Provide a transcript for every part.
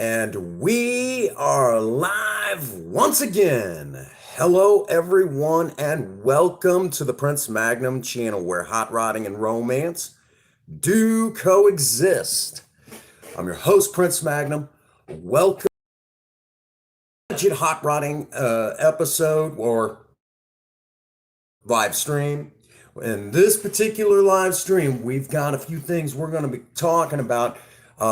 And we are live once again. Hello, everyone, and welcome to the Prince Magnum channel where hot rodding and romance do coexist. I'm your host, Prince Magnum. Welcome to the hot rodding episode or live stream. In this particular live stream, we've got a few things we're going to be talking about. We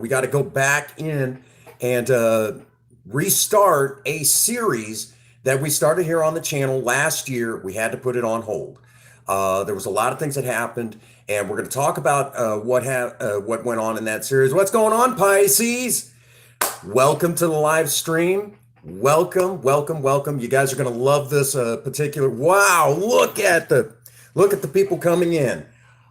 got to go back in and restart a series that we started here on the channel last year. We had to put it on hold. There was a lot of things that happened, and we're going to talk about what went on in that series. What's going on, Pisces? Welcome to the live stream. Welcome, welcome, welcome. You guys are going to love this particular. Wow, look at the people coming in.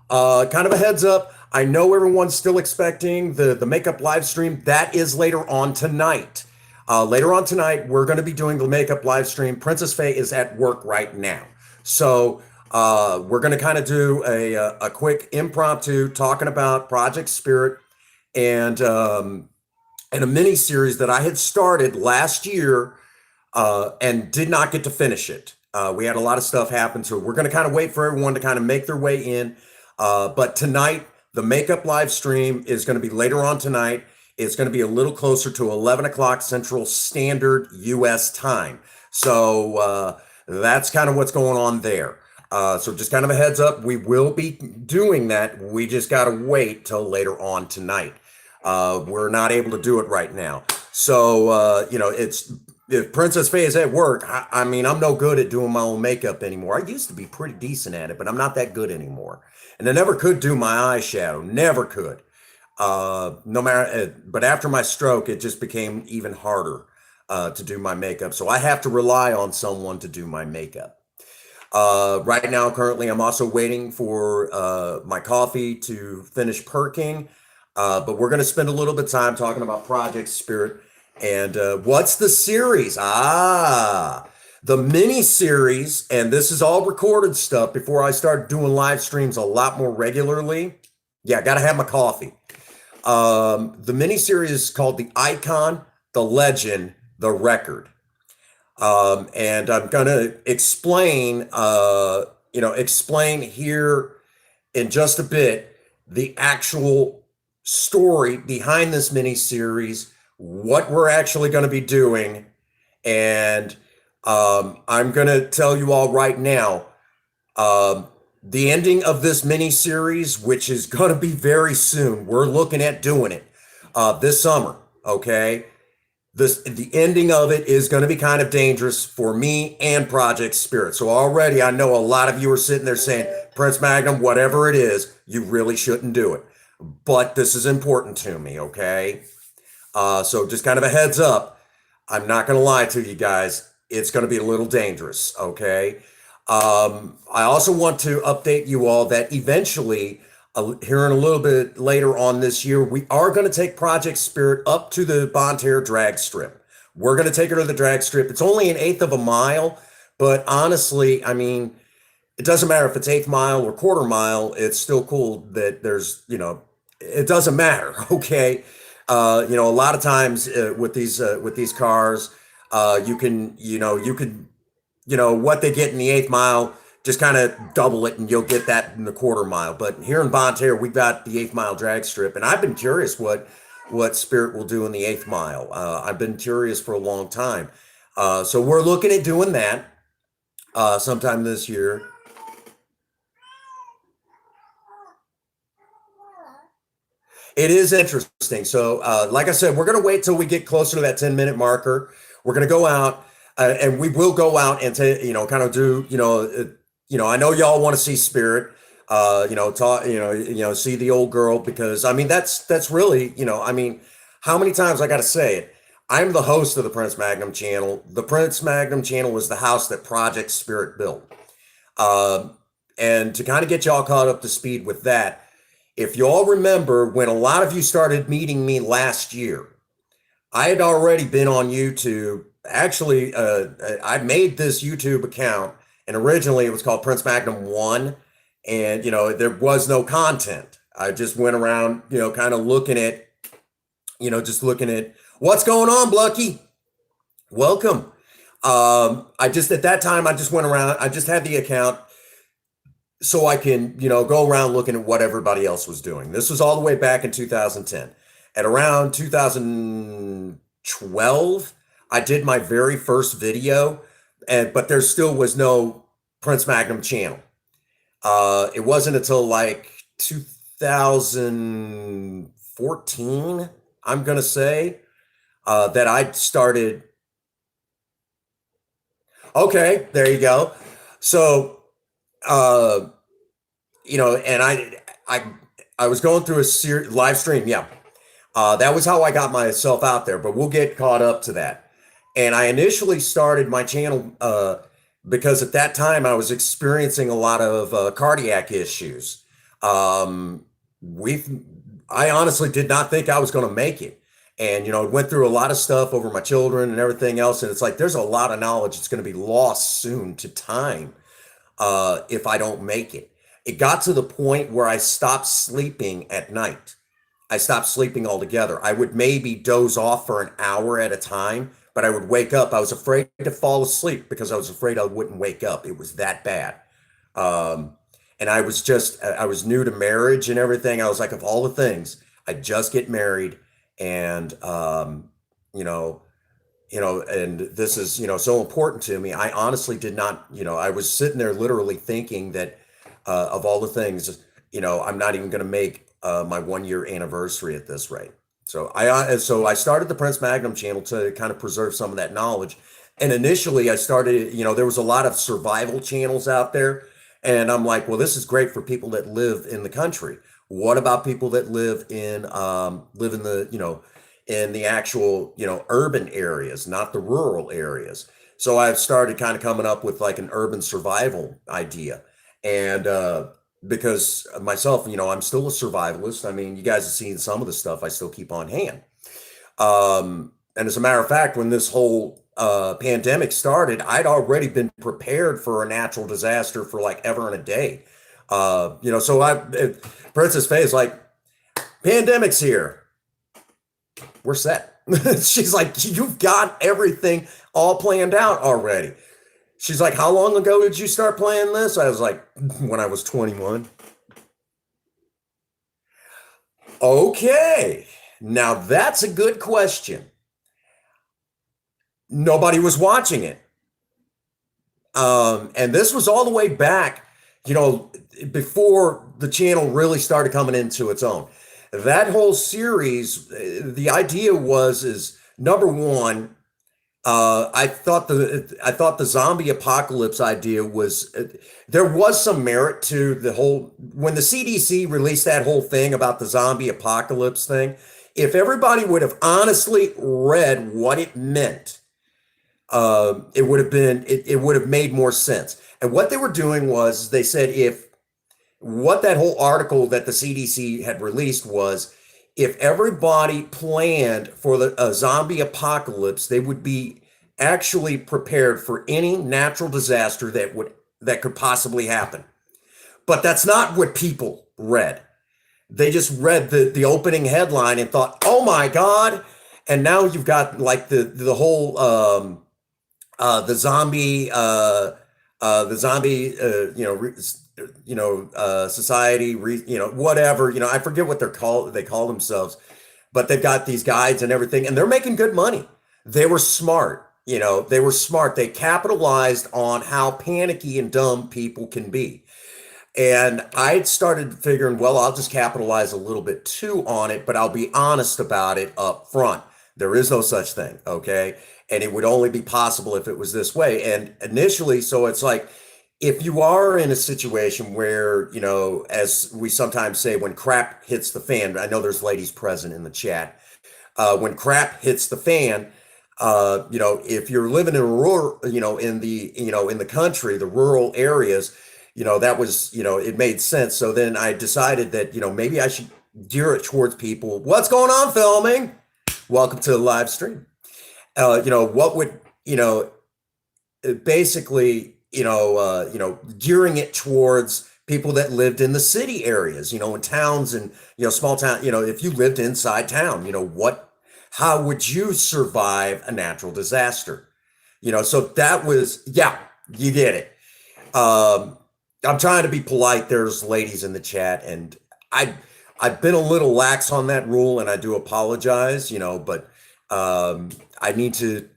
Kind of a heads up. I know everyone's still expecting the makeup live stream. That is later on tonight. Later on tonight, we're going to be doing the makeup live stream. Princess Faye is at work right now. So we're going to kind of do a quick impromptu talking about Project Spirit and a mini series that I had started last year and did not get to finish it. We had a lot of stuff happen, so we're going to kind of wait for everyone to kind of make their way in. But tonight, the makeup live stream is going to be later on tonight. It's going to be a little closer to 11 o'clock Central Standard U.S. time. So that's kind of what's going on there. So just kind of a heads up, we will be doing that. We just got to wait till later on tonight. We're not able to do it right now. So, if Princess Faye is at work, I mean, I'm no good at doing my own makeup anymore. I used to be pretty decent at it, but I'm not that good anymore. And I never could do my eyeshadow, never could. No matter, but after my stroke, it just became even harder to do my makeup. So I have to rely on someone to do my makeup. Right now, currently, I'm also waiting for my coffee to finish perking. But we're going to spend a little bit of time talking about Project Spirit and what's the series? The mini series, and this is all recorded stuff before I start doing live streams a lot more regularly. Yeah, got to have my coffee. The mini series is called The Icon, The Legend, The Record. And I'm going to explain here in just a bit the actual story behind this mini series, what we're actually going to be doing, and I'm going to tell you all right now, the ending of this mini series, which is going to be very soon. We're looking at doing it this summer. Okay, the ending of it is going to be kind of dangerous for me and Project Spirit. So already, I know a lot of you are sitting there saying, Prince Magnum, whatever it is, you really shouldn't do it. But this is important to me, okay? So just kind of a heads up. I'm not going to lie to you guys. It's going to be a little dangerous, okay? I also want to update you all that eventually, here in a little bit later on this year, we are going to take Project Spirit up to the Bonterre drag strip. We're going to take her to the drag strip. It's only 1/8 of a mile, but honestly, I mean, it doesn't matter if it's 1/8 mile or 1/4 mile. It's still cool that there's, it doesn't matter, okay? A lot of times with these cars, you can, what they get in the 1/8 mile, just kind of double it and you'll get that in the 1/4 mile. But here in Bonterre, we've got the 1/8 mile drag strip, and I've been curious what Spirit will do in the 1/8 mile. I've been curious for a long time. So we're looking at doing that sometime this year. It is interesting. So, like I said, we're going to wait till we get closer to that 10-minute marker. We're going to go out, and we will go out and kind of do, I know y'all want to see Spirit, talk, see the old girl, because I mean that's really, how many times I got to say it? I'm the host of the Prince Magnum channel. The Prince Magnum channel is the house that Project Spirit built, and to kind of get y'all caught up to speed with that. If you all remember, when a lot of you started meeting me last year, I had already been on YouTube. Actually, I made this YouTube account, and originally it was called Prince Magnum 1, and, there was no content. I just went around, kind of looking at just looking at what's going on, Blucky. Welcome. I just at that time I just went around. I just had the account so I can go around looking at what everybody else was doing. This was all the way back in 2010. At around 2012, I did my very first video, and but there still was no Prince Magnum channel. It wasn't until like 2014, I'm gonna say, that I started. Okay, there you go. So, uh, and I, I was going through a live stream. Yeah, that was how I got myself out there. But we'll get caught up to that. And I initially started my channel because at that time I was experiencing a lot of cardiac issues. Um, we, I honestly did not think I was going to make it. And, went through a lot of stuff over my children and everything else. And it's like, there's a lot of knowledge that's going to be lost soon to time if I don't make it. It got to the point where I stopped sleeping at night. I stopped sleeping altogether. I would maybe doze off for an hour at a time, but I would wake up. I was afraid to fall asleep because I was afraid I wouldn't wake up. It was that bad. Um, and I was new to marriage and everything. I was like, of all the things, I just get married and, you know, and this is, so important to me. I honestly did not, I was sitting there literally thinking that of all the things, I'm not even going to make my 1 year anniversary at this rate. So I started the Prince Magnum channel to kind of preserve some of that knowledge. And initially I started, there was a lot of survival channels out there. And I'm like, well, this is great for people that live in the country. What about people that live in the, in the actual, urban areas, not the rural areas? So I've started kind of coming up with like an urban survival idea. And because myself, I'm still a survivalist. I mean, you guys have seen some of the stuff I still keep on hand. And as a matter of fact, when this whole pandemic started, I'd already been prepared for a natural disaster for like ever and a day. So Princess Faye is like, pandemic's here. We're set. She's like, you've got everything all planned out already. She's like, how long ago did you start playing this? I was like, when I was 21. Okay. Now that's a good question. Nobody was watching it. And this was all the way back, before the channel really started coming into its own. That whole series, the idea is number one, I thought the zombie apocalypse idea was there was some merit to the whole when the CDC released that whole thing about the zombie apocalypse thing. If everybody would have honestly read what it meant, it would have made more sense. And what they were doing was they said if what that whole article that the CDC had released was if everybody planned for a zombie apocalypse, they would be actually prepared for any natural disaster that could possibly happen. But that's not what people read. They just read the opening headline and thought, "Oh my God!" And now you've got like the whole the zombie society, whatever, I forget what they call themselves, but they've got these guides and everything, and they're making good money. They were smart, they were smart. They capitalized on how panicky and dumb people can be. And I started figuring, well, I'll just capitalize a little bit too on it, but I'll be honest about it up front. There is no such thing, okay? And it would only be possible if it was this way. And initially, so it's like, if you are in a situation where, as we sometimes say, when crap hits the fan, I know there's ladies present in the chat. When crap hits the fan, if you're living in a rural, in the country, the rural areas, that was, it made sense. So then I decided that, maybe I should gear it towards people. What's going on, filming? Welcome to the live stream. What would, basically, gearing it towards people that lived in the city areas, in towns and, small town, if you lived inside town, How would you survive a natural disaster? So that was, yeah, you get it. Um, I'm trying to be polite. There's ladies in the chat, and I I've been a little lax on that rule, and I do apologize. But I need to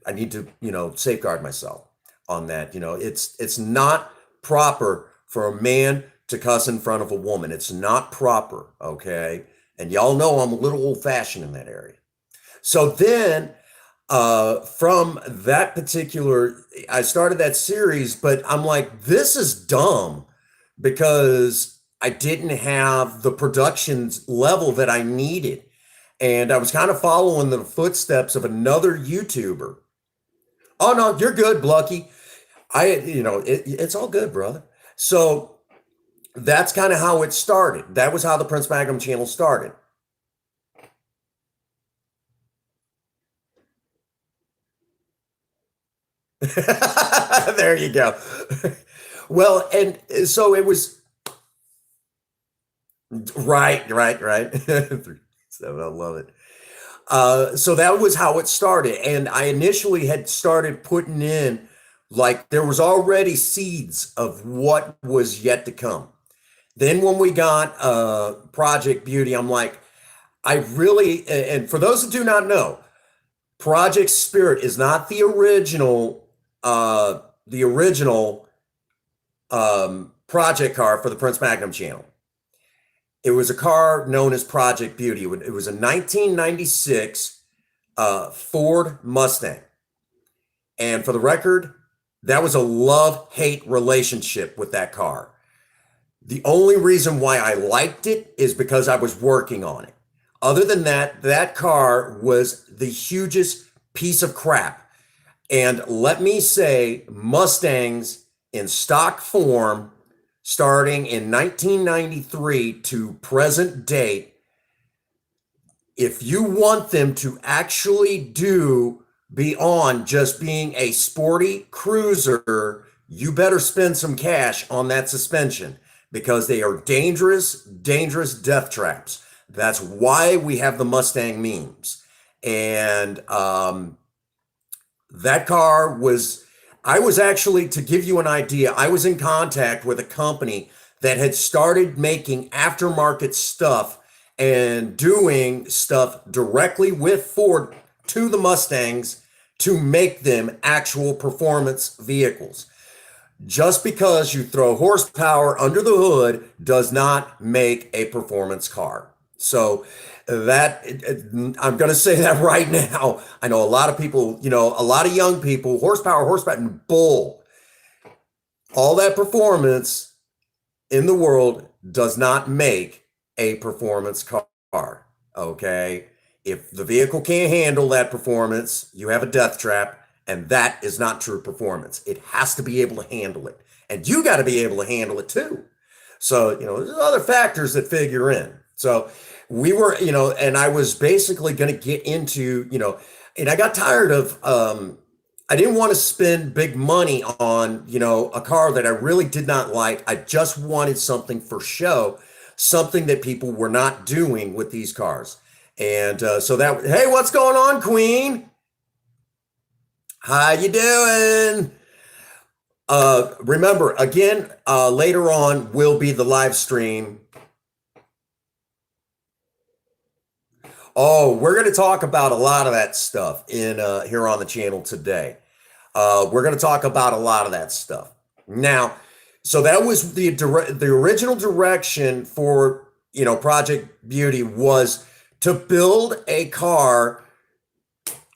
safeguard myself on that. It's not proper for a man to cuss in front of a woman. It's not proper, okay? And y'all know I'm a little old fashioned in that area. So then from that particular, I started that series, but I'm like, this is dumb because I didn't have the production level that I needed. And I was kind of following the footsteps of another YouTuber. Oh no, you're good, Blucky. It's all good, brother. So that's kind of how it started. That was how the Prince Magnum channel started. There you go. Well, and so it was right, right, right. So I love it. So that was how it started. And I initially had started putting in, like, there was already seeds of what was yet to come. Then when we got Project Beauty, I'm like, I really, and for those that do not know, Project Spirit is not the original project car for the Prince Magnum channel. It was a car known as Project Beauty. It was a 1996 Ford Mustang. And for the record, that was a love-hate relationship with that car. The only reason why I liked it is because I was working on it. Other than that, that car was the hugest piece of crap. And let me say, Mustangs in stock form, starting in 1993 to present date, if you want them to actually do beyond just being a sporty cruiser, you better spend some cash on that suspension because they are dangerous, dangerous death traps. That's why we have the Mustang memes. And that car was, I was actually, to give you an idea, I was in contact with a company that had started making aftermarket stuff and doing stuff directly with Ford to the Mustangs to make them actual performance vehicles. Just because you throw horsepower under the hood does not make a performance car. So that I'm going to say that right now. I know a lot of people, a lot of young people, horsepower, and bull. All that performance in the world does not make a performance car. Okay. If the vehicle can't handle that performance, you have a death trap, and that is not true performance. It has to be able to handle it, and you got to be able to handle it too. So, there's other factors that figure in. So we were, and I was basically going to get into, and I got tired of, I didn't want to spend big money on, a car that I really did not like. I just wanted something for show, something that people were not doing with these cars. And so that, hey, what's going on, Queen? How you doing? Remember, again, later on will be the live stream. Oh, we're going to talk about a lot of that stuff in here on the channel today. We're going to talk about a lot of that stuff. Now, so that was the original direction for, Project Beauty was to build a car.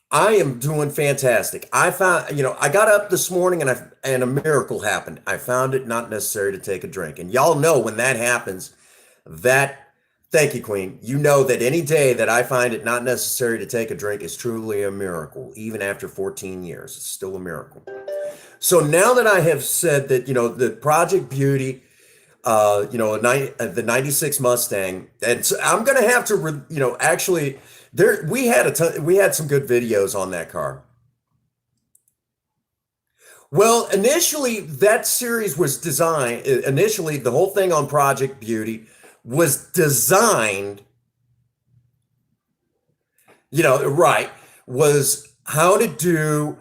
I am doing fantastic. I found, I got up this morning and a miracle happened. I found it not necessary to take a drink. And y'all know when that happens, thank you, Queen. You know that any day that I find it not necessary to take a drink is truly a miracle. Even after 14 years, it's still a miracle. So now that I have said that, the Project Beauty, the 96 Mustang, and so I'm going to have to, actually, we had some good videos on that car. Well, initially that series was designed, the whole thing on Project Beauty was designed right, was how to do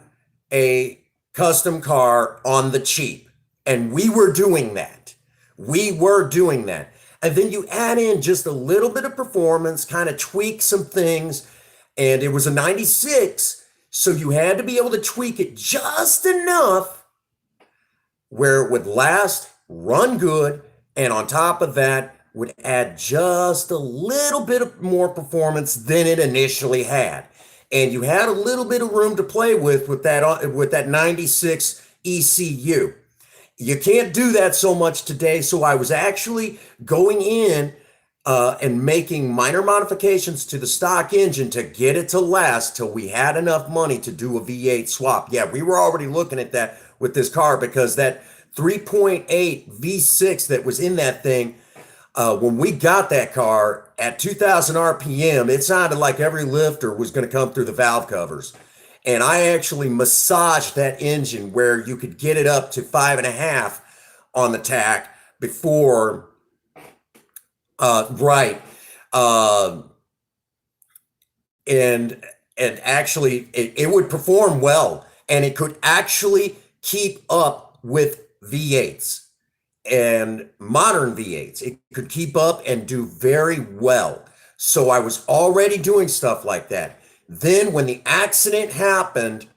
a custom car on the cheap. And we were doing that. We were doing that. And then you add in just a little bit of performance, kind of tweak some things. And it was a 96. So you had to be able to tweak it just enough where it would last, run good, and on top of that, would add just a little bit of more performance than it initially had. And you had a little bit of room to play with that 96 ECU. You can't do that so much today. So I was actually going in and making minor modifications to the stock engine to get it to last till we had enough money to do a V8 swap. Yeah, we were already looking at that with this car because that 3.8 V6 that was in that thing, when we got that car at 2,000 RPM, it sounded like every lifter was going to come through the valve covers. And I actually massaged that engine where you could get it up to 5.5 on the tack before, right. And actually it would perform well, and it could actually keep up with V8s and modern V8s. It could keep up and do very well. So I was already doing stuff like that. Then when the accident happened,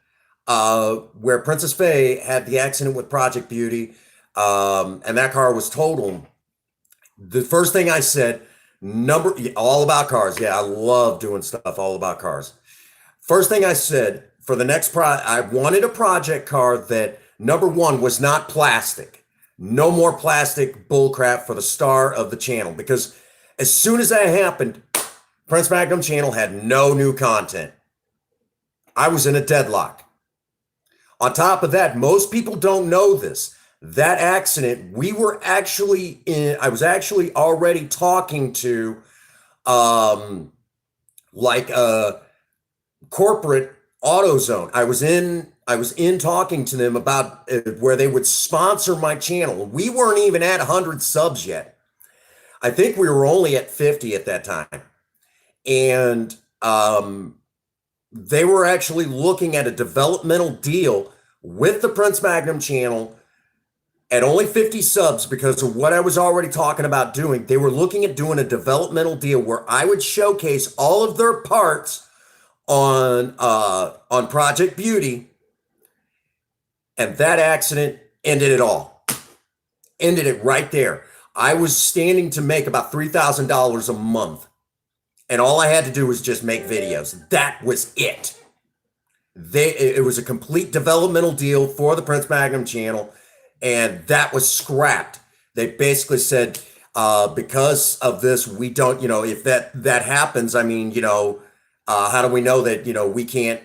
where Princess Faye had the accident with Project Beauty, and that car was totaled, the first thing I said, all about cars. Yeah, I love doing stuff all about cars. First thing I said for the next I wanted a project car that, number one, was not plastic. No more plastic bullcrap for the star of the channel, because as soon as that happened, Prince Magnum channel had no new content. I was in a deadlock. On top of that, most people don't know this. That accident, I was actually already talking to like a corporate AutoZone. I was in talking to them about where they would sponsor my channel. We weren't even at 100 subs yet. I think we were only at 50 at that time. And they were actually looking at a developmental deal with the Prince Magnum channel at only 50 subs because of what I was already talking about doing. They were looking at doing a developmental deal where I would showcase all of their parts on Project Beauty, and that accident ended it all. Ended it right there. I was standing to make about $3,000 a month, and all I had to do was just make videos. That was it. It was a complete developmental deal for the Prince Magnum channel, and that was scrapped. They basically said, because of this, we don't, if that happens, I mean, how do we know that, we can't,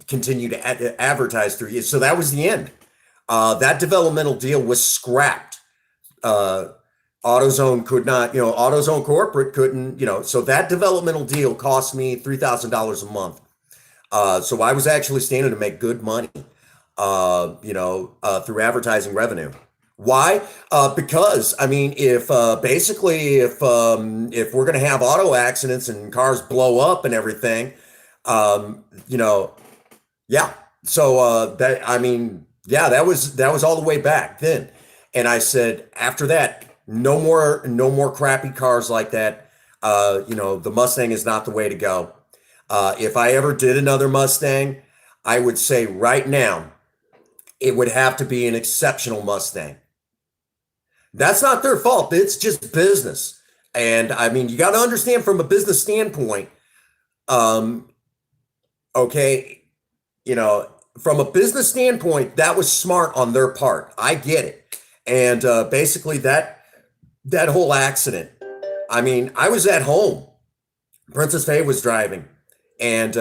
continue to advertise through you? So that was the end. That developmental deal was scrapped. AutoZone could not, AutoZone corporate couldn't, so that developmental deal cost me $3,000 a month. So I was actually standing to make good money, through advertising revenue. Why? Because I mean, if if we're going to have auto accidents and cars blow up and everything, yeah. So that was all the way back then. And I said, after that, no more crappy cars like that. The Mustang is not the way to go. If I ever did another Mustang, I would say right now, it would have to be an exceptional Mustang. That's not their fault. It's just business. And I mean, you got to understand from a business standpoint, okay, from a business standpoint, that was smart on their part. I get it. And basically that whole accident, I mean, I was at home. Princess Faye was driving. And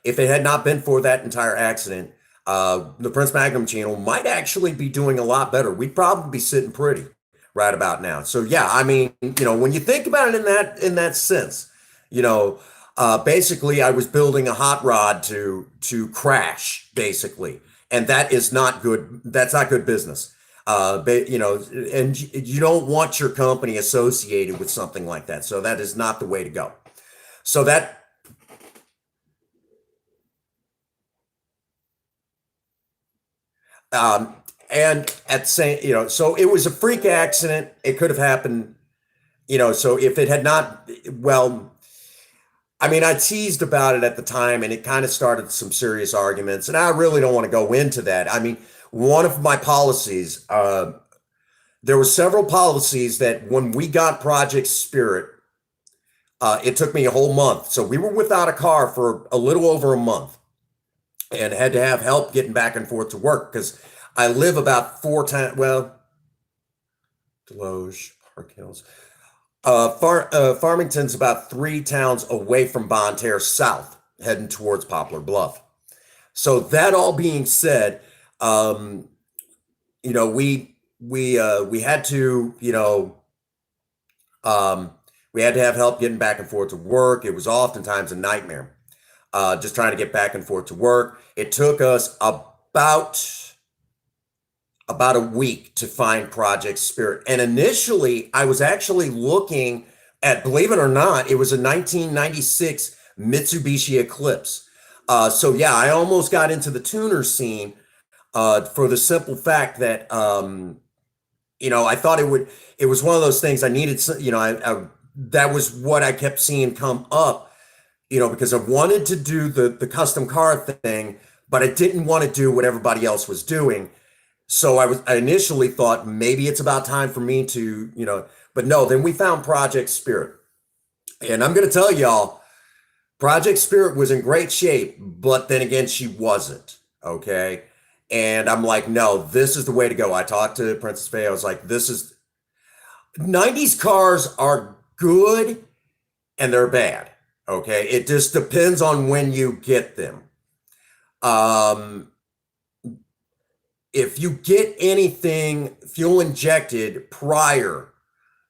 if it had not been for that entire accident, the Prince Magnum channel might actually be doing a lot better. We'd probably be sitting pretty right about now. So yeah, I mean, when you think about it in that sense, basically I was building a hot rod to crash, basically, and that is not good. That's not good business. And you don't want your company associated with something like that. So that is not the way to go. So that Um, and at the same, so it was a freak accident. It could have happened, so if it had not, well, I mean, I teased about it at the time and it kind of started some serious arguments. And I really don't want to go into that. I mean, one of my policies, there were several policies that when we got Project Spirit, it took me a whole month. So we were without a car for a little over a month and had to have help getting back and forth to work because I live about 4 times, well, Deloge, Park Hills. Farmington's about 3 towns away from Bonne Terre south, heading towards Poplar Bluff. So that all being said, we had to, we had to have help getting back and forth to work. It was oftentimes a nightmare, just trying to get back and forth to work. It took us about a week to find Project Spirit. And initially, I was actually looking at, believe it or not, it was a 1996 Mitsubishi Eclipse. So yeah, I almost got into the tuner scene for the simple fact that, I thought it was one of those things I needed, that was what I kept seeing come up, because I wanted to do the custom car thing, but I didn't want to do what everybody else was doing. So I initially thought maybe it's about time for me to, but no, then we found Project Spirit. And I'm going to tell y'all, Project Spirit was in great shape, but then again, she wasn't. Okay. And I'm like, no, this is the way to go. I talked to Princess Faye. I was like, 90s cars are good and they're bad. Okay. It just depends on when you get them. If you get anything fuel injected prior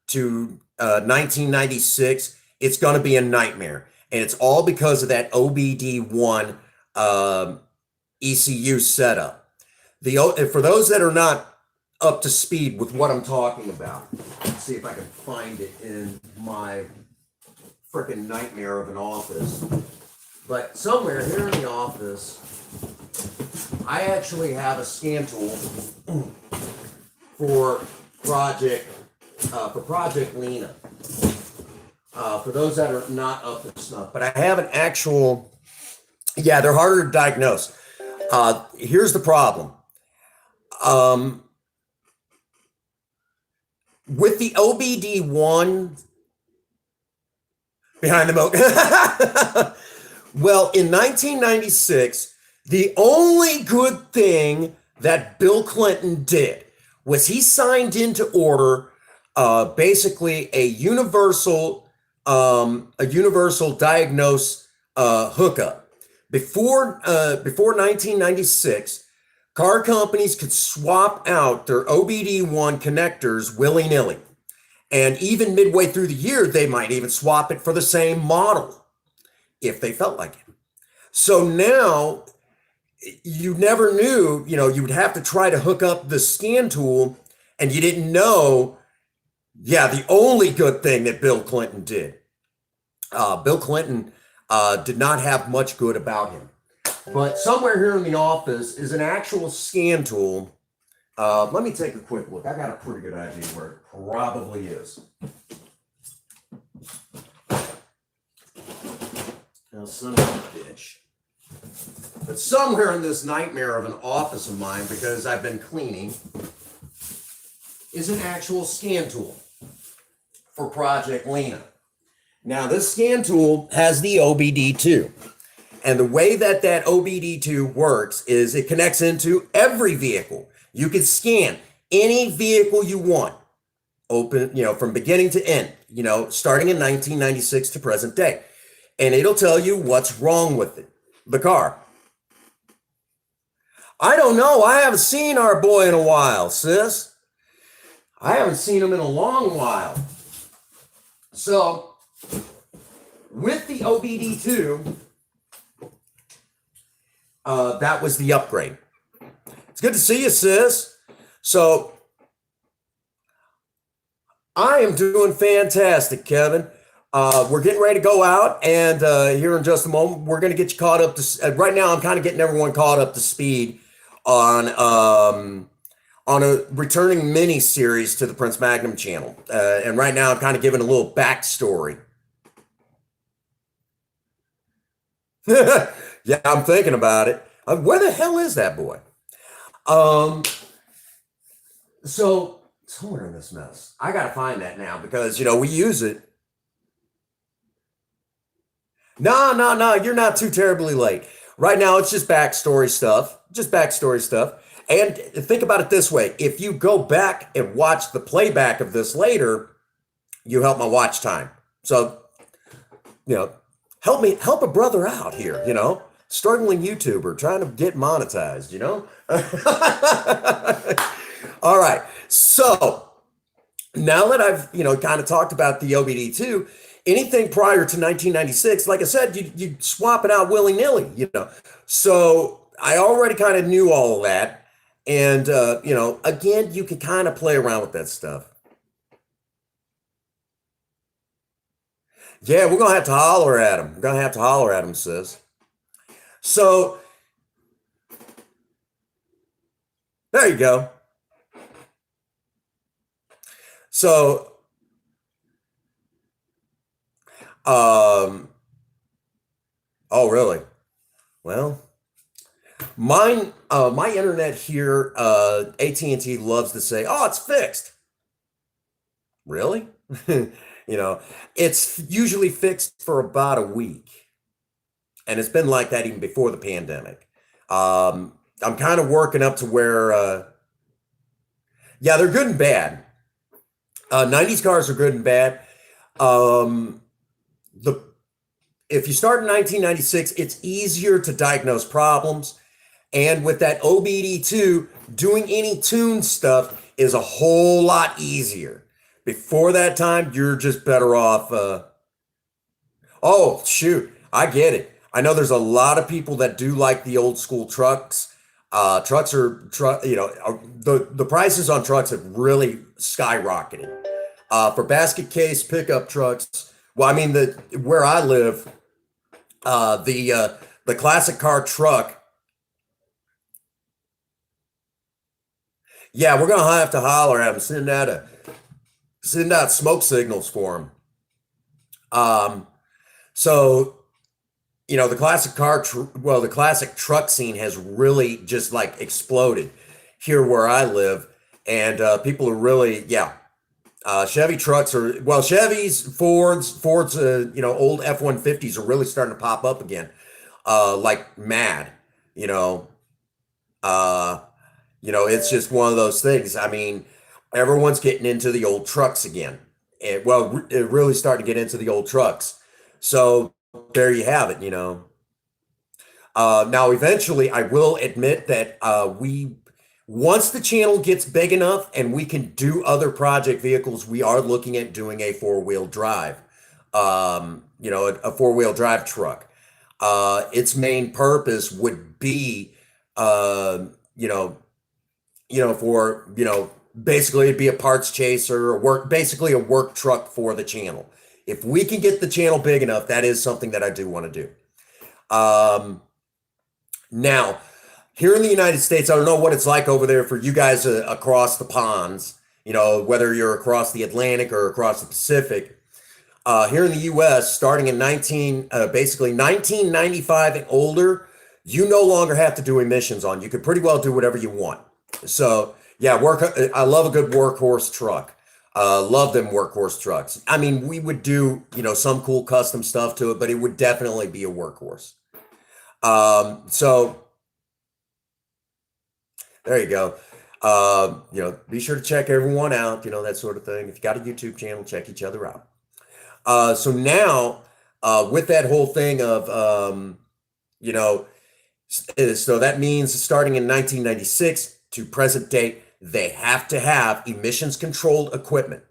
to 1996, it's going to be a nightmare. And it's all because of that OBD1 ECU setup. For those that are not up to speed with what I'm talking about, let's see if I can find it in my freaking nightmare of an office. But somewhere here in the office, I actually have a scan tool for Project Lena. For those that are not up to snuff, but I have an actual, they're harder to diagnose. Here's the problem. With the OBD1 behind the moat, well, in 1996, the only good thing that Bill Clinton did was he signed into order basically a universal diagnose hookup. Before 1996, car companies could swap out their OBD1 connectors willy-nilly. And even midway through the year, they might even swap it for the same model if they felt like it. So now you never knew, you would have to try to hook up the scan tool and you didn't know, the only good thing that Bill Clinton did. Bill Clinton did not have much good about him. But somewhere here in the office is an actual scan tool. Let me take a quick look. I got a pretty good idea where it probably is. Now, son of a bitch. But somewhere in this nightmare of an office of mine, because I've been cleaning, is an actual scan tool for Project Lena. Now, this scan tool has the OBD2. And the way that OBD2 works is it connects into every vehicle. You can scan any vehicle you want, open, from beginning to end, starting in 1996 to present day. And it'll tell you what's wrong with it, the car. I don't know. I haven't seen our boy in a while, sis. I haven't seen him in a long while. So, with the OBD2, that was the upgrade. It's good to see you, sis. So, I am doing fantastic, Kevin. We're getting ready to go out, and here in just a moment, we're going to get you caught up to. Right now, I'm kind of getting everyone caught up to speed on on a returning mini series to the Prince Magnum channel. And right now I'm kind of giving a little backstory. Yeah, I'm thinking about it. Where the hell is that boy? Um, so somewhere in this mess, I gotta find that now because we use it. No, no, no, you're not too terribly late. Right now, it's just backstory stuff. Just backstory stuff. And think about it this way: if you go back and watch the playback of this later, you help my watch time. So, help a brother out here. Struggling YouTuber trying to get monetized. All right. So now that I've kind of talked about the OBD2, anything prior to 1996, like I said, you swap it out willy-nilly. So I already kind of knew all of that. And again, you can kind of play around with that stuff. Yeah, we're gonna have to holler at him. We're gonna have to holler at him, sis. So there you go. So oh really? Well, my internet here, AT&T loves to say, "Oh, it's fixed." Really? You know, it's usually fixed for about a week, and it's been like that even before the pandemic. I'm kind of working up to where, yeah, they're good and bad. 90s cars are good and bad. Um, the If you start in 1996, it's easier to diagnose problems. And with that OBD2, doing any tune stuff is a whole lot easier. Before that time, you're just better off. Oh, shoot. I get it. I know there's a lot of people that do like the old school trucks. Trucks the prices on trucks have really skyrocketed. For basket case pickup trucks, well, I mean, where I live, the classic car truck. Yeah, we're gonna have to holler at them, send out smoke signals for them. So the the classic truck scene has really just like exploded here where I live, and people are really, yeah. Chevy trucks Chevys, Fords, old F-150s are really starting to pop up again, like mad. You know, uh, it's just one of those things. I mean, everyone's getting into the old trucks again. And really starting to get into the old trucks. So there you have it. Now, eventually, I will admit that once the channel gets big enough and we can do other project vehicles, we are looking at doing a four-wheel drive, a four-wheel drive truck. Its main purpose would be, for, basically it'd be a parts chaser, basically a work truck for the channel. If we can get the channel big enough, that is something that I do want to do. Now, here in the United States, I don't know what it's like over there for you guys across the ponds, whether you're across the Atlantic or across the Pacific. Here in the US, starting in basically 1995 and older, you no longer have to do emissions on. You could pretty well do whatever you want. So yeah, I love a good workhorse truck. Love them workhorse trucks. I mean, we would do, some cool custom stuff to it, but it would definitely be a workhorse. So there you go. Be sure to check everyone out, that sort of thing. If you got a YouTube channel, check each other out. So now, with that whole thing of, so that means starting in 1996 to present date, they have to have emissions controlled equipment.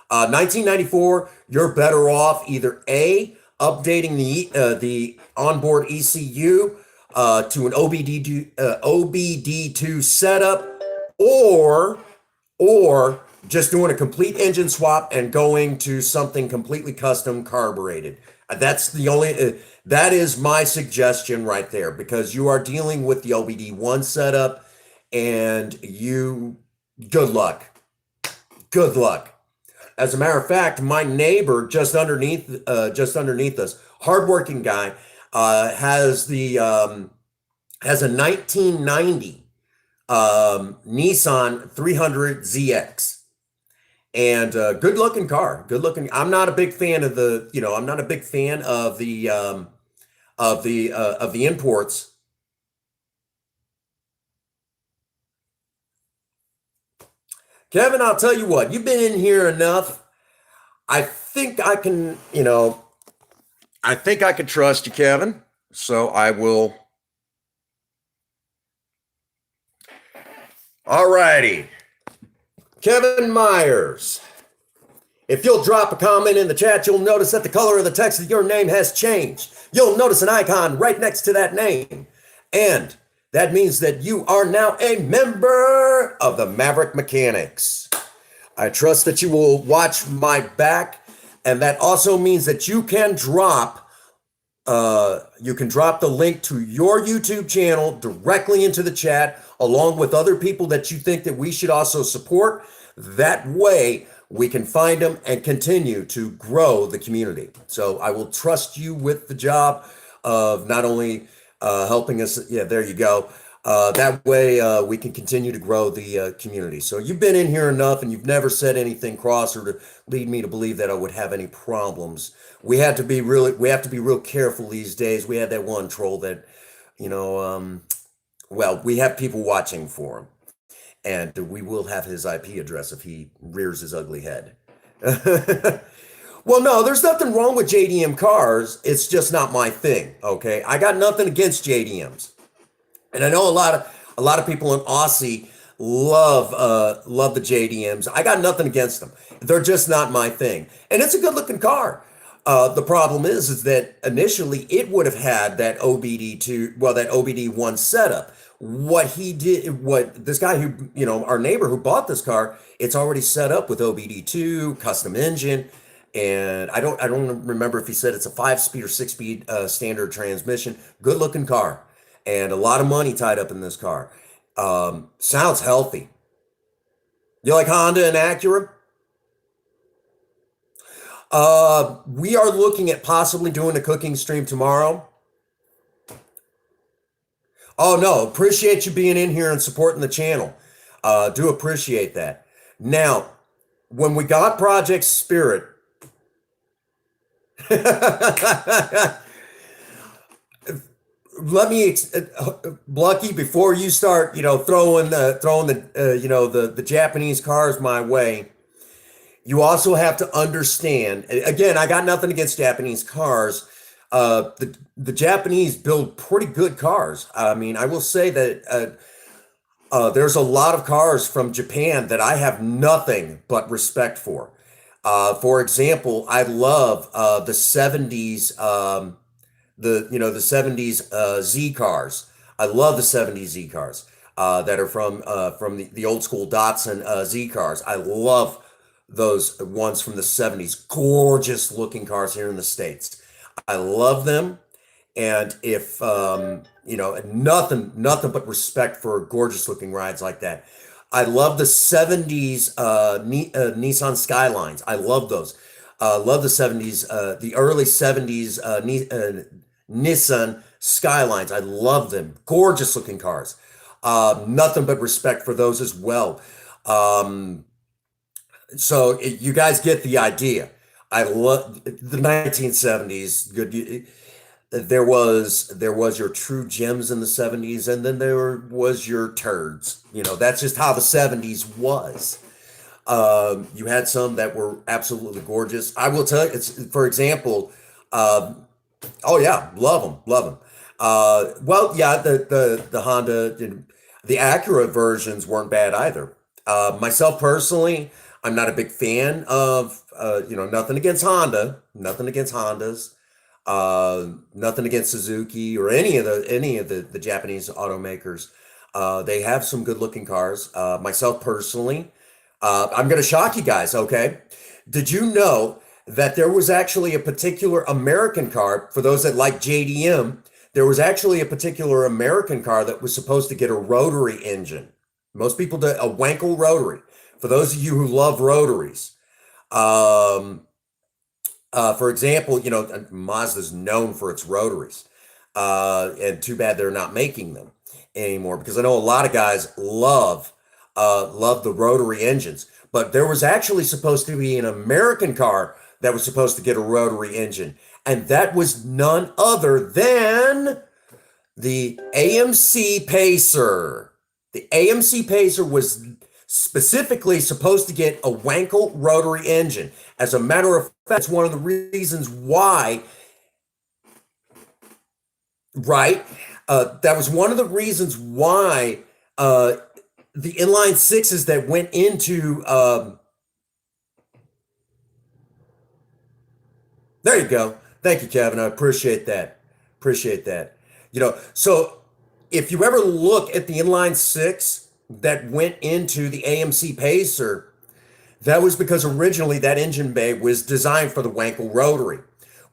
1994, you're better off either updating the onboard ECU to an OBD2 setup, or just doing a complete engine swap and going to something completely custom carbureted. That is my suggestion right there, because you are dealing with the OBD1 setup, and you, good luck. Good luck. As a matter of fact, my neighbor just underneath us, hardworking guy, has a 1990 Nissan 300ZX, and good looking car. Good looking. I'm not a big fan of I'm not a big fan of the imports. Kevin, I'll tell you what. You've been in here enough. I think I can. I think I can trust you, Kevin. So I will. All righty. Kevin Myers. If you'll drop a comment in the chat, you'll notice that the color of the text of your name has changed. You'll notice an icon right next to that name. And that means that you are now a member of the Maverick Mechanics. I trust that you will watch my back, and that also means that you can drop the link to your YouTube channel directly into the chat, along with other people that you think that we should also support. That way we can find them and continue to grow the community. So I will trust you with the job of not only helping us. Yeah, there you go. That way we can continue to grow the community. So you've been in here enough, and you've never said anything cross or to lead me to believe that I would have any problems. We have to be real careful these days. We had that one troll that, well, we have people watching for him, and we will have his IP address if he rears his ugly head. Well, no, there's nothing wrong with JDM cars. It's just not my thing. Okay, I got nothing against JDMs. And I know a lot of people in Aussie love the JDMs. I got nothing against them. They're just not my thing. And it's a good looking car. The problem is that initially it would have had that OBD1 setup. What this guy who, our neighbor who bought this car, it's already set up with OBD2, custom engine. And I don't remember if he said it's a 5-speed or 6-speed standard transmission. Good looking car. And a lot of money tied up in this car. Sounds healthy. You like Honda and Acura? We are looking at possibly doing a cooking stream tomorrow. Oh no, appreciate you being in here and supporting the channel. Do appreciate that. Now, when we got Project Spirit, let me, Lucky, before you start, throwing the Japanese cars my way, you also have to understand. Again, I got nothing against Japanese cars. The Japanese build pretty good cars. I mean, I will say that there's a lot of cars from Japan that I have nothing but respect for. For example, I love the 70s. The 70s Z cars. I love the 70s Z cars that are from the old school Datsun Z cars. I love those ones from the 70s. Gorgeous looking cars here in the States. I love them. And if nothing but respect for gorgeous looking rides like that. I love the 70s Nissan Skylines. I love those. Love the 70s, the early 70s Nissan Skylines. I love them. Gorgeous looking cars. Nothing but respect for those as well. So you guys get the idea. I love the 1970s. Good. There was your true gems in the 70s, and then there was your turds. That's just how the 70s was. You had some that were absolutely gorgeous. I will tell you, for example, oh yeah, love them. Well, yeah, the Honda, the Acura versions weren't bad either. Myself personally, I'm not a big fan of, nothing against Honda, nothing against Hondas, nothing against Suzuki or any of the Japanese automakers. They have some good looking cars. Myself personally, I'm going to shock you guys. Okay. Did you know that there was actually a particular American car, for those that like JDM, there was actually a particular American car that was supposed to get a rotary engine. Most people do a Wankel rotary. For those of you who love rotaries, um, for example, Mazda's known for its rotaries, and too bad they're not making them anymore because I know a lot of guys love the rotary engines. But there was actually supposed to be an American car that was supposed to get a rotary engine, and that was none other than the AMC Pacer. The AMC Pacer was specifically supposed to get a Wankel rotary engine. As a matter of fact, it's one of the reasons why, right? That was one of the reasons why the inline sixes that went into there you go. Thank you, Kevin. I appreciate that. Appreciate that. So if you ever look at the inline six that went into the AMC Pacer, that was because originally that engine bay was designed for the Wankel rotary.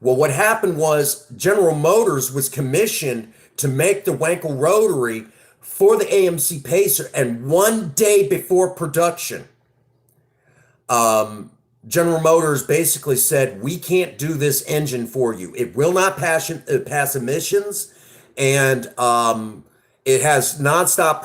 Well, what happened was General Motors was commissioned to make the Wankel rotary for the AMC Pacer, and one day before production, General Motors basically said, "We can't do this engine for you. It will not pass emissions, and it has nonstop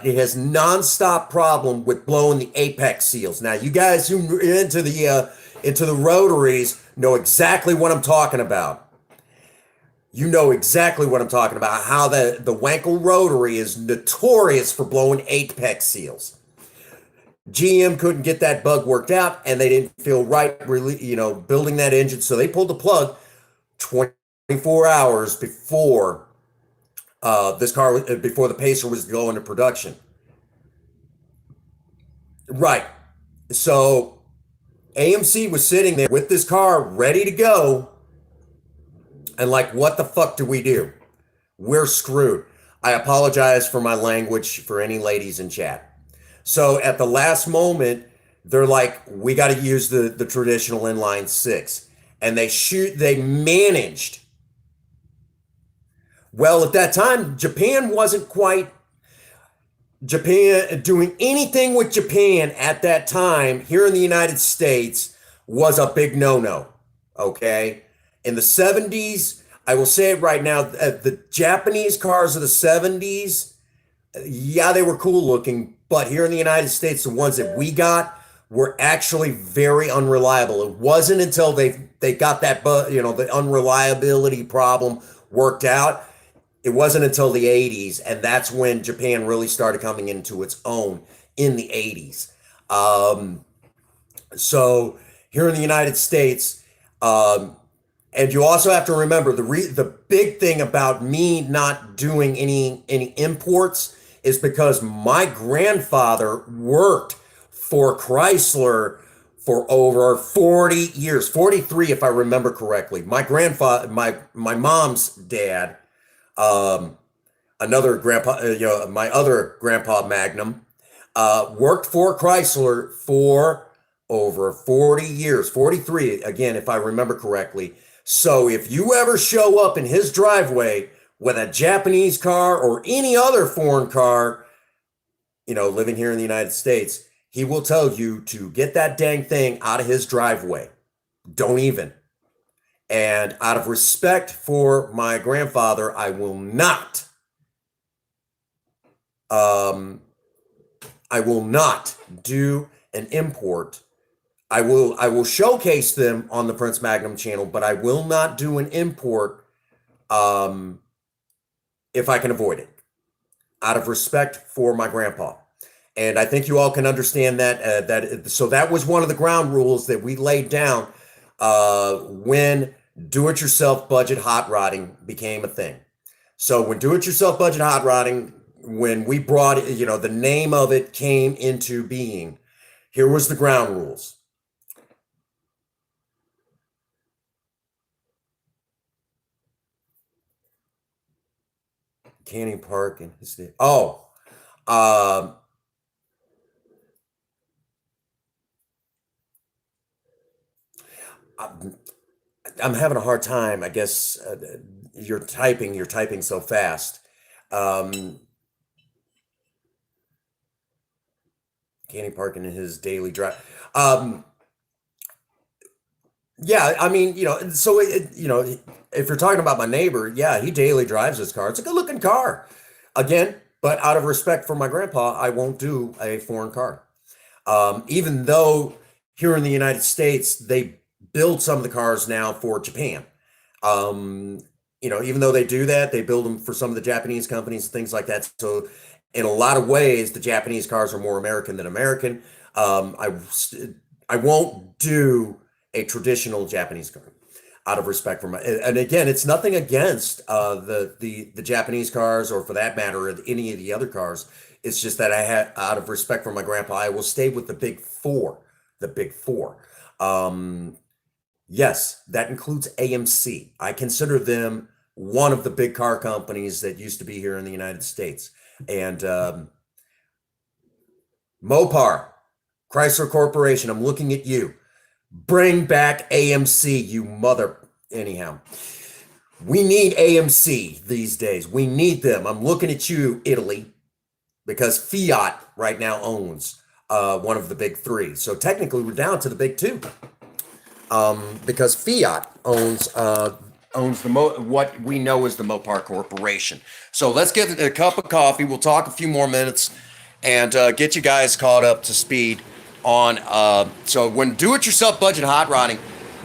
it has nonstop problem with blowing the apex seals." Now, you guys who are into the rotaries know exactly what I'm talking about. You know exactly what I'm talking about. How the Wankel rotary is notorious for blowing apex seals. GM couldn't get that bug worked out, and they didn't feel right, really, building that engine, so they pulled the plug 24 hours before before the Pacer was going to production. Right. So AMC was sitting there with this car ready to go, and like, what the fuck do we do? We're screwed. I apologize for my language for any ladies in chat. So at the last moment, they're like, we got to use the traditional inline six. And they managed. Well, at that time, Japan wasn't quite doing anything with Japan at that time here in the United States was a big no-no. Okay. In the 70s, I will say it right now, the Japanese cars of the 70s, yeah, they were cool looking, but here in the United States, the ones that we got were actually very unreliable. It wasn't until they got the unreliability problem worked out. It wasn't until the 80s, and that's when Japan really started coming into its own in the 80s. So here in the United States, and you also have to remember the big thing about me not doing any imports is because my grandfather worked for Chrysler for over 40 years, 43 if I remember correctly. My grandfather, my mom's dad, another grandpa, my other grandpa Magnum, worked for Chrysler for over 40 years, 43 again if I remember correctly. So if you ever show up in his driveway with a Japanese car or any other foreign car, living here in the United States, he will tell you to get that dang thing out of his driveway. Don't even. And out of respect for my grandfather, I will not do an import. I will showcase them on the Prince Magnum channel, but I will not do an import if I can avoid it, out of respect for my grandpa. And I think you all can understand that. So that was one of the ground rules that we laid down when do-it-yourself budget hot rodding became a thing. So when do-it-yourself budget hot rodding, when we brought it, the name of it came into being, here was the ground rules. Canning Park and his name. Oh, I'm having a hard time. I guess you're typing so fast. Um, Can he park in his daily drive? Um, yeah, I mean, so if you're talking about my neighbor, yeah, he daily drives his car. It's a good looking car. Again, but out of respect for my grandpa, I won't do a foreign car. Even though here in the United States, they build some of the cars now for Japan. Um, even though they do that, they build them for some of the Japanese companies and things like that. So, in a lot of ways, the Japanese cars are more American than American. Um, I I won't do a traditional Japanese car out of respect for my. And again, it's nothing against the Japanese cars, or for that matter, any of the other cars. It's just that I had, out of respect for my grandpa, I will stay with the big four. The big four. Um, Yes, that includes AMC. I consider them one of the big car companies that used to be here in the United States. And Mopar, Chrysler Corporation, I'm looking at you. Bring back AMC, you mother. Anyhow, we need AMC these days. We need them. I'm looking at you, Italy, because Fiat right now owns one of the big three. So technically, we're down to the big two. Because Fiat owns what we know as the Mopar Corporation. So let's get a cup of coffee. We'll talk a few more minutes and get you guys caught up to speed on. So when do-it-yourself budget hot rodding,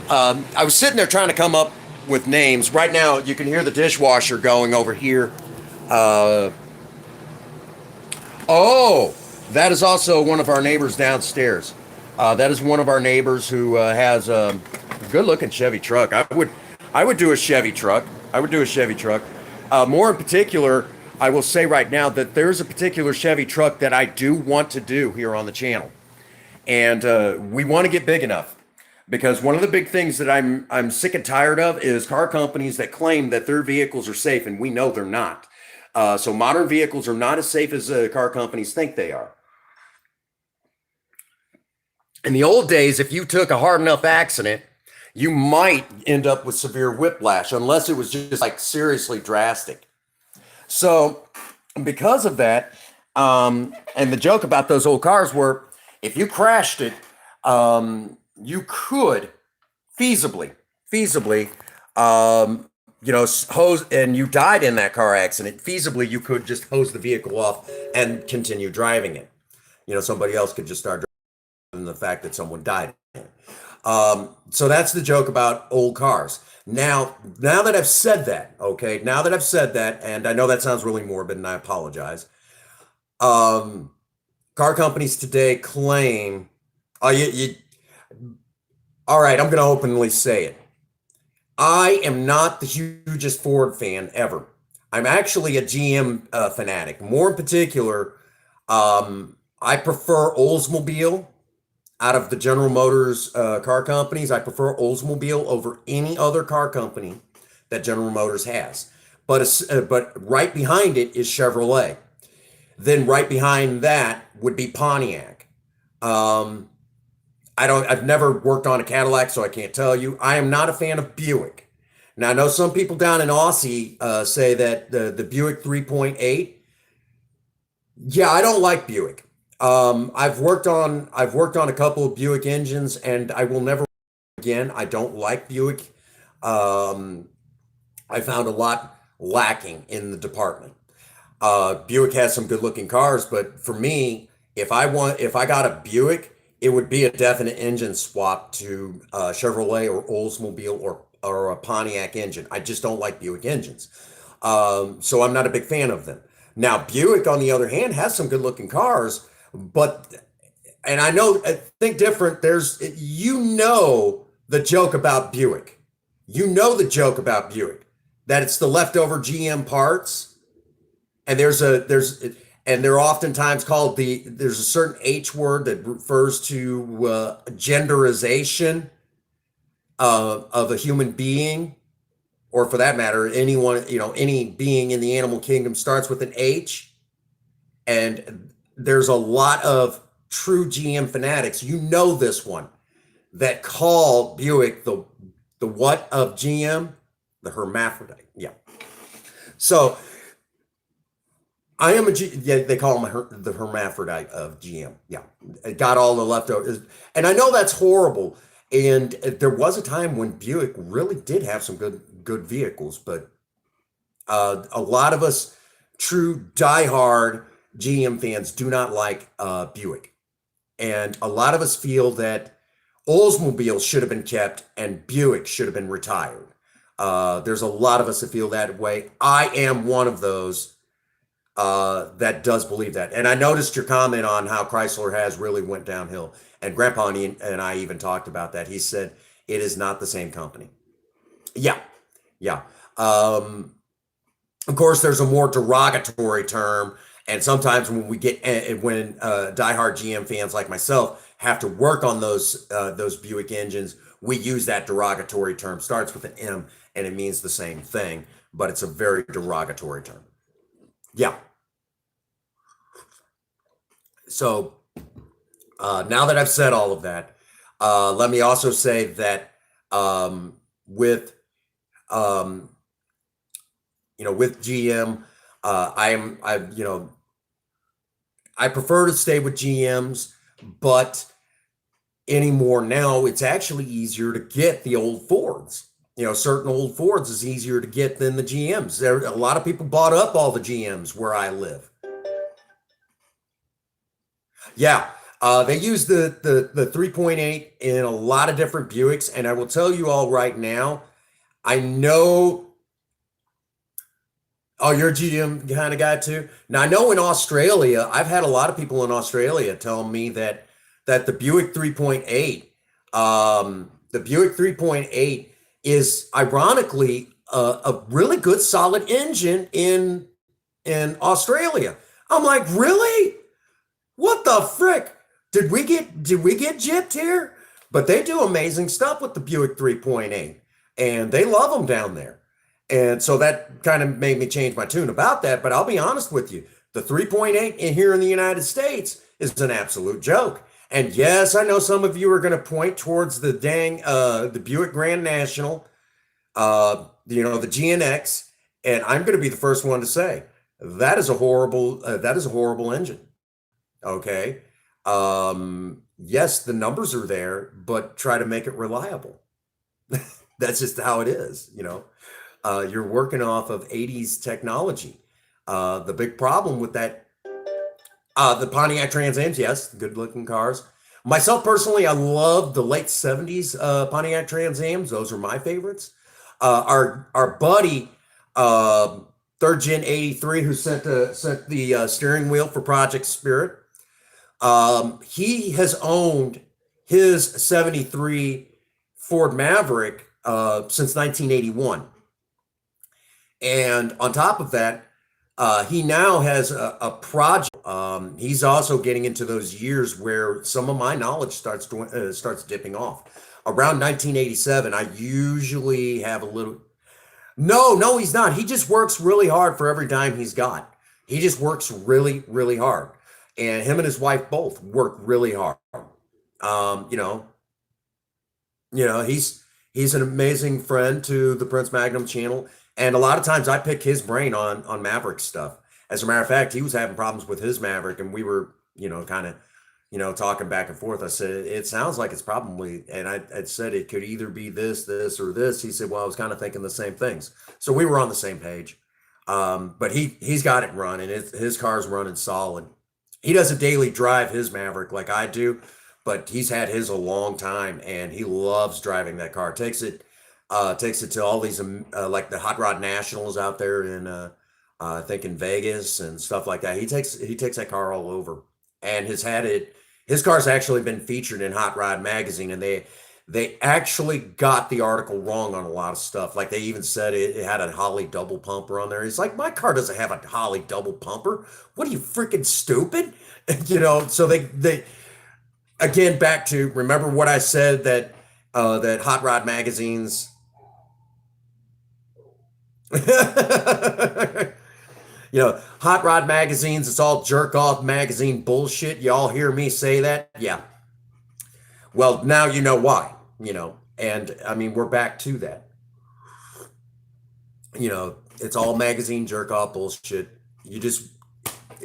I was sitting there trying to come up with names. Right now, you can hear the dishwasher going over here. Oh, that is also one of our neighbors downstairs. That is one of our neighbors who has a good-looking Chevy truck. I would do a Chevy truck. I would do a Chevy truck. More in particular, I will say right now that there's a particular Chevy truck that I do want to do here on the channel, and we want to get big enough, because one of the big things that I'm sick and tired of is car companies that claim that their vehicles are safe, and we know they're not. So modern vehicles are not as safe as car companies think they are. In the old days, if you took a hard enough accident, you might end up with severe whiplash, unless it was just like seriously drastic. So, because of that, and the joke about those old cars were, if you crashed it, you could feasibly, hose, and you died in that car accident. Feasibly, you could just hose the vehicle off and continue driving it. Somebody else could just start than the fact that someone died. So that's the joke about old cars. Now that I've said that, okay, and I know that sounds really morbid, and I apologize. Car companies today claim, all right, I'm going to openly say it. I am not the hugest Ford fan ever. I'm actually a GM fanatic. More in particular, I prefer Oldsmobile. Out of the General Motors car companies, I prefer Oldsmobile over any other car company that General Motors has. But right behind it is Chevrolet. Then right behind that would be Pontiac. I've never worked on a Cadillac, so I can't tell you. I am not a fan of Buick. Now I know some people down in Aussie say that the Buick 3.8. Yeah, I don't like Buick. I've worked on a couple of Buick engines, and I will never again. I don't like Buick. I found a lot lacking in the department. Buick has some good looking cars, but for me, if I got a Buick, it would be a definite engine swap to Chevrolet or Oldsmobile or a Pontiac engine. I just don't like Buick engines. So I'm not a big fan of them. Now, Buick, on the other hand, has some good looking cars, but, and I think different. The joke about Buick. That it's the leftover GM parts, and they're oftentimes called there's a certain H word that refers to genderization of a human being, or for that matter, anyone, any being in the animal kingdom starts with an H. And there's a lot of true GM fanatics, this one, that call Buick the what of GM? The hermaphrodite. Yeah. So I am a G. Yeah, they call him the hermaphrodite of GM. Yeah, it got all the leftovers, and I know that's horrible. And there was a time when Buick really did have some good vehicles, but a lot of us true diehard GM fans do not like Buick, and a lot of us feel that Oldsmobile should have been kept and Buick should have been retired. There's a lot of us that feel that way. I am one of those that does believe that. And I noticed your comment on how Chrysler has really went downhill. And Grandpa and I even talked about that. He said it is not the same company. Yeah, yeah. Um, of course, there's a more derogatory term, and sometimes when we get when diehard GM fans like myself have to work on those Buick engines, we use that derogatory term. Starts with an M, and it means the same thing, but it's a very derogatory term. Yeah. So now that I've said all of that, let me also say that with um, with GM, I prefer to stay with GMs, but anymore now it's actually easier to get the old Fords. Certain old Fords is easier to get than the GMs. A lot of people bought up all the GMs where I live. Yeah, they use the 3.8 in a lot of different Buicks, and I will tell you all right now, I know. Oh, you're a GM kind of guy too. Now I know in Australia, I've had a lot of people in Australia tell me that the Buick 3.8 is ironically a really good solid engine in Australia. I'm like, really? What the frick? Did we get gypped here? But they do amazing stuff with the Buick 3.8, and they love them down there. And so that kind of made me change my tune about that. But I'll be honest with you, the 3.8 in here in the United States is an absolute joke. And yes, I know some of you are going to point towards the Buick Grand National, the GNX, and I'm going to be the first one to say that is a horrible engine. Okay. Yes, the numbers are there, but try to make it reliable. That's just how it is. You're working off of 80s technology. The big problem with that, the Pontiac Trans Ams, yes, good looking cars. Myself personally, I love the late 70s Pontiac Trans Ams. Those are my favorites. Our buddy, third gen 83, who sent the steering wheel for Project Spirit. He has owned his 73 Ford Maverick since 1981. And on top of that, he now has a project. He's also getting into those years where some of my knowledge starts dipping off. Around 1987, I usually have a little. No, no, he's not. He just works really hard for every dime he's got. He just works really, really hard, and him and his wife both work really hard. Um, you know, he's an amazing friend to the Prince Magnum channel, and a lot of times I pick his brain on Maverick stuff. As a matter of fact, he was having problems with his Maverick, and we were kind of talking back and forth. I said it sounds like it's probably, and I said it could either be this, or this. He said, well, I was kind of thinking the same things, so we were on the same page. But he's got it running. His car's running solid. He doesn't daily drive his Maverick like I do, but he's had his a long time, and he loves driving that car. Takes it to all these like the Hot Rod Nationals out there in I think in Vegas and stuff like that. He takes that car all over, and has had it. His car's actually been featured in Hot Rod magazine, and they actually got the article wrong on a lot of stuff. Like they even said it had a Holly double pumper on there. He's like, my car doesn't have a Holly double pumper. What are you freaking stupid? So they again back to remember what I said that Hot Rod magazines. Hot Rod magazines, it's all jerk off magazine bullshit. Y'all hear me say that? Yeah. Well, now you know why. And I mean, we're back to that. It's all magazine jerk off bullshit. You just,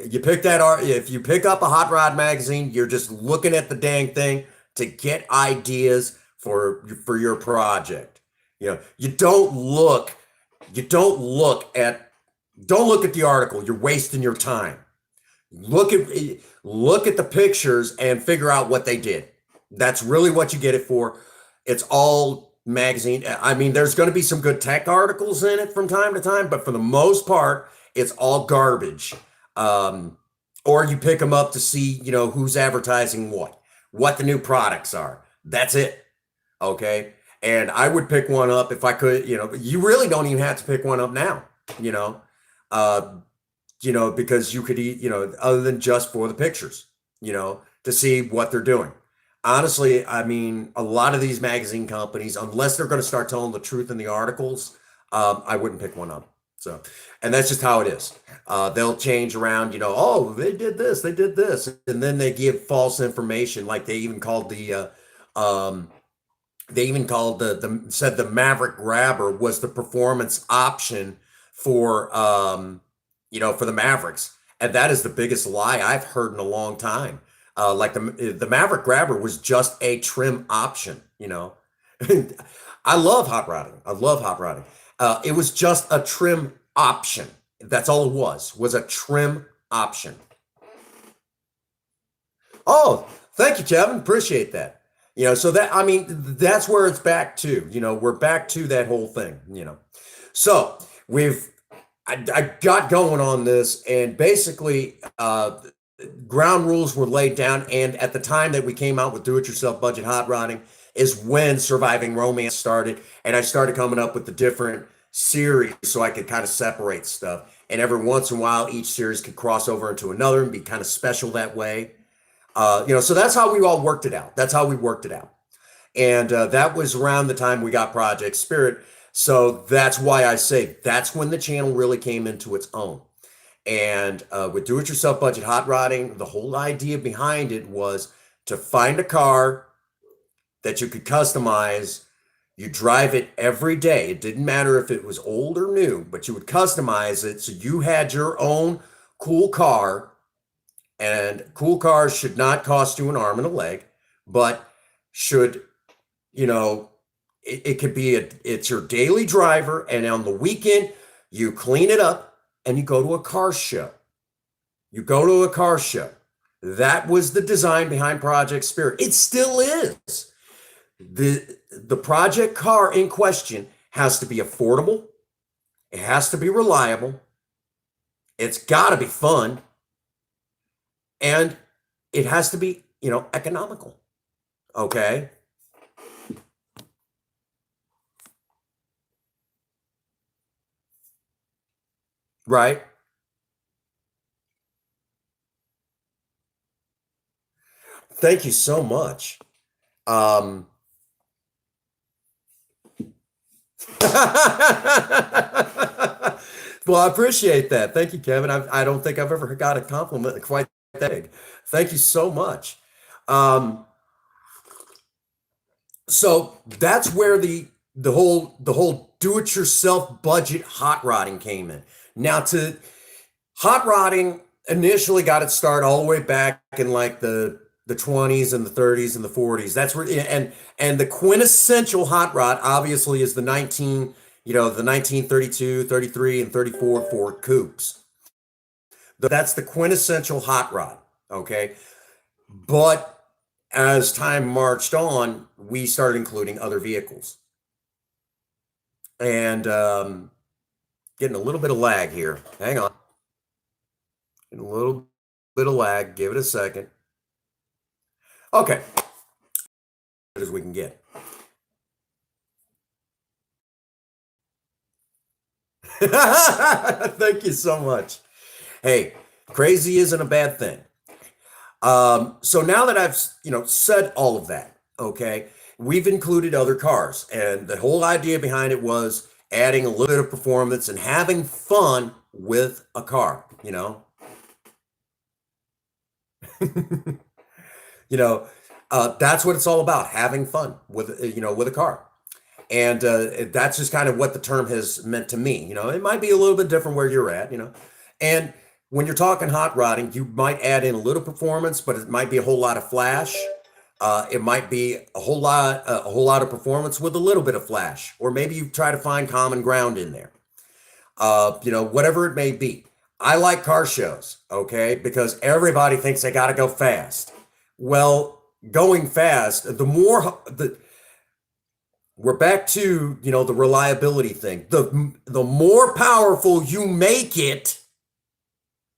You pick that art. If you pick up a hot rod magazine, you're just looking at the dang thing to get ideas for your project. You don't look at don't look at the article. You're wasting your time. Look at look at the pictures and figure out what they did. That's really what you get it for. It's all magazine. I mean, there's going to be some good tech articles in it from time to time, but for the most part, it's all garbage. Um, or you pick them up to see, who's advertising what the new products are. That's it. Okay. And I would pick one up if I could, but you really don't even have to pick one up now, you know, uh, because you could eat, other than just for the pictures, to see what they're doing. Honestly, I mean, a lot of these magazine companies, unless they're going to start telling the truth in the articles, I wouldn't pick one up. So, and that's just how it is. They'll change around, oh, they did this, and then they give false information. Like they even called said the Maverick Grabber was the performance option for for the Mavericks, and that is the biggest lie I've heard in a long time. Like the Maverick Grabber was just a trim option. I love hot rodding. I love hot rodding. It was just a trim option. That's all it was a trim option. Oh, thank you, Kevin. Appreciate that. So that, I mean, that's where it's back to, we're back to that whole thing. So I got going on this, and basically, ground rules were laid down. And at the time that we came out with do-it-yourself budget hot rodding is when Surviving Romance started. And I started coming up with the different series so I could kind of separate stuff. And every once in a while, each series could cross over into another and be kind of special that way. So that's how we all worked it out. That's how we worked it out. And that was around the time we got Project Spirit. So that's why I say that's when the channel really came into its own. And with do-it-yourself budget hot rodding, the whole idea behind it was to find a car that you could customize. You drive it every day. It didn't matter if it was old or new, but you would customize it so you had your own cool car. And cool cars should not cost you an arm and a leg, but should, it could be it's your daily driver. And on the weekend, you clean it up and you go to a car show. You go to a car show. That was the design behind Project Spirit. It still is. The project car in question has to be affordable. It has to be reliable. It's got to be fun. And it has to be, economical. Okay. Right. Thank you so much. Um, well, I appreciate that. Thank you, Kevin. I don't think I've ever got a compliment quite that big. Thank you so much. Um, so that's where the whole do-it-yourself budget hot rodding came in. Now, to hot rodding initially got its start all the way back in like the 20s and the 30s and the 40s. That's where and the quintessential hot rod obviously is the 1932, 33, and 34 Ford coupes. That's the quintessential hot rod. Okay. But as time marched on, we started including other vehicles. And getting a little bit of lag here. Hang on. Getting a little bit of lag. Give it a second. Okay. As we can get. Thank you so much. Hey, crazy isn't a bad thing. So now that I've, said all of that, okay, we've included other cars, and the whole idea behind it was adding a little bit of performance and having fun with a car, that's what it's all about, having fun with a car. And that's just kind of what the term has meant to me. It might be a little bit different where you're at, and when you're talking hot rodding, you might add in a little performance, but it might be a whole lot of flash. It might be a whole lot of performance with a little bit of flash, or maybe you try to find common ground in there. Whatever it may be. I like car shows, okay, because everybody thinks they got to go fast. Well, going fast, we're back to, the reliability thing. The more powerful you make it,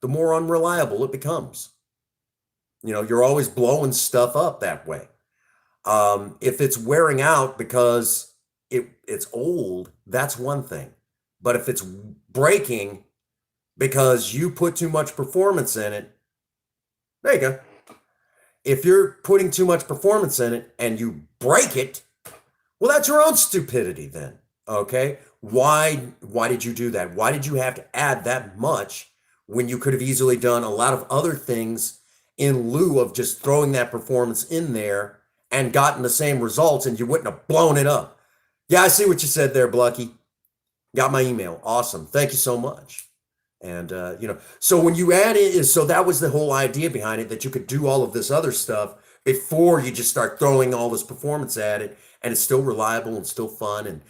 the more unreliable it becomes. You're always blowing stuff up that way. If it's wearing out because it's old, that's one thing. But if it's breaking because you put too much performance in it, there you go. If you're putting too much performance in it and you break it, well, that's your own stupidity then. Okay? Why did you do that? Why did you have to add that much when you could have easily done a lot of other things in lieu of just throwing that performance in there and gotten the same results, and you wouldn't have blown it up? Yeah, I see what you said there, Blucky. Got my email. Awesome. Thank you so much. And, so when you add it, so that was the whole idea behind it, that you could do all of this other stuff before you just start throwing all this performance at it, and it's still reliable and still fun, and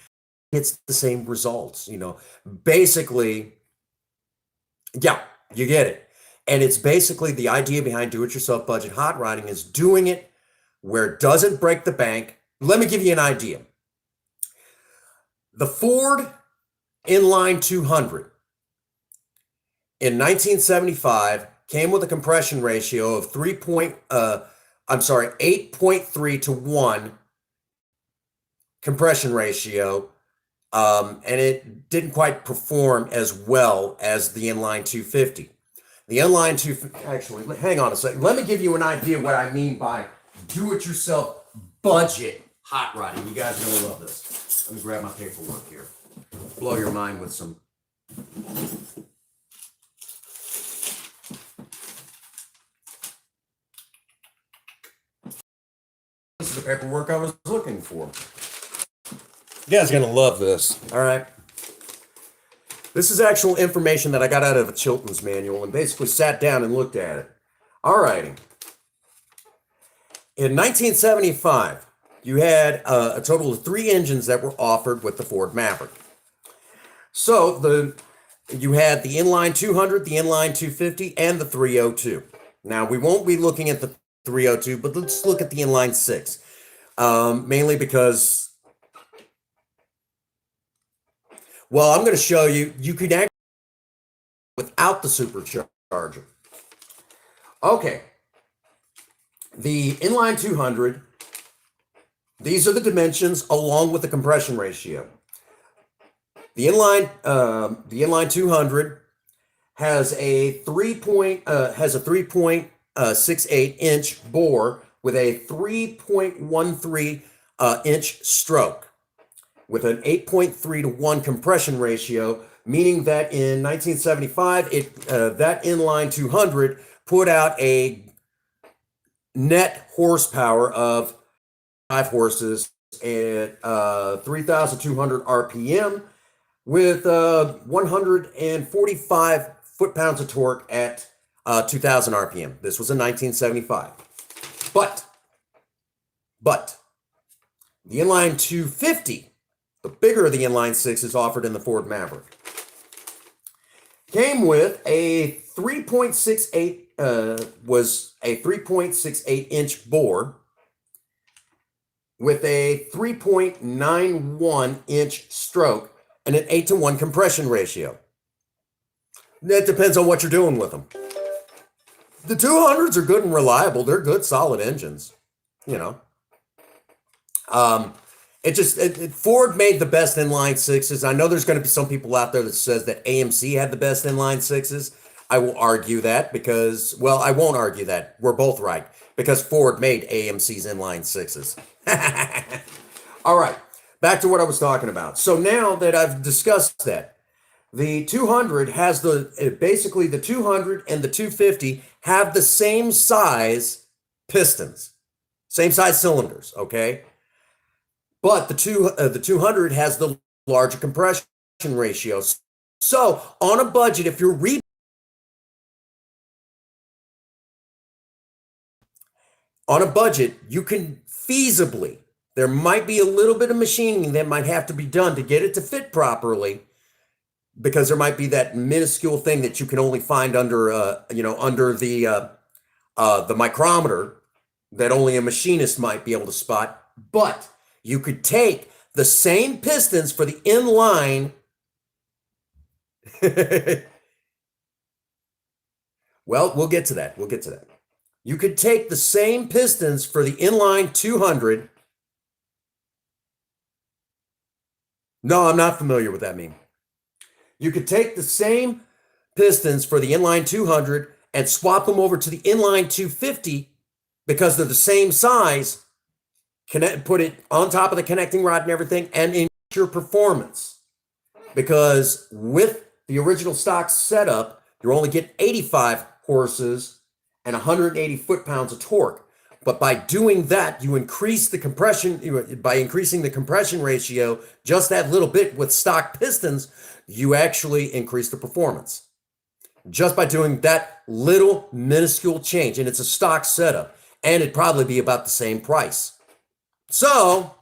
it's the same results, basically. Yeah, you get it. And it's basically the idea behind do-it-yourself budget hot rodding is doing it where it doesn't break the bank. Let me give you an idea. The Ford Inline 200 in 1975 came with a compression ratio of 8.3 to 1 compression ratio, and it didn't quite perform as well as the Inline 250. The Inline 250, actually, hang on a second. Let me give you an idea what I mean by do-it-yourself budget hot rodding. You guys really love this. Let me grab my paperwork here. Blow your mind with some. This is the paperwork I was looking for. You guys are going to love this. All right. This is actual information that I got out of a Chilton's manual and basically sat down and looked at it. All righty. In 1975, you had a total of 3 engines that were offered with the Ford Maverick. So you had the Inline 200, the Inline 250, and the 302. Now, we won't be looking at the 302, but let's look at the Inline 6. Mainly because, well, I'm going to show you, you could actually without the supercharger. Okay. The Inline 200, these are the dimensions along with the compression ratio. The Inline 200 has a 3.68 inch bore with a 3.13 inch stroke with an 8.3 to 1 compression ratio, meaning that in 1975 that Inline 200 put out a net horsepower of 5 horses at 3,200 RPM with 145 foot-pounds of torque at 2,000 RPM. This was in 1975. But the Inline 250, the bigger of the Inline 6, is offered in the Ford Maverick. Came with a 3.68 inch bore with a 3.91 inch stroke and an 8 to 1 compression ratio. That depends on what you're doing with them. The 200s are good and reliable. They're good, solid engines, Ford made the best inline 6s. I know there's going to be some people out there that says that AMC had the best inline 6s. I will argue that because, well, I won't argue that. We're both right because Ford made AMC's inline 6s. All right, back to what I was talking about. So now that I've discussed that, the 200 has basically the 200 and the 250 have the same size pistons, same size cylinders, okay? But the 200 has the larger compression ratio. So on a budget, if you're on a budget, you can feasibly, there might be a little bit of machining that might have to be done to get it to fit properly, because there might be that minuscule thing that you can only find under, under the micrometer that only a machinist might be able to spot. But you could take the same pistons for the inline. Well, we'll get to that. We'll get to that. You could take the same pistons for the inline 200. No, I'm not familiar with that meme. You could take the same pistons for the inline 200 and swap them over to the inline 250 because they're the same size. Put it on top of the connecting rod and everything, and increase your performance. Because with the original stock setup, you're only getting 85 horses and 180 foot-pounds of torque. But by doing that, you increase the compression, by increasing the compression ratio just that little bit with stock pistons, you actually increase the performance. Just by doing that little minuscule change, and it's a stock setup, and it'd probably be about the same price. So,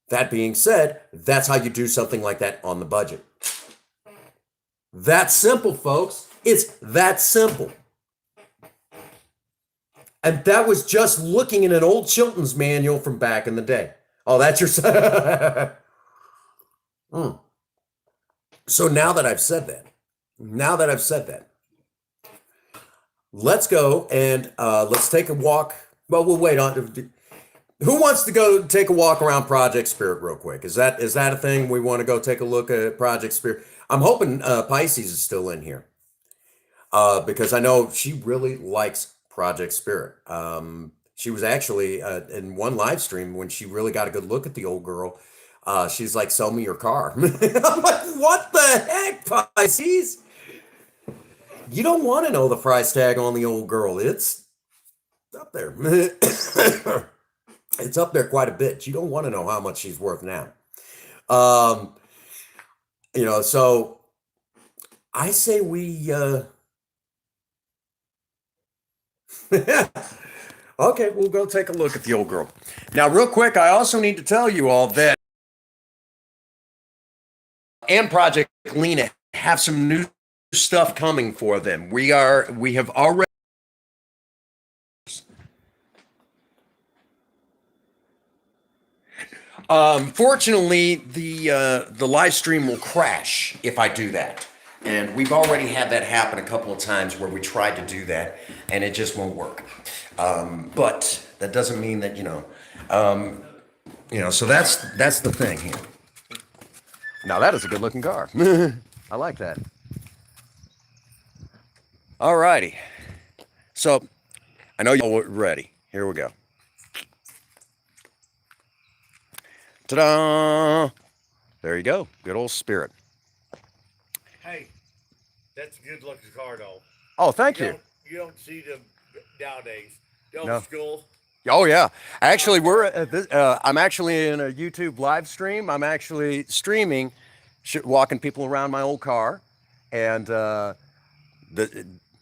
that being said, that's how you do something like that on the budget. That's simple, folks. It's that simple. And that was just looking in an old Chilton's manual from back in the day. Oh, that's your... So now that I've said that, let's go and let's take a walk. Well, we'll wait on... Who wants to go take a walk around Project Spirit real quick? Is that a thing? We want to go take a look at Project Spirit. I'm hoping Pisces is still in here because I know she really likes Project Spirit. She was actually in one live stream when she really got a good look at the old girl. She's like, "Sell me your car." I'm like, "What the heck, Pisces? You don't want to know the price tag on the old girl. It's up there." It's up there quite a bit. You don't want to know how much she's worth now. So I say we, okay, we'll go take a look at the old girl. Now, real quick, I also need to tell you all that and Project Lena have some new stuff coming for them. We have already... Fortunately, the live stream will crash if I do that. And we've already had that happen a couple of times where we tried to do that and it just won't work. But that doesn't mean that, so that's the thing here. Now that is a good looking car. I like that. All righty. So I know y'all are ready. Here we go. Ta-da! There you go. Good old Spirit. Hey, that's a good looking car, though. Oh, thank you. You don't see them nowadays. Old No. school. Oh yeah. Actually, I'm actually in a YouTube live stream. I'm actually streaming, walking people around my old car, and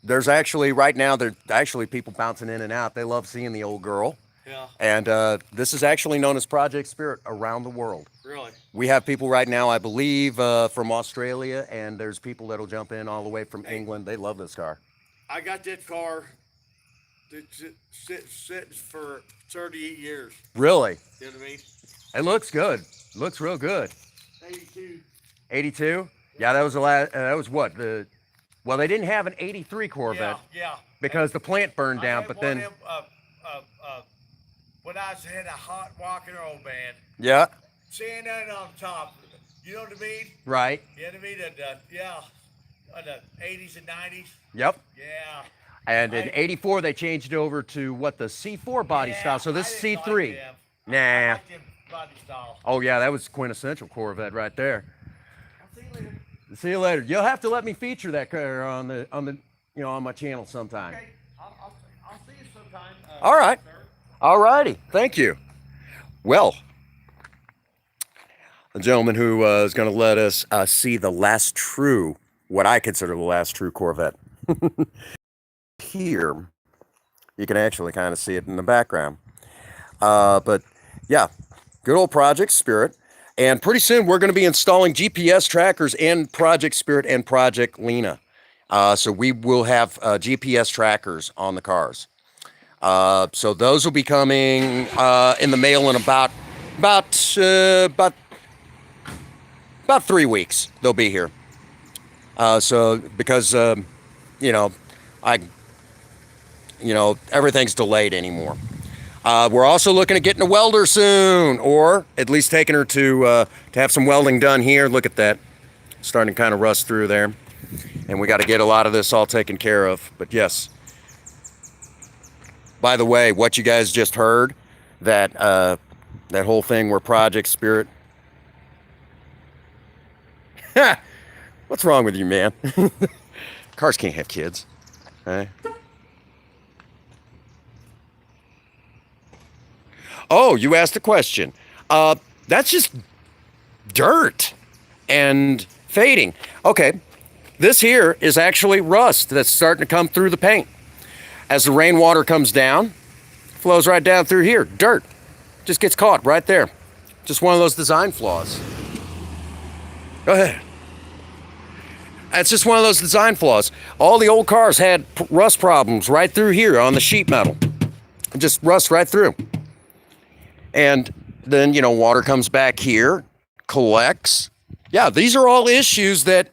there's actually right now there's actually people bouncing in and out. They love seeing the old girl. Yeah. And this is actually known as Project Spirit around the world. Really? We have people right now, I believe, from Australia, and there's people that'll jump in all the way from England. They love this car. I got that car that's sitting for 38 years. Really? You know what I mean? It looks good. Looks real good. 82. 82? Yeah, that was the last. That was what the. Well, they didn't have an 83 Corvette. Yeah. Because the plant burned down, but then. When I had a hot rock and roll band. Yeah. Seeing that on top, you know what I mean? Right. You know what I mean? The 80s and 90s. Yep. Yeah. And in 84, they changed it over to what, the C4 body style. So this is C3. Nah. I like them body style. Oh yeah, that was quintessential Corvette right there. I'll see you later. See you later. You'll have to let me feature that car on my channel sometime. Okay. I'll see you sometime. All right. Sir. All righty. Thank you. Well, the gentleman who is going to let us see the last true, what I consider the last true Corvette here You can actually kind of see it in the background. But yeah, good old Project Spirit. And pretty soon we're going to be installing GPS trackers in Project Spirit and Project Lena. So we will have GPS trackers on the cars. So those will be coming in the mail in about 3 weeks. They'll be here. So because you know, I everything's delayed anymore. We're also looking at getting a welder soon, or at least taking her to have some welding done here. Look at that, starting to kind of rust through there, and we got to get a lot of this all taken care of. But yes. By the way, what you guys just heard, that whole thing where Project Spirit. What's wrong with you, man? Cars can't have kids. Right? Oh, you asked a question. That's just dirt and fading. Okay, this here is actually rust that's starting to come through the paint. As the rainwater comes down, flows right down through here. Dirt just gets caught right there. Just one of those design flaws. Go ahead. That's just one of those design flaws. All the old cars had rust problems right through here on the sheet metal. Just rust right through. And then, water comes back here, collects. Yeah, these are all issues that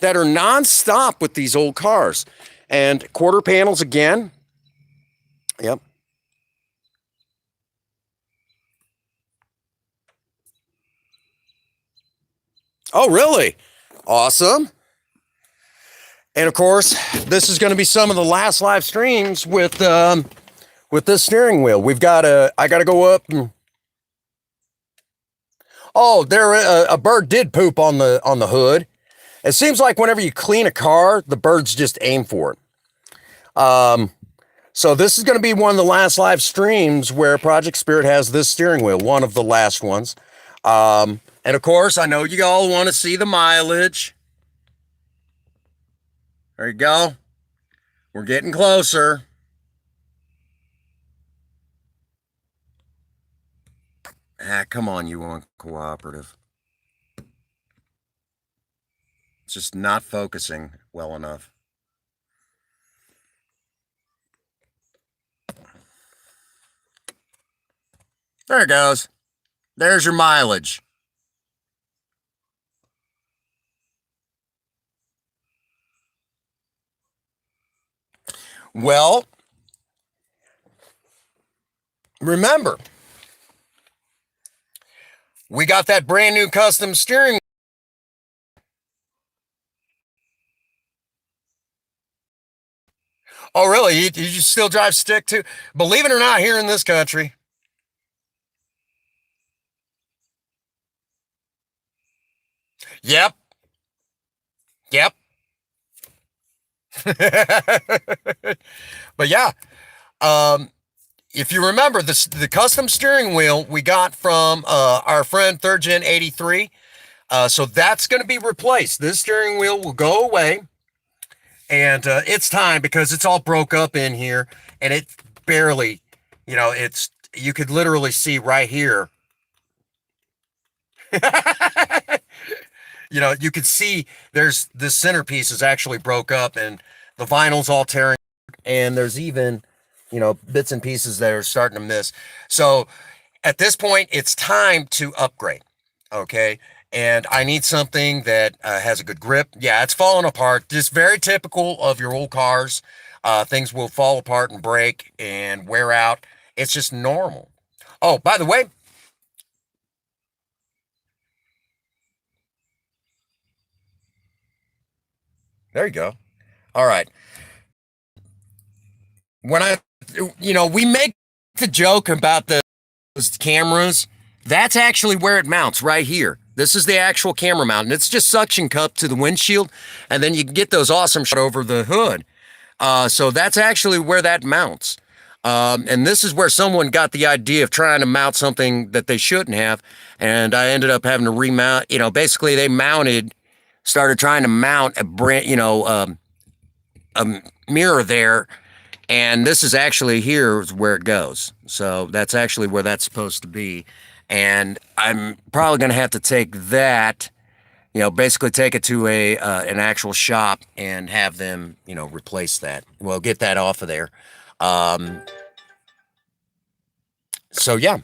are nonstop with these old cars. And quarter panels again. Yep. Oh, really? Awesome. And of course, this is going to be some of the last live streams with this steering wheel. I got to go up and, oh, a bird did poop on the hood. It seems like whenever you clean a car, the birds just aim for it. So this is going to be one of the last live streams where Project Spirit has this steering wheel, one of the last ones. And of course, I know you all want to see the mileage. There you go. We're getting closer. Come on, you uncooperative. It's just not focusing well enough. There it goes. There's your mileage. Well, remember, we got that brand new custom steering. Oh, really? You just still drive stick too? Believe it or not, here in this country. Yep. Yep. But yeah, if you remember the custom steering wheel we got from our friend Third Gen 83, so that's going to be replaced. This steering wheel will go away, and it's time because it's all broke up in here, and it barely, you could literally see right here. You could see this centerpiece is actually broke up and the vinyl's all tearing, and there's even, bits and pieces that are starting to miss. So at this point, it's time to upgrade. Okay. And I need something that has a good grip. Yeah, it's falling apart. Just very typical of your old cars. Things will fall apart and break and wear out. It's just normal. Oh, by the way, there you go. All right. When we make the joke about those cameras, that's actually where it mounts right here. This is the actual camera mount, and it's just suction cup to the windshield, and then you can get those awesome shots over the hood. So that's actually where that mounts. And this is where someone got the idea of trying to mount something that they shouldn't have, and I ended up having to remount. Basically they started trying to mount a brand, a mirror there, And this is actually here is where it goes. So that's actually where that's supposed to be. And I'm probably going to have to take that, basically take it to an actual shop and have them, replace that. Well, get that off of there. Um, so yeah,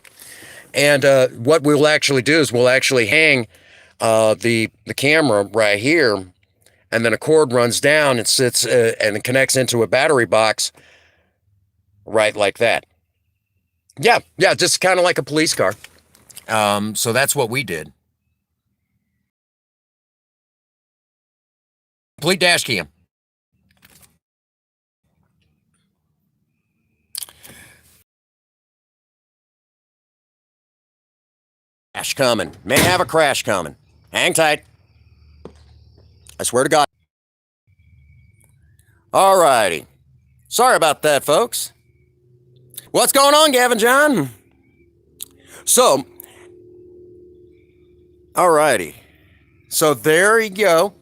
and what we'll actually do is we'll actually hang the camera right here, and then a cord runs down and sits and it connects into a battery box, right like that. Yeah, just kind of like a police car. So that's what we did. Complete dash cam. Crash coming. May have a crash coming. Hang tight. I swear to God. Alrighty. Sorry about that, folks. What's going on, Gavin John? So, alrighty. So there you go.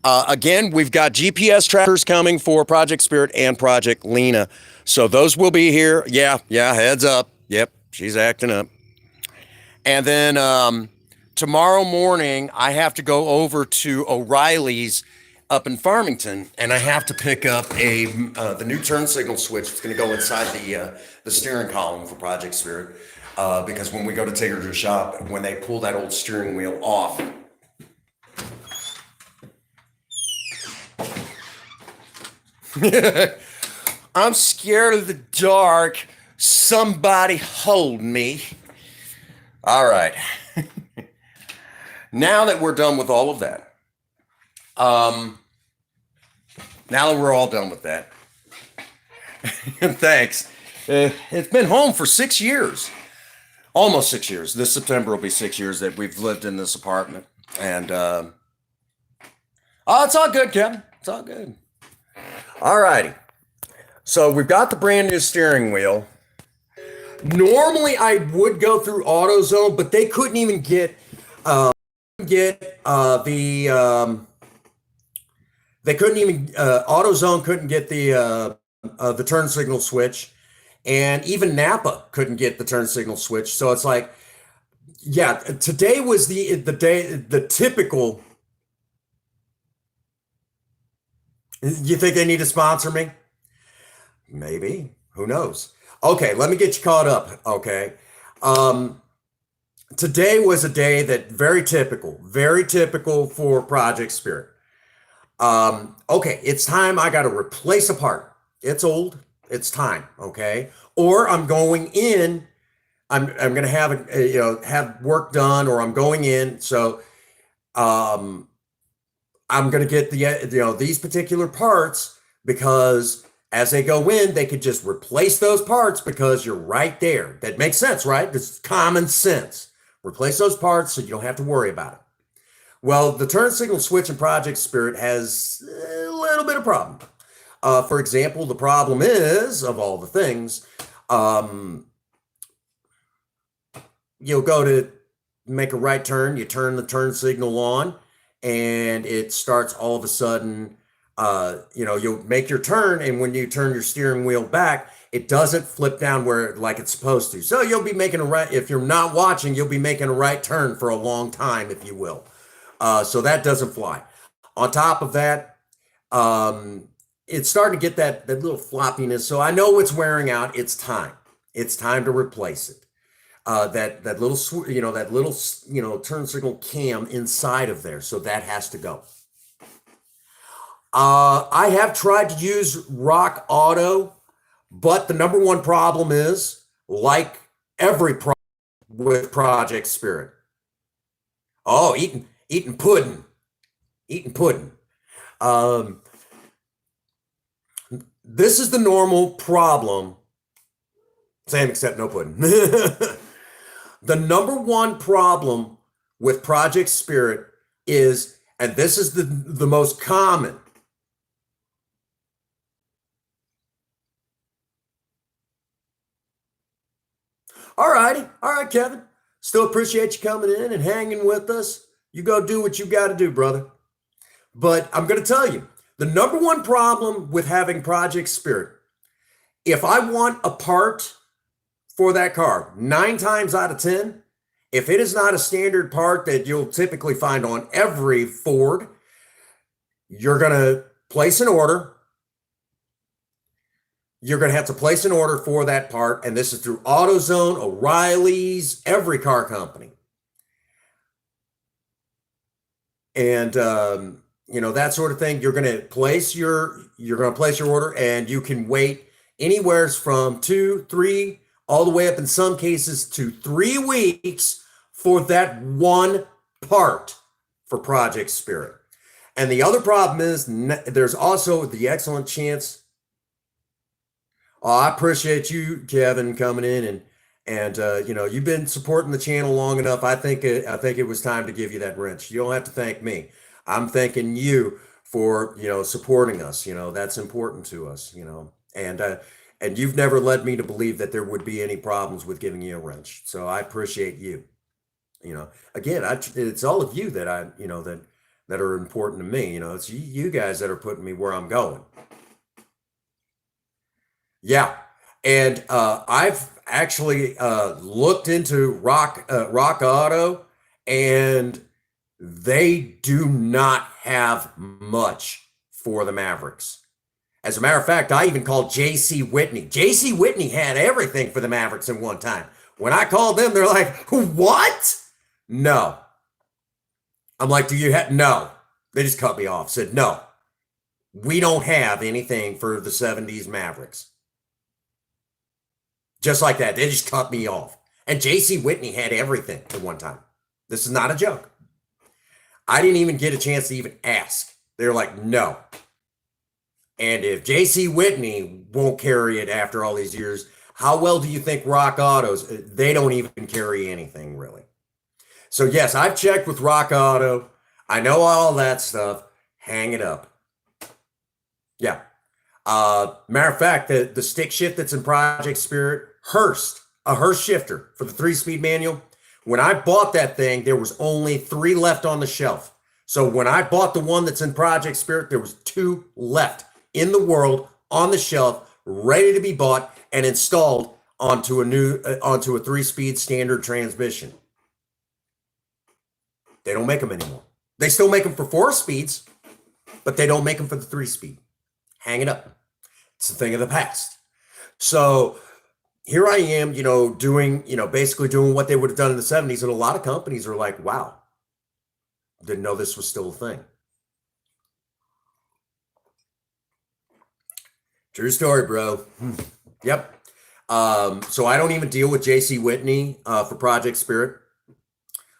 Again, we've got GPS trackers coming for Project Spirit and Project Lena. So those will be here. Yeah, heads up. Yep, she's acting up. And then tomorrow morning, I have to go over to O'Reilly's up in Farmington, and I have to pick up the new turn signal switch. It's going to go inside the steering column for Project Spirit, because when we go to take her to the shop, when they pull that old steering wheel off, I'm scared of the dark. Somebody hold me. All right. Now that we're done with all of that, now that we're all done with that, thanks. It's been home for 6 years, almost 6 years. This September will be 6 years that we've lived in this apartment. And, oh, it's all good, Kevin. It's all good. All righty. So we've got the brand new steering wheel. Normally I would go through AutoZone, but they couldn't even get AutoZone couldn't get the turn signal switch, and even Napa couldn't get the turn signal switch. So it's like, yeah, today was the typical. You think they need to sponsor me? Maybe. Who knows? Okay, let me get you caught up. Okay. Today was a day that very typical for Project Spirit. Okay, it's time. I got to replace a part. It's old. It's time. Okay. Or I'm going in. I'm going to have work done, or I'm going in. So, I'm going to get these particular parts, because as they go in, they could just replace those parts because you're right there. That makes sense, right? It's common sense. Replace those parts so you don't have to worry about it. Well, the turn signal switch in Project Spirit has a little bit of problem. For example, the problem is, of all the things, you'll go to make a right turn, you turn the turn signal on, and it starts all of a sudden, you'll make your turn, and when you turn your steering wheel back, it doesn't flip down like it's supposed to. So you'll be making a right, if you're not watching, you'll be making a right turn for a long time, if you will. So that doesn't fly. On top of that, it's starting to get that little floppiness. So I know it's wearing out. It's time. It's time to replace it. That little turn signal cam inside of there. So that has to go. I have tried to use Rock Auto, but the number one problem is, like every problem with Project Spirit. Oh, eating pudding. This is the normal problem. Same except no pudding. The number one problem with Project Spirit is, and this is the most common. All right, Kevin. Still appreciate you coming in and hanging with us. You go do what you got to do, brother. But I'm going to tell you, the number one problem with having Project Spirit if I want a part for that car, 9 times out of 10, if it is not a standard part that you'll typically find on every Ford, you're going to place an order. You're going to have to place an order for that part. And this is through AutoZone, O'Reilly's, every car company. And, that sort of thing. You're going to place your order, and you can wait anywhere from 2, 3, all the way up in some cases to 3 weeks for that one part for Project Spirit. And the other problem is there's also the excellent chance. Oh, I appreciate you, Kevin, coming in and you've been supporting the channel long enough. I think it was time to give you that wrench. You don't have to thank me. I'm thanking you for supporting us. That's important to us. And you've never led me to believe that there would be any problems with giving you a wrench. So I appreciate you. Again, it's all of you that that are important to me. It's you guys that are putting me where I'm going. Yeah. And I've actually looked into Rock Auto, and they do not have much for the Mavericks. As a matter of fact, I even called J.C. Whitney. J.C. Whitney had everything for the Mavericks at one time. When I called them, they're like, what? No. I'm like, do you have? No. They just cut me off. Said, no. We don't have anything for the 70s Mavericks. Just like that. They just cut me off. And J.C. Whitney had everything at one time. This is not a joke. I didn't even get a chance to even ask. They're like, no. And if J.C. Whitney won't carry it after all these years, how well do you think Rock Autos? They don't even carry anything, really. So, yes, I've checked with Rock Auto. I know all that stuff. Hang it up. Yeah. Matter of fact, the stick shift that's in Project Spirit, a Hurst shifter for the 3-speed manual. When I bought that thing, there was only 3 left on the shelf. So when I bought the one that's in Project Spirit, there was 2 left in the world on the shelf, ready to be bought and installed onto a 3-speed standard transmission. They don't make them anymore. They still make them for 4 speeds, but they don't make them for the 3-speed. Hang it up. It's a thing of the past. So here I am, doing, basically doing what they would have done in the 70s. And a lot of companies are like, wow, didn't know this was still a thing. True story, bro. Yep. So I don't even deal with J.C. Whitney for Project Spirit.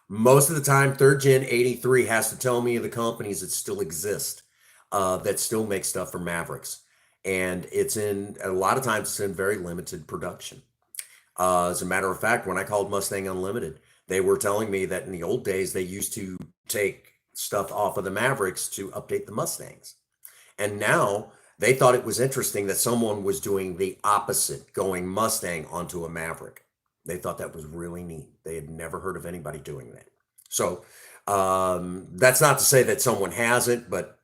Most of the time, 3rd Gen 83 has to tell me of the companies that still exist, that still make stuff for Mavericks. And a lot of times it's in very limited production. As a matter of fact, when I called Mustang Unlimited, they were telling me that in the old days, they used to take stuff off of the Mavericks to update the Mustangs. And now they thought it was interesting that someone was doing the opposite, going Mustang onto a Maverick. They thought that was really neat. They had never heard of anybody doing that. So that's not to say that someone hasn't, but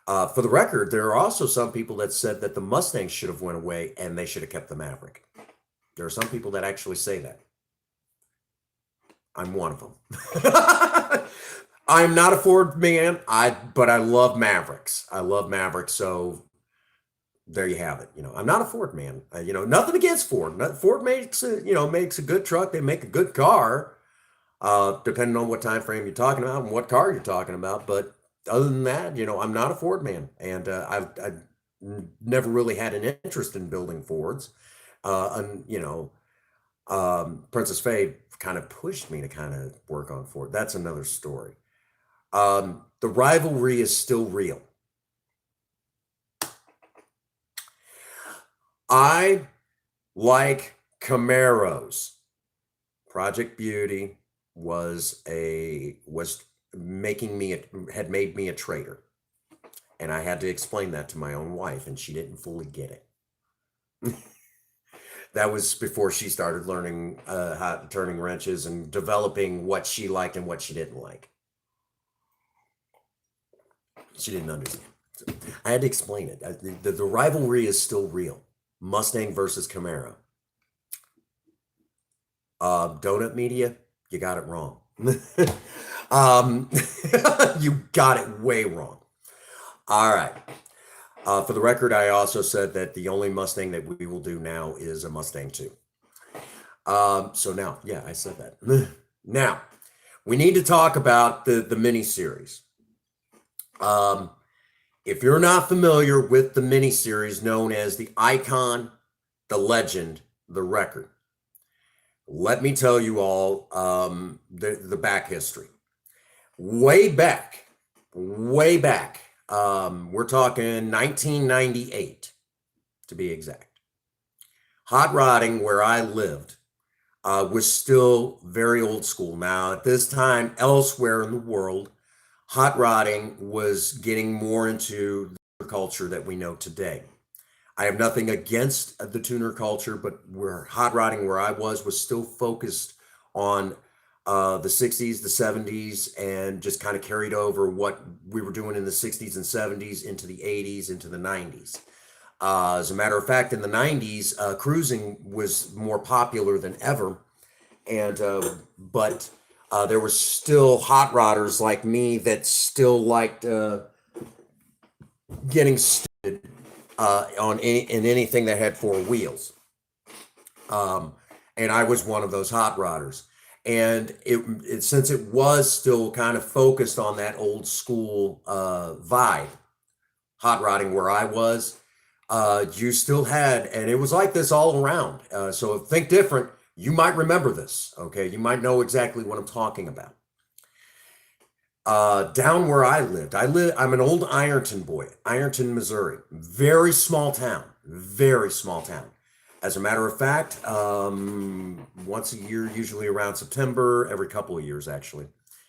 for the record, there are also some people that said that the Mustang should have went away and they should have kept the Maverick. There are some people that actually say that. I'm one of them. I'm not a Ford man, but I love Mavericks. I love Mavericks, so there you have it. I'm not a Ford man. Nothing against Ford. Ford makes a good truck. They make a good car, depending on what time frame you're talking about and what car you're talking about. But other than that, I'm not a Ford man, and I've never really had an interest in building Fords. Princess Faye kind of pushed me to kind of work on Ford. That's another story. The rivalry is still real. I like Camaros. Project Beauty had made me a traitor. And I had to explain that to my own wife, and she didn't fully get it. That was before she started learning how turning wrenches and developing what she liked and what she didn't like. She didn't understand. I had to explain it. The rivalry is still real. Mustang versus Camaro. Donut Media, you got it wrong. um, you got it way wrong. All right. For the record, I also said that the only Mustang that we will do now is a Mustang 2. So now, yeah, I said that. Now, we need to talk about the mini series. If you're not familiar with the mini series known as the Icon, the Legend, the Record, let me tell you all the back history. Way back, we're talking 1998 to be exact. Hot rodding where I lived was still very old school. Now, at this time, elsewhere in the world, hot rodding was getting more into the culture that we know today. I have nothing against the tuner culture, but where hot rodding where I was still focused on the 60s, the 70s, and just kind of carried over what we were doing in the 60s and 70s into the 80s, into the 90s. As a matter of fact, in the 90s, cruising was more popular than ever. And but there were still hot rodders like me that still liked getting started in anything that had four wheels. And I was one of those hot rodders. And since it was still kind of focused on that old school vibe, hot rodding where I was, you still had, and it was like this all around. So think different. You might remember this, okay? You might know exactly what I'm talking about. Down where I'm an old Ironton boy, Ironton, Missouri. Very small town, very small town. As a matter of fact, once a year, usually around September, every couple of years actually,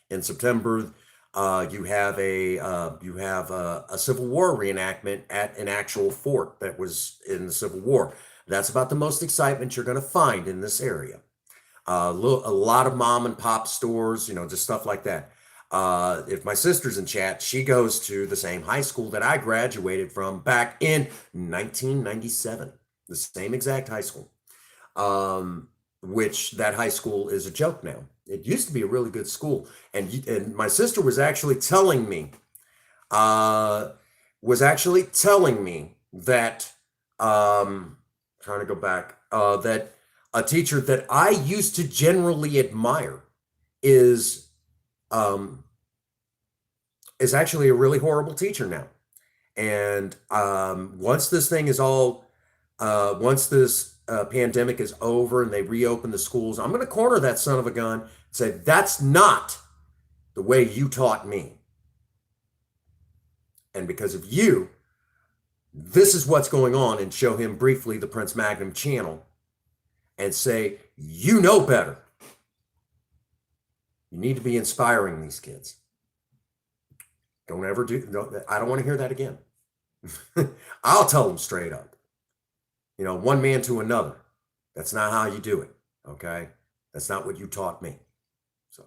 in September, you have a Civil War reenactment at an actual fort that was in the Civil War. That's about the most excitement you're going to find in this area. A lot of mom and pop stores, just stuff like that. If my sister's in chat, she goes to the same high school that I graduated from back in 1997, the same exact high school, which that high school is a joke now. It used to be a really good school. And my sister was actually telling me, that, trying to go back, that a teacher that I used to generally admire is actually a really horrible teacher now. And once this pandemic is over and they reopen the schools, I'm going to corner that son of a gun and say, that's not the way you taught me. And because of you, this is what's going on, and show him briefly the Prince Magnum channel and say, you know better. You need to be inspiring these kids. Don't ever I don't want to hear that again. I'll tell them straight up. One man to another. That's not how you do it. Okay. That's not what you taught me. So,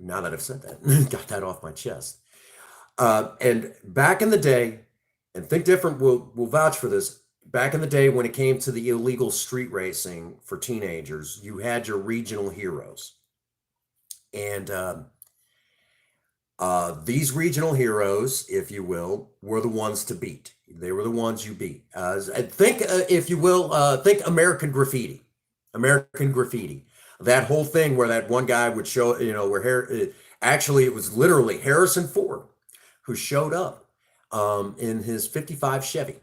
now that I've said that, got that off my chest. And back in the day, and Think Different will vouch for this. Back in the day, when it came to the illegal street racing for teenagers, you had your regional heroes. And these regional heroes, if you will, were the ones to beat. They were the ones you beat. Think, if you will, think American Graffiti. American Graffiti. That whole thing where that one guy would show, actually it was literally Harrison Ford who showed up in his 55 Chevy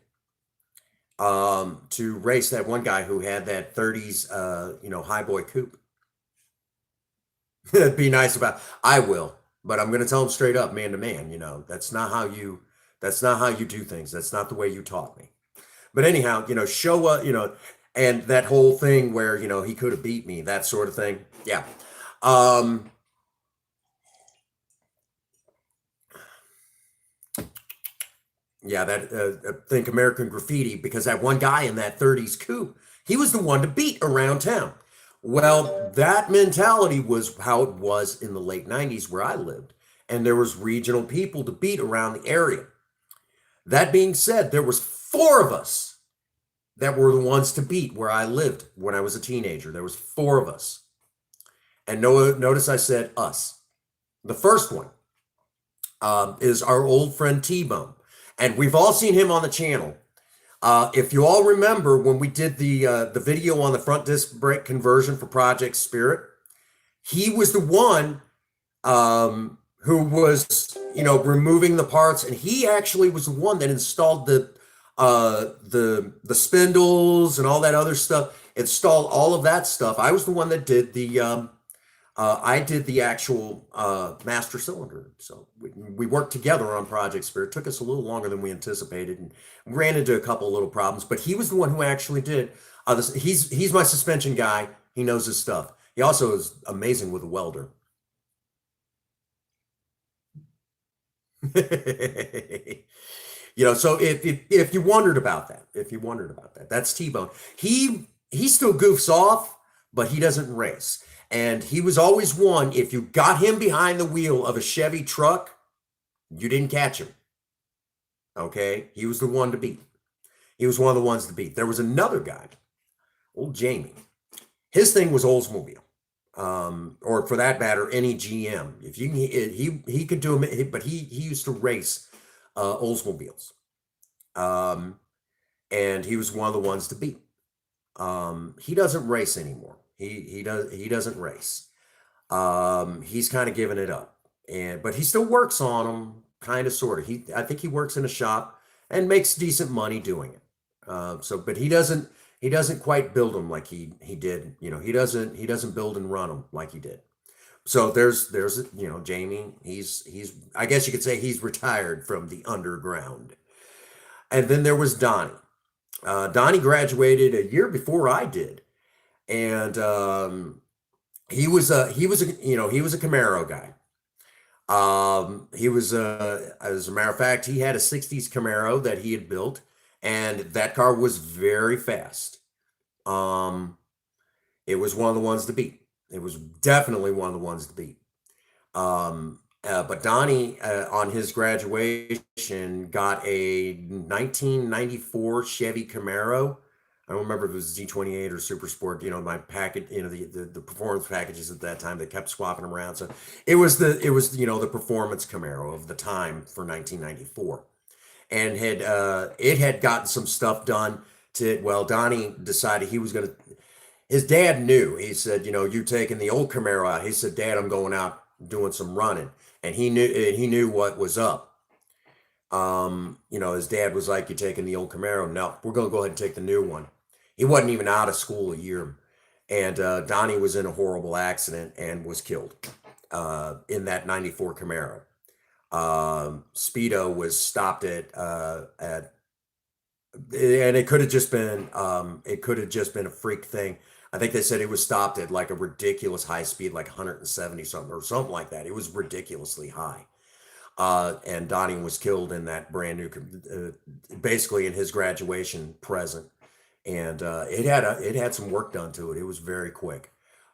to race that one guy who had that 30s, highboy coupe. It'd be nice I will, but I'm going to tell him straight up, man to man, that's not how you do things. That's not the way you taught me. But anyhow, show up, and that whole thing where, he could have beat me, that sort of thing. Yeah. Yeah, that think American Graffiti, because that one guy in that 30s coupe, he was the one to beat around town. Well, that mentality was how it was in the late 90s where I lived. and there was regional people to beat around the area. That being said, there was four of us that were the ones to beat where I lived when I was a teenager. There was four of us. And notice I said us. The first one is our old friend T-Bone. And we've all seen him on the channel. If you all remember when we did the video on the front disc brake conversion for Project Spirit, he was the one who was, removing the parts, and he actually was the one that installed the spindles and all that other stuff. Installed all of that stuff. I was the one that did I did the actual master cylinder. So we worked together on Project Spirit. It took us a little longer than we anticipated, and ran into a couple of little problems. But he was the one who actually did. He's my suspension guy. He knows his stuff. He also is amazing with a welder. So if you wondered about that, that's T-Bone. He still goofs off, but he doesn't race. And he was always one, if you got him behind the wheel of a Chevy truck, you didn't catch him. Okay? He was the one to beat. He was one of the ones to beat. There was another guy, old Jamie. His thing was Oldsmobile. Or for that matter, any GM. If you he could do them, but he used to race Oldsmobiles. And he was one of the ones to beat. He doesn't race anymore. He doesn't race. He's kind of given it up, but he still works on them, kind of, sort of. I think he works in a shop and makes decent money doing it. But he doesn't quite build them like he did. He doesn't build and run them like he did. So there's Jamie. He's I guess you could say he's retired from the underground. And then there was Donnie. Donnie graduated a year before I did. And he was a Camaro guy. As a matter of fact, he had a 60s Camaro that he had built, and that car was very fast. It was one of the ones to beat. It was definitely one of the ones to beat. But Donnie, on his graduation, got a 1994 Chevy Camaro. I don't remember if it was Z28 or Super Sport, my package, the performance packages at that time, they kept swapping them around. So it was the performance Camaro of the time for 1994. And it had gotten some stuff done Donnie decided he was going to, his dad knew, he said, you're taking the old Camaro out. He said, Dad, I'm going out doing some running. And he knew what was up. His dad was like, you're taking the old Camaro. No, we're going to go ahead and take the new one. He wasn't even out of school a year. And Donnie was in a horrible accident and was killed in that 94 Camaro. Speedo was stopped and it could have just been a freak thing. I think they said it was stopped at like a ridiculous high speed, like 170 something or something like that. It was ridiculously high. And Donnie was killed in that brand new, basically in his graduation present. And it had some work done to it. It was very quick.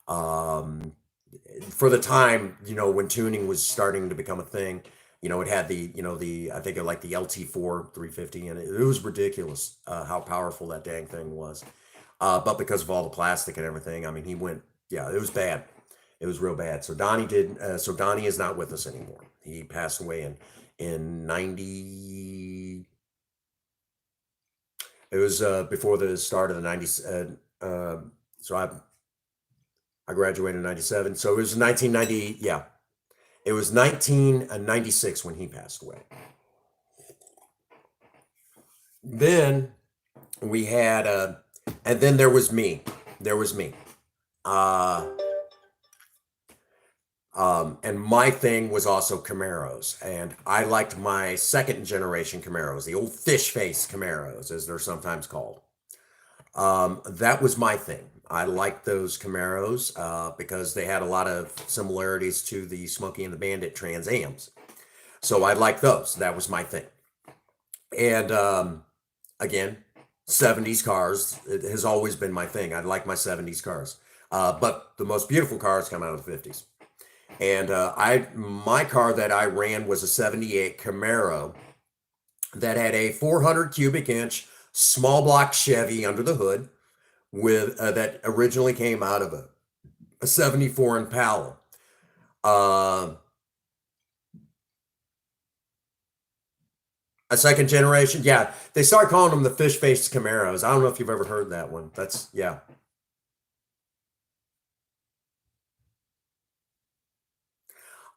For the time, when tuning was starting to become a thing, it had I think it like the LT4 350, and it was ridiculous how powerful that dang thing was. But because of all the plastic and everything, I mean, it was bad. It was real bad. So Donnie is not with us anymore. He passed away in 90. It was before the start of the 90s. So I graduated in 97. So it was 1990. Yeah. It was 1996 when he passed away. Then we had, and then there was me. And my thing was also Camaros, and I liked my second generation Camaros, the old fish face Camaros, as they're sometimes called. That was my thing. I liked those Camaros because they had a lot of similarities to the Smokey and the Bandit Trans Ams. So I liked those. That was my thing. And again, 70s cars, it has always been my thing. I like my 70s cars. But the most beautiful cars come out of the 50s. And my car that I ran was a 78 Camaro that had a 400 cubic inch small block Chevy under the hood with that originally came out of a 74 Impala. Uh, a second generation, yeah. They start calling them the fish-faced Camaros. I don't know if you've ever heard that one. That's yeah.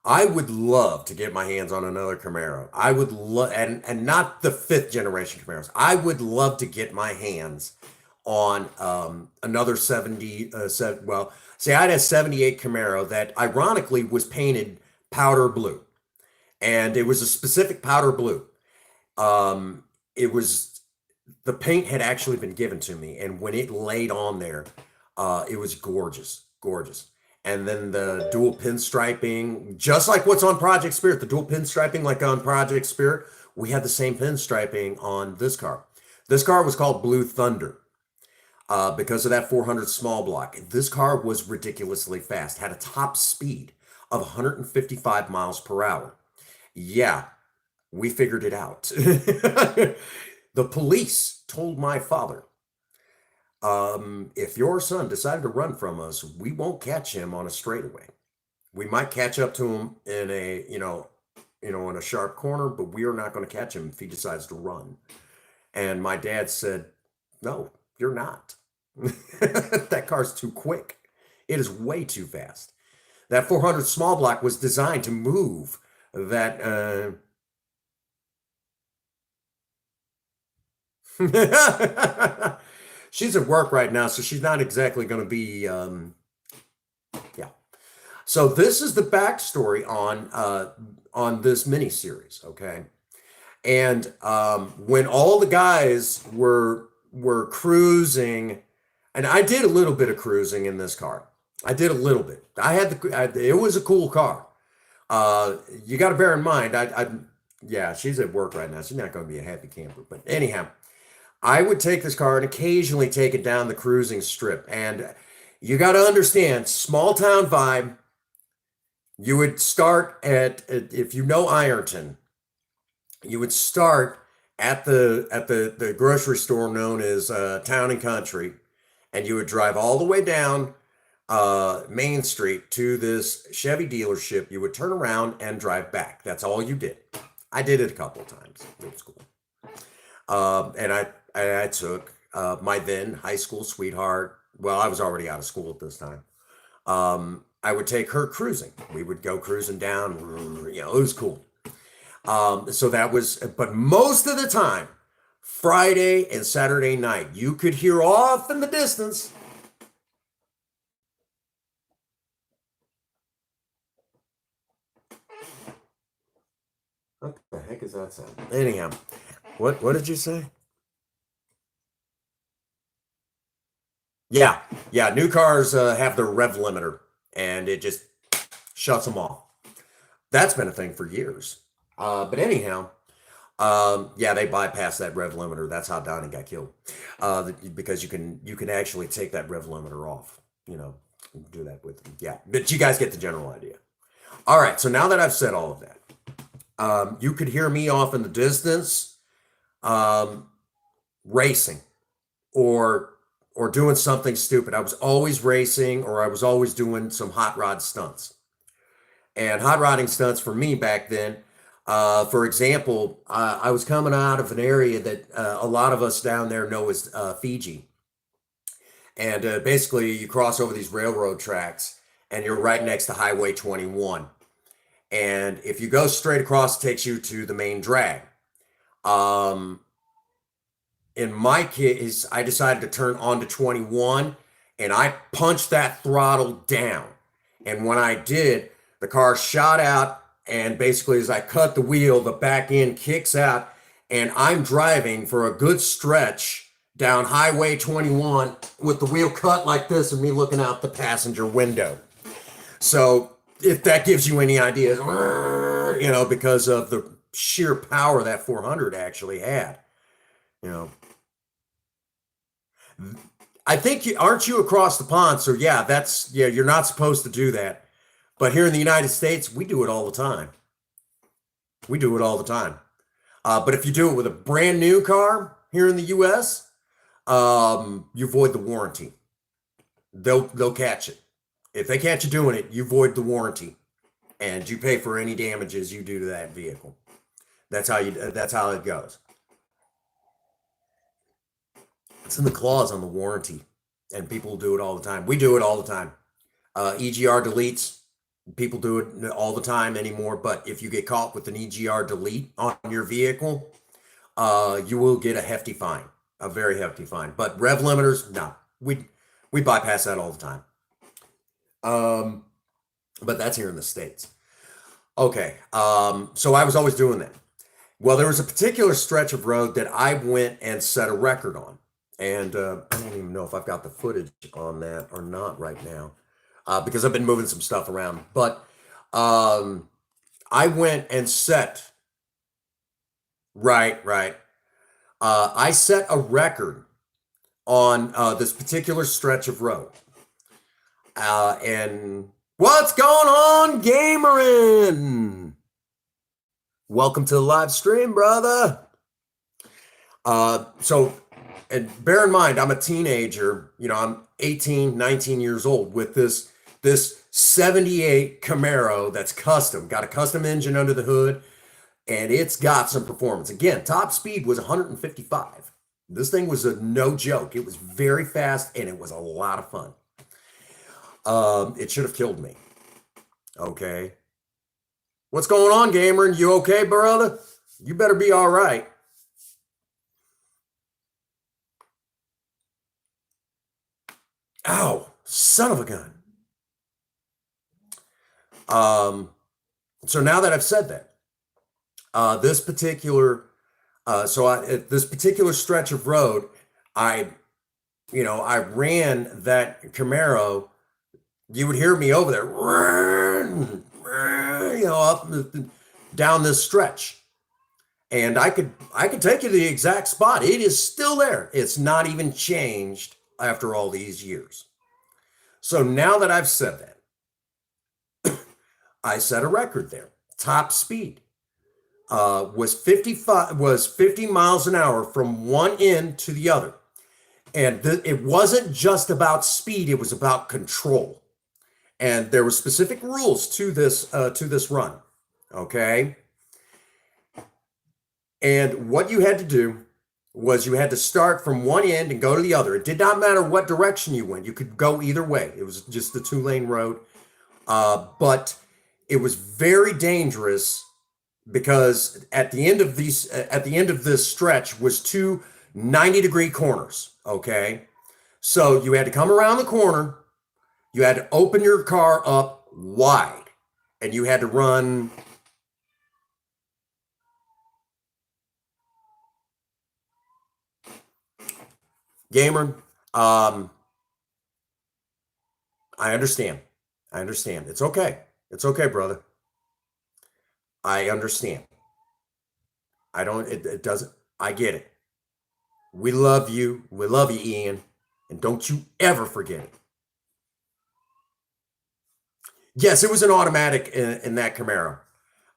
I would love to get my hands on another Camaro. I would love, and not the fifth generation Camaros. I would love to get my hands on another 70. Well, see, I had a 78 Camaro that ironically was painted powder blue, and it was a specific powder blue. Um, it was the paint had actually been given to me, and when it laid on there, it was gorgeous, gorgeous. And then the dual pinstriping, just like what's on Project Spirit, the dual pinstriping, like on Project Spirit, we had the same pinstriping on this car. This car was called Blue Thunder because of that 400 small block. This car was ridiculously fast, had a top speed of 155 miles per hour. Yeah, we figured it out. The police told my father, if your son decided to run from us, we won't catch him on a straightaway. We might catch up to him in a, in a sharp corner, but we are not going to catch him if he decides to run. And my dad said, no, you're not. That car's too quick. It is way too fast. That 400 small block was designed to move that, she's at work right now, so she's not exactly going to be. Yeah. So this is the backstory on this mini series, okay? And when all the guys were cruising, and I did a little bit of cruising in this car. I did a little bit. It was a cool car. You got to bear in mind, yeah, she's at work right now. She's not going to be a happy camper. But anyhow, I would take this car and occasionally take it down the cruising strip. And you got to understand, small town vibe. You would start if you know Ironton, you would start at the grocery store known as Town and Country, and you would drive all the way down Main Street to this Chevy dealership. You would turn around and drive back. That's all you did. I did it a couple of times. It was cool. And I took my then high school sweetheart. Well, I was already out of school at this time. I would take her cruising. We would go cruising down. It was cool. So that was, but most of the time, Friday and Saturday night, you could hear off in the distance. What the heck is that sound? Anyhow, what did you say? Yeah, yeah. New cars have their rev limiter, and it just shuts them off. That's been a thing for years. But anyhow, yeah, they bypassed that rev limiter. That's how Donnie got killed. Because you can actually take that rev limiter off. Do that with them. Yeah, but you guys get the general idea. All right. So now that I've said all of that, you could hear me off in the distance, um, racing or doing something stupid. I was always racing, or I was always doing some hot rod stunts. And hot rodding stunts for me back then, for example, I was coming out of an area that a lot of us down there know as Fiji. And basically, you cross over these railroad tracks, and you're right next to Highway 21. And if you go straight across, it takes you to the main drag. Um, in my case, I decided to turn on to 21, and I punched that throttle down. And when I did, the car shot out, and basically, as I cut the wheel, the back end kicks out, and I'm driving for a good stretch down Highway 21 with the wheel cut like this, and me looking out the passenger window. So, if that gives you any ideas, because of the sheer power that 400 actually had, you know. I think aren't you across the pond? So yeah, you're not supposed to do that. But here in the United States, we do it all the time. We do it all the time. But if you do it with a brand new car here in the U.S., you void the warranty. They'll catch it. If they catch you doing it, you void the warranty, and you pay for any damages you do to that vehicle. That's how you. That's how it goes. It's in the clause on the warranty, and people do it all the time. We do it all the time. EGR deletes. People do it all the time anymore. But if you get caught with an EGR delete on your vehicle, you will get a hefty fine, a very hefty fine. But rev limiters, no, we bypass that all the time. But that's here in the States. Okay, so I was always doing that. Well, there was a particular stretch of road that I went and set a record on. And I don't even know if I've got the footage on that or not right now, because I've been moving some stuff around. But I went and set, right. I set a record on this particular stretch of road. And what's going on, gamerin'? Welcome to the live stream, brother. And bear in mind, I'm a teenager. You know, I'm 18, 19 years old with this 78 Camaro that's custom, got a custom engine under the hood, and it's got some performance. Again, top speed was 155. This thing was a no joke. It was very fast, and it was a lot of fun. It should have killed me. Okay. What's going on, gamer? You okay, brother? You better be all right. Ow, son of a gun. So now that I've said that, this particular stretch of road, I ran that Camaro. You would hear me over there, up down this stretch, and I could take you to the exact spot. It is still there. It's not even changed after all these years. So now that I've said that, I set a record there. Top speed was 50 miles an hour from one end to the other, and it wasn't just about speed; it was about control. And there were specific rules to this run. Okay, and what you had to do was you had to start from one end and go to the other. It did not matter what direction you went. You could go either way. It was just the 2-lane road. But it was very dangerous because at the end of this stretch was two 90-degree corners. Okay. So you had to come around the corner. You had to open your car up wide, and you had to run. Gamer, I understand. It's okay. It's okay, brother. I understand. It doesn't, I get it. We love you. We love you, Ian. And don't you ever forget it. Yes, it was an automatic in that Camaro.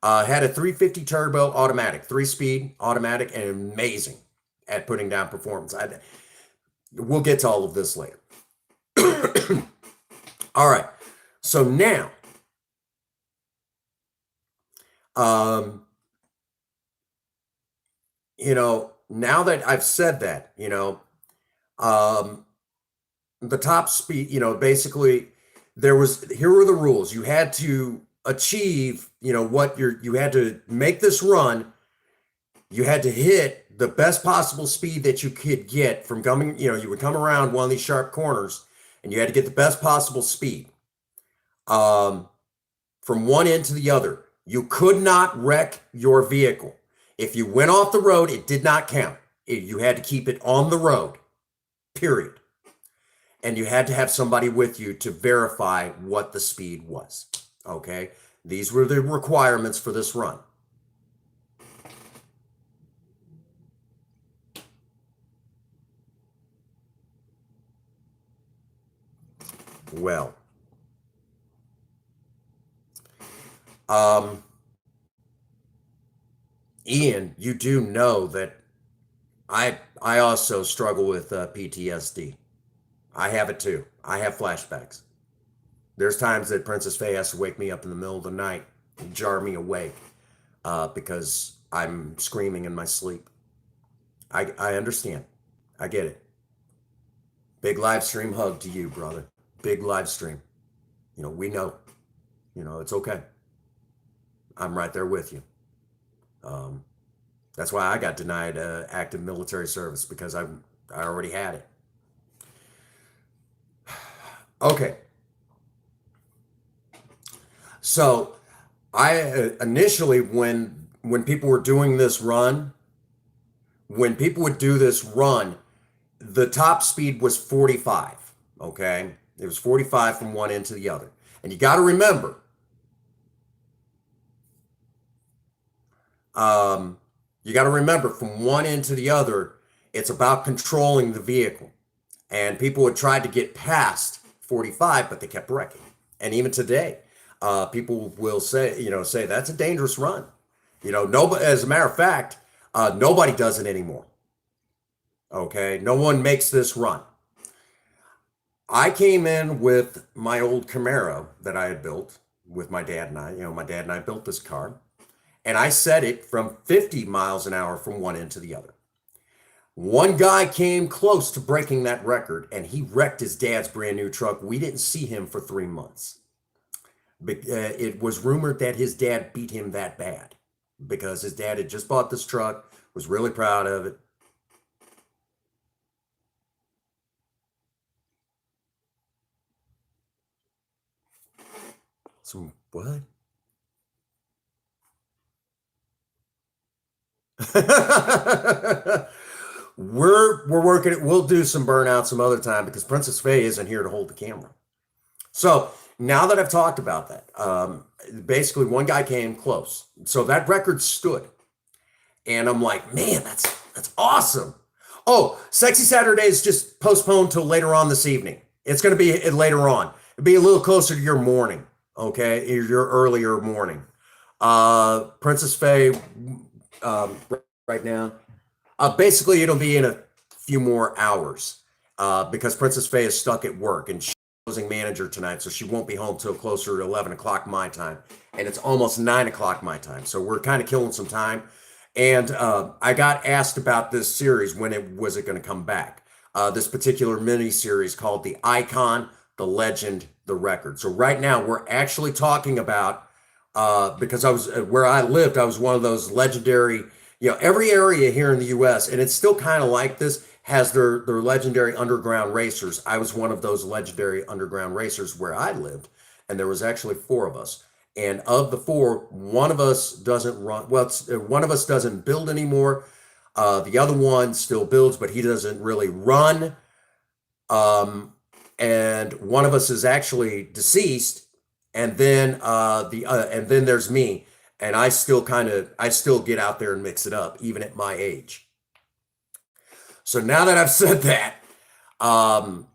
Had a 350 turbo automatic, 3-speed automatic, and amazing at putting down performance. We'll get to all of this later. All right. So now, now that I've said that, the top speed, basically here were the rules. You had to achieve, you had to make this run. You had to hit the best possible speed that you could get from coming, you would come around one of these sharp corners, and you had to get the best possible speed from one end to the other. You could not wreck your vehicle. If you went off the road, it did not count. You had to keep it on the road, period. And you had to have somebody with you to verify what the speed was. Okay? These were the requirements for this run. Well, Um, Ian, you do know that I also struggle with PTSD. I have it too. I have flashbacks. There's times that Princess Faye has to wake me up in the middle of the night and jar me awake because I'm screaming in my sleep. I understand. I get it. Big live stream hug to you, brother. Big live stream. We know. It's okay. I'm right there with you. Um, that's why I got denied active military service because I already had it. Okay, so I initially when people were doing this run, when people would do this run, the top speed was 45. Okay, it was 45 from one end to the other, and you got to remember, um, from one end to the other, it's about controlling the vehicle. And people would try to get past 45, but they kept wrecking. And even today, people will say that's a dangerous run. Nobody. As a matter of fact, nobody does it anymore. Okay, no one makes this run. I came in with my old Camaro that I had built with my dad and I. My dad and I built this car, and I set it from 50 miles an hour from one end to the other. One guy came close to breaking that record, and he wrecked his dad's brand new truck. We didn't see him for 3 months. It was rumored that his dad beat him that bad because his dad had just bought this truck, was really proud of it. Some what? We're working it. We'll do some burnout some other time because Princess Faye isn't here to hold the camera. So now that I've talked about that, basically one guy came close. So that record stood. And I'm like, man, that's awesome. Oh, Sexy Saturday is just postponed till later on this evening. It's going to be later on. It'll be a little closer to your morning, okay? Your earlier morning. Princess Faye, um, right now. Basically, it'll be in a few more hours because Princess Faye is stuck at work and she's closing manager tonight, so she won't be home till closer to 11 o'clock my time. And it's almost 9 o'clock my time. So we're kind of killing some time. And I got asked about this series when it was it going to come back. This particular mini series called The Icon, The Legend, The Record. So right now we're actually talking about because I was where I lived, I was one of those legendary. Every area here in the U.S. and it's still kind of like this has their legendary underground racers. I was one of those legendary underground racers where I lived, and there was actually four of us. And of the four, one of us doesn't run. Well, one of us doesn't build anymore. The other one still builds, but he doesn't really run. Um, and one of us is actually deceased. And then there's me, and I still get out there and mix it up, even at my age. So now that I've said that, um,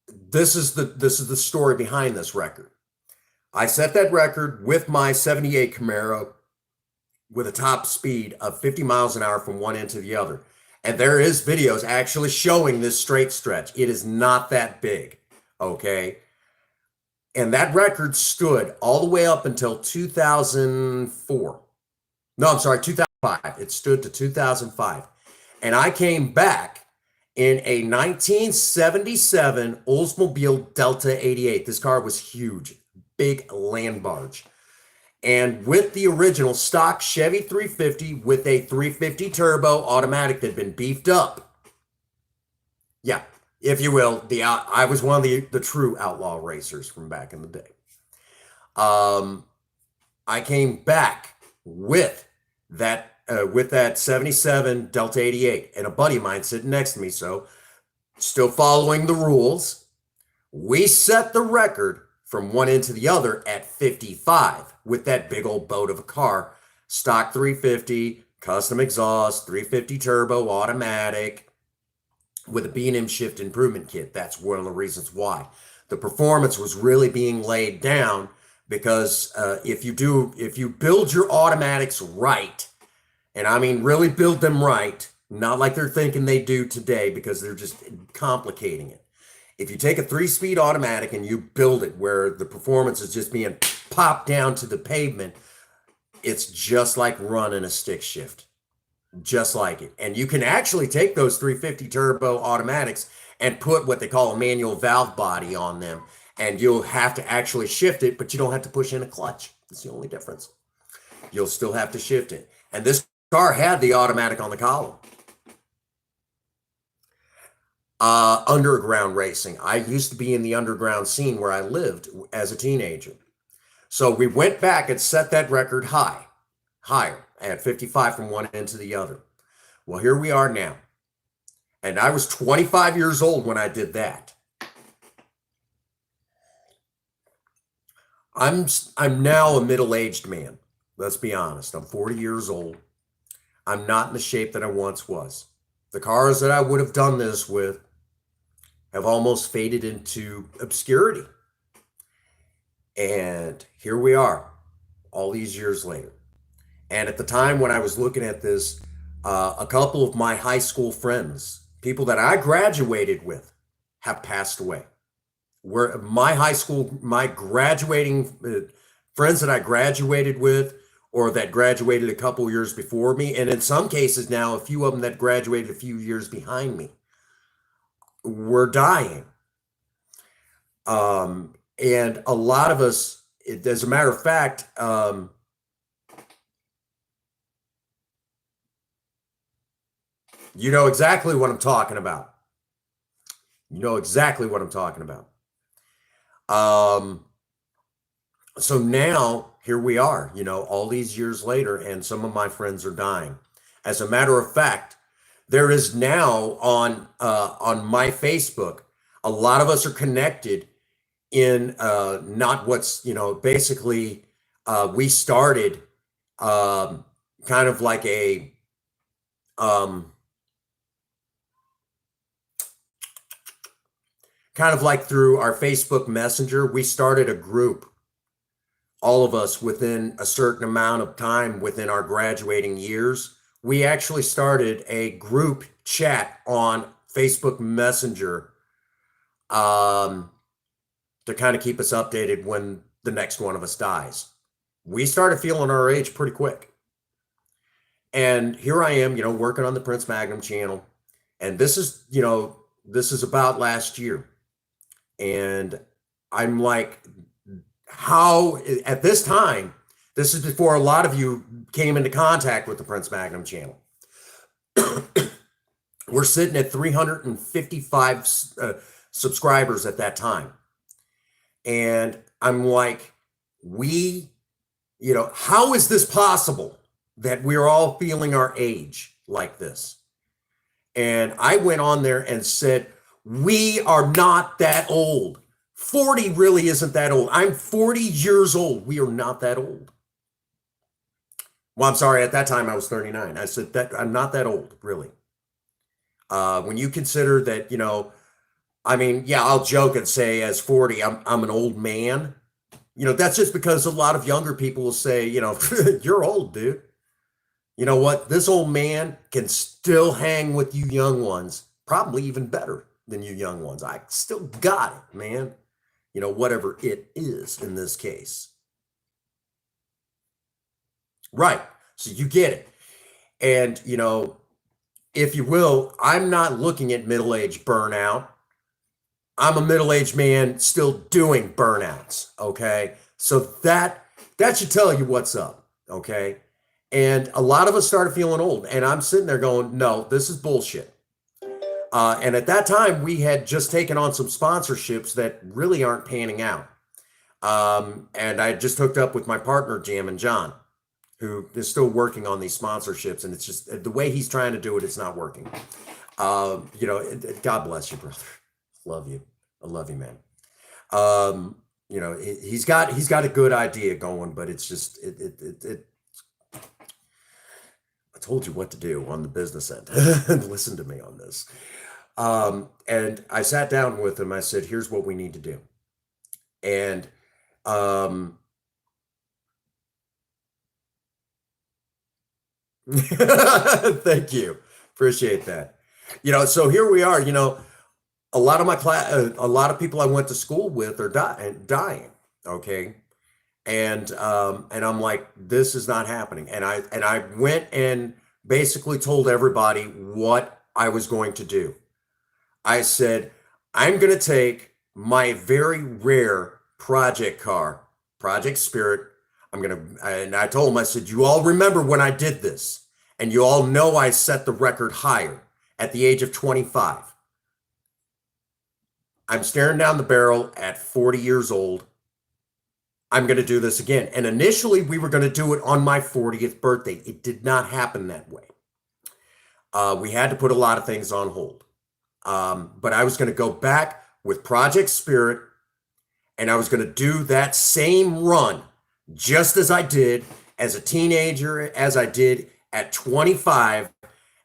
this is the story behind this record. I set that record with my 78 Camaro with a top speed of 50 miles an hour from one end to the other. And there is videos actually showing this straight stretch. It is not that big, okay? And that record stood all the way up until 2004. No, I'm sorry, 2005. It stood to 2005. And I came back in a 1977 Oldsmobile Delta 88. This car was huge, big land barge. And with the original stock Chevy 350 with a 350 turbo automatic that had been beefed up. Yeah, if you will, I was one of the true outlaw racers from back in the day. Um, I came back with that 77 Delta 88 and a buddy of mine sitting next to me. So still following the rules, we set the record from one end to the other at 55 with that big old boat of a car, stock 350, custom exhaust, 350 turbo automatic with a B&M shift improvement kit. That's one of the reasons why. The performance was really being laid down because if you build your automatics right, and I mean really build them right, not like they're thinking they do today because they're just complicating it. If you take a 3-speed automatic and you build it where the performance is just being popped down to the pavement, it's just like running a stick shift, just like it. And you can actually take those 350 turbo automatics and put what they call a manual valve body on them, and you'll have to actually shift it, but you don't have to push in a clutch. That's the only difference. You'll still have to shift it. And this car had the automatic on the column. Underground racing. I used to be in the underground scene where I lived as a teenager. So we went back and set that record higher at 55 from one end to the other. Well, here we are now. And I was 25 years old when I did that. I'm now a middle-aged man. Let's be honest. I'm 40 years old. I'm not in the shape that I once was. The cars that I would have done this with have almost faded into obscurity. And here we are, all these years later. And at the time when I was looking at this, a couple of my high school friends, people that I graduated with, have passed away. Where my graduating friends that I graduated with, or that graduated a couple years before me, and in some cases now, a few of them that graduated a few years behind me, were dying. And a lot of us, as a matter of fact, you know exactly what I'm talking about. You know exactly what I'm talking about. So now here we are, all these years later, and some of my friends are dying. As a matter of fact, there is now on my Facebook, a lot of us are connected in not what's, basically we started kind of like a kind of like through our Facebook Messenger, we started a group, all of us within a certain amount of time within our graduating years. We actually started a group chat on Facebook Messenger to kind of keep us updated when the next one of us dies. We started feeling our age pretty quick. And here I am, working on the Prince Magnum channel. And this is about last year. And I'm like, how at this time, this is before a lot of you came into contact with the Prince Magnum channel. We're sitting at 355 subscribers at that time. And I'm like, how is this possible that we're all feeling our age like this? And I went on there and said, we are not that old. 40 really isn't that old. I'm 40 years old. We are not that old. Well, I'm sorry. At that time, I was 39. I said that I'm not that old, really. When you consider that, I'll joke and say as 40, I'm an old man. That's just because a lot of younger people will say, you're old, dude. You know what? This old man can still hang with you young ones, probably even better than you young ones. I still got it, man. Whatever it is in this case. Right. So you get it. And, if you will, I'm not looking at middle-age burnout. I'm a middle-aged man still doing burnouts. Okay. So that should tell you what's up. Okay. And a lot of us started feeling old, and I'm sitting there going, no, this is bullshit. And at that time, we had just taken on some sponsorships that really aren't panning out. And I just hooked up with my partner, Jammin' John, who is still working on these sponsorships. And it's just the way he's trying to do it, it's not working. God bless you, brother. Love you. I love you, man. He's got a good idea going, but it's just, I told you what to do on the business end. Listen to me on this. And I sat down with him. I said, here's what we need to do. And Thank you. Appreciate that. So here we are. A lot of my class, a lot of people I went to school with are dying. Okay, and I'm like, this is not happening. And I went and basically told everybody what I was going to do. I said, I'm going to take my very rare project car, Project Spirit. And I told them, I said, you all remember when I did this, and you all know I set the record higher at the age of 25. I'm staring down the barrel at 40 years old. I'm going to do this again. And initially, we were going to do it on my 40th birthday. It did not happen that way. We had to put a lot of things on hold. But I was going to go back with Project Spirit, and I was going to do that same run just as I did as a teenager, as I did at 25.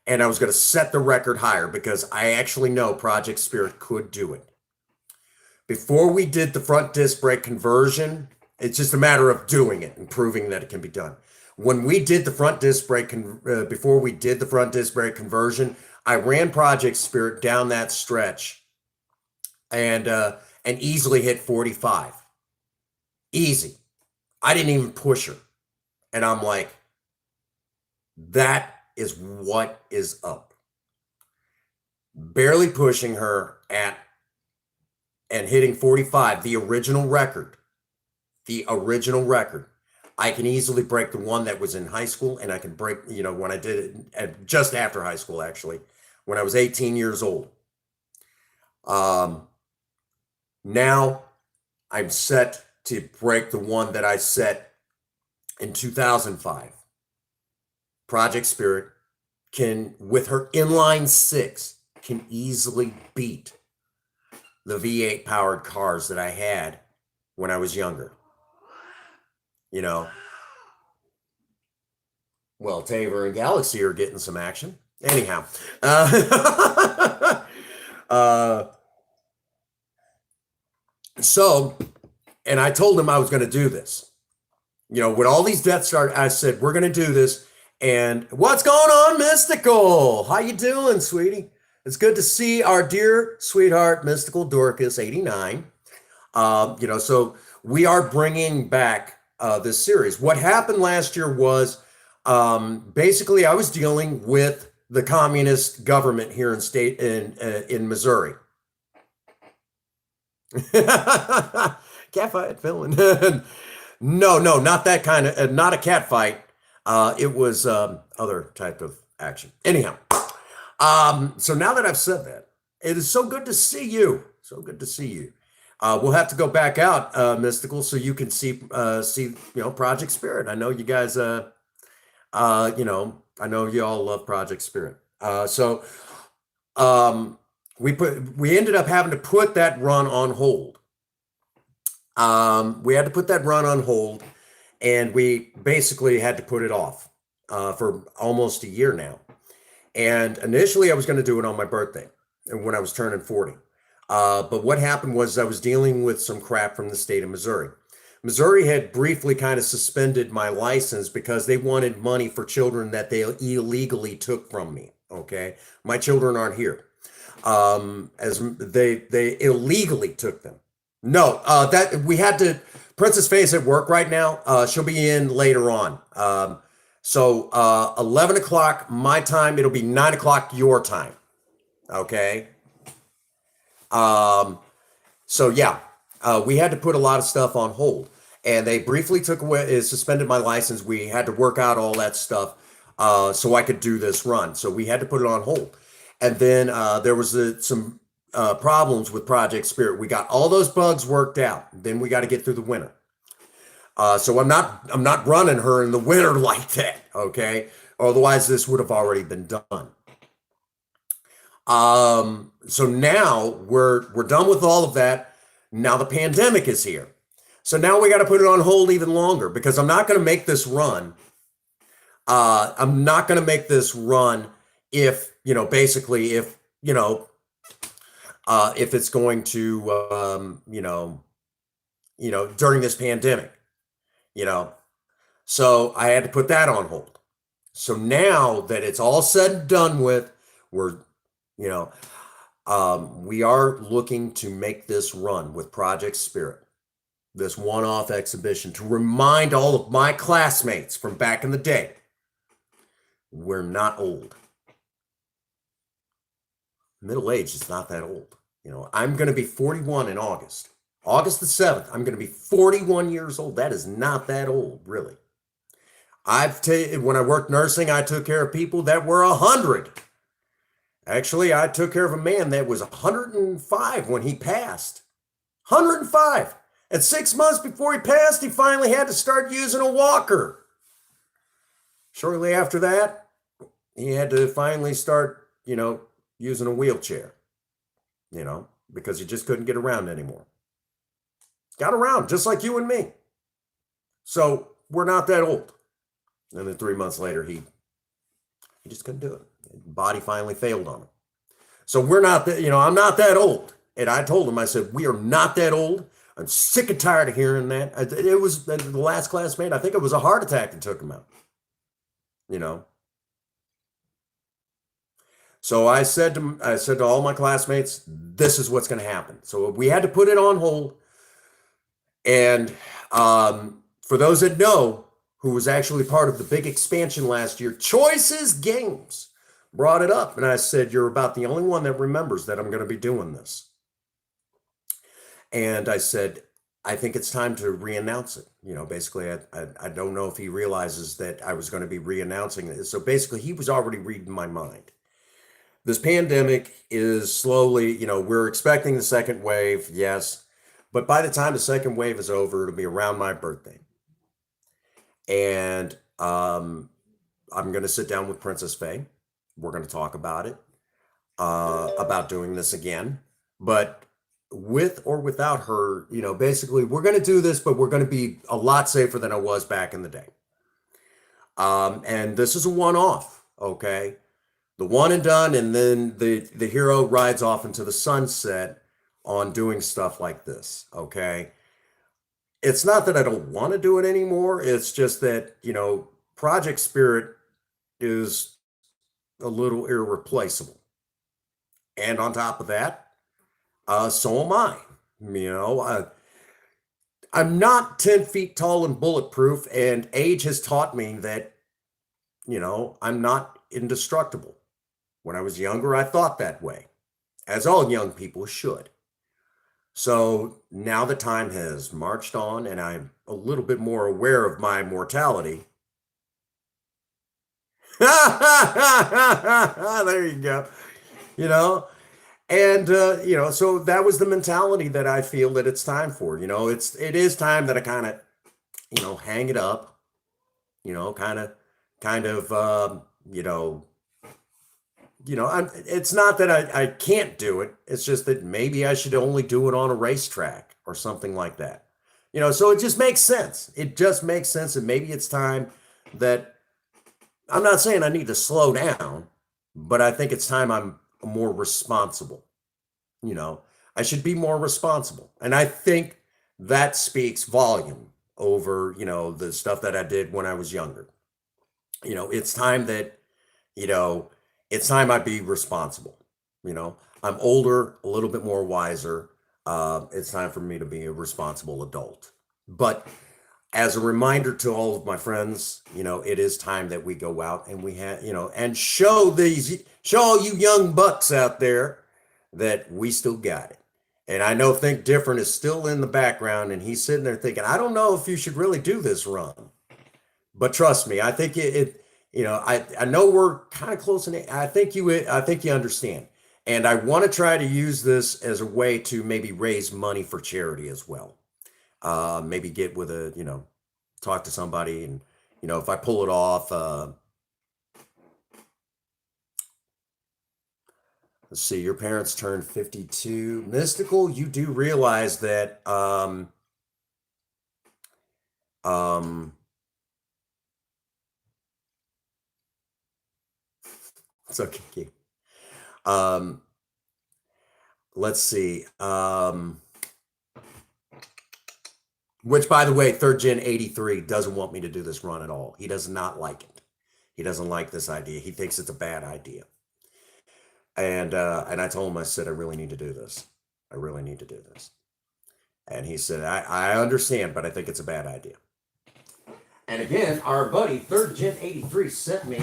And I was going to set the record higher because I actually know Project Spirit could do it. Before we did the front disc brake conversion, it's just a matter of doing it and proving that it can be done. When we did the front disc brake, before we did the front disc brake conversion, I ran Project Spirit down that stretch and easily hit 45. Easy. I didn't even push her. And I'm like, that is what is up. Barely pushing her and hitting 45, the original record. The original record. I can easily break the one that was in high school, and I can break, when I did it just after high school, actually, when I was 18 years old. Now I'm set to break the one that I set in 2005. Project Spirit with her inline six, can easily beat the V8 powered cars that I had when I was younger. Well, Taver and Galaxy are getting some action. Anyhow, and I told him I was going to do this. When all these deaths started, I said, we're going to do this. And what's going on, Mystical? How you doing, sweetie? It's good to see our dear sweetheart, Mystical Dorcas 89. So we are bringing back this series. What happened last year was basically I was dealing with the communist government here in Missouri. Cat fight, villain. No, not that kind of, not a cat fight. It was other type of action. Anyhow, so now that I've said that, it is so good to see you. So good to see you. We'll have to go back out, Mystical, so you can see Project Spirit. I know you guys, I know you all love Project Spirit. We ended up having to put that run on hold. We had to put that run on hold, and we basically had to put it off for almost a year now. And initially, I was going to do it on my birthday when I was turning 40. But what happened was I was dealing with some crap from the state of Missouri. Missouri had briefly kind of suspended my license because they wanted money for children that they illegally took from me. Okay, my children aren't here, as they illegally took them. No, that we had to. Princess Faye's at work right now. She'll be in later on. So 11 o'clock my time. It'll be 9 o'clock your time. Okay. So yeah, we had to put a lot of stuff on hold, and they briefly suspended my license. We had to work out all that stuff, so I could do this run. So we had to put it on hold. And then, there was some, problems with Project Spirit. We got all those bugs worked out. Then we got to get through the winter. So I'm not running her in the winter like that. Okay. Otherwise this would have already been done. So now we're done with all of that. Now the pandemic is here. So now we got to put it on hold even longer because I'm not going to make this run. I'm not going to make this run if, basically if it's going to, during this pandemic, so I had to put that on hold. So now that it's all said and done with, we're, you know, we are looking to make this run with Project Spirit, this one-off exhibition to remind all of my classmates from back in the day, we're not old. Middle age is not that old. I'm going to be 41 in August. August the 7th, I'm going to be 41 years old. That is not that old, really. When I worked nursing, I took care of people that were 100. Actually, I took care of a man that was 105 when he passed. 105. And 6 months before he passed, he finally had to start using a walker. Shortly after that, he had to finally start, using a wheelchair, because he just couldn't get around anymore. Got around just like you and me. So we're not that old. And then 3 months later, he just couldn't do it. His body finally failed on him. So we're not that, I'm not that old. And I told him, I said, we are not that old. I'm sick and tired of hearing that. It was the last classmate. I think it was a heart attack that took him out. So I said to all my classmates, this is what's going to happen. So we had to put it on hold. And for those that know, who was actually part of the big expansion last year, Choices Games brought it up. And I said, you're about the only one that remembers that I'm going to be doing this. And I said, I think it's time to re-announce it. Basically, I don't know if he realizes that I was going to be re-announcing it. So basically, he was already reading my mind. This pandemic is slowly, we're expecting the second wave, yes. But by the time the second wave is over, it'll be around my birthday. And I'm going to sit down with Princess Faye. We're going to talk about it, about doing this again. But with or without her, basically, we're going to do this, but we're going to be a lot safer than I was back in the day. And this is a one-off, okay? The one and done, and then the hero rides off into the sunset on doing stuff like this, okay? It's not that I don't want to do it anymore. It's just that, Project Spirit is a little irreplaceable. And on top of that, so am I. I'm not 10 feet tall and bulletproof, and age has taught me that, I'm not indestructible. When I was younger, I thought that way, as all young people should. So now the time has marched on, and I'm a little bit more aware of my mortality. There you go. And so that was the mentality that I feel that it's time for. It is time that I kind of, hang it up. It's not that I can't do it. It's just that maybe I should only do it on a racetrack or something like that. So it just makes sense. It just makes sense. And maybe it's time that I'm not saying I need to slow down, but I think it's time I'm more responsible. I should be more responsible. And I think that speaks volume over, the stuff that I did when I was younger. It's time that, it's time I be responsible. I'm older, a little bit more wiser. It's time for me to be a responsible adult. But as a reminder to all of my friends, it is time that we go out and we have, and show all you young bucks out there that we still got it. And I know Think Different is still in the background, and he's sitting there thinking, I don't know if you should really do this run. But trust me, I think I know we're kind of close in. I think you understand. And I want to try to use this as a way to maybe raise money for charity as well. Maybe get with talk to somebody, and if I pull it off, let's see, your parents turned 52. Mystical, you do realize that it's okay. Let's see. Which, by the way, Third Gen 83 doesn't want me to do this run at all. He does not like it. He doesn't like this idea. He thinks it's a bad idea. And I told him, I said, I really need to do this. I really need to do this. And he said, I understand, but I think it's a bad idea. And again, our buddy, Third Gen 83, sent me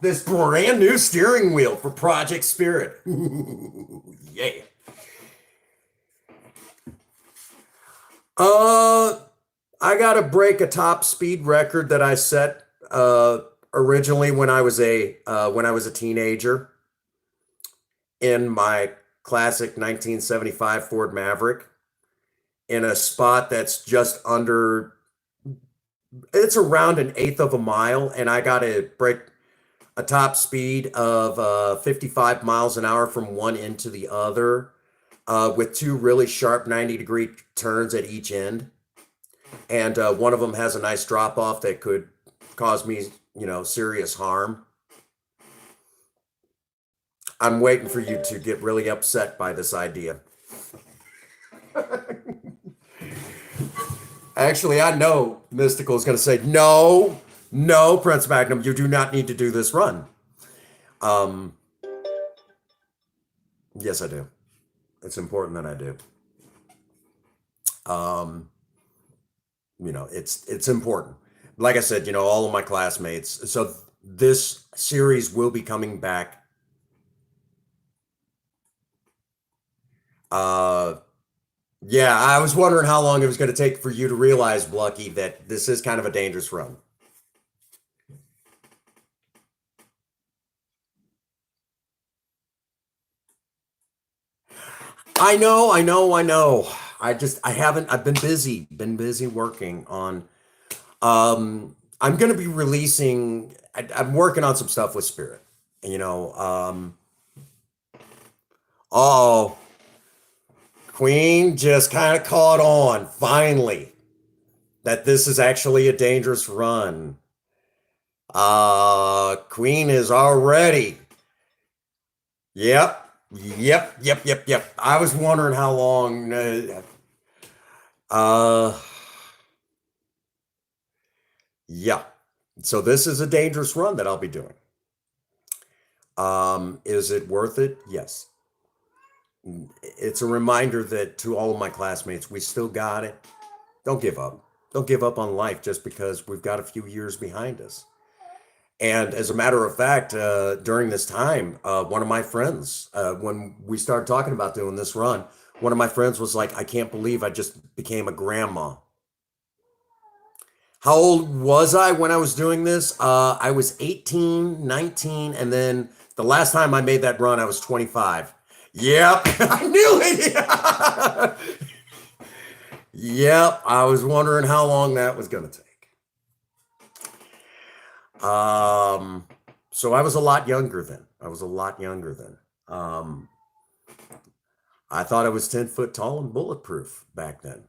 this brand new steering wheel for Project Spirit. Yeah. I got to break a top speed record that I set originally when I was a teenager in my classic 1975 Ford Maverick in a spot that's just under, it's around an eighth of a mile, and I got to break a top speed of 55 miles an hour from one end to the other with two really sharp 90-degree turns at each end. And one of them has a nice drop off that could cause me, serious harm. I'm waiting for you to get really upset by this idea. Actually, I know Mystical is going to say, no, no, Prince Magnum, you do not need to do this run. Yes, I do. It's important that I do. It's important. Like I said, all of my classmates. So this series will be coming back. Yeah, I was wondering how long it was going to take for you to realize, Blucky, that this is kind of a dangerous run. I know. I've been busy working on, I'm going to be releasing, I'm working on some stuff with Spirit, oh, Queen just kind of caught on finally that this is actually a dangerous run. Queen is already, yep. I was wondering how long. Yeah. So this is a dangerous run that I'll be doing. Is it worth it? Yes. It's a reminder that to all of my classmates, we still got it. Don't give up. Don't give up on life just because we've got a few years behind us. And as a matter of fact, during this time, one of my friends, when we started talking about doing this run, one of my friends was like, I can't believe I just became a grandma. How old was I when I was doing this? I was 18, 19, and then the last time I made that run, I was 25. Yep, I knew it. Yep, I was wondering how long that was going to take. So I was a lot younger then. I thought I was 10 foot tall and bulletproof back then.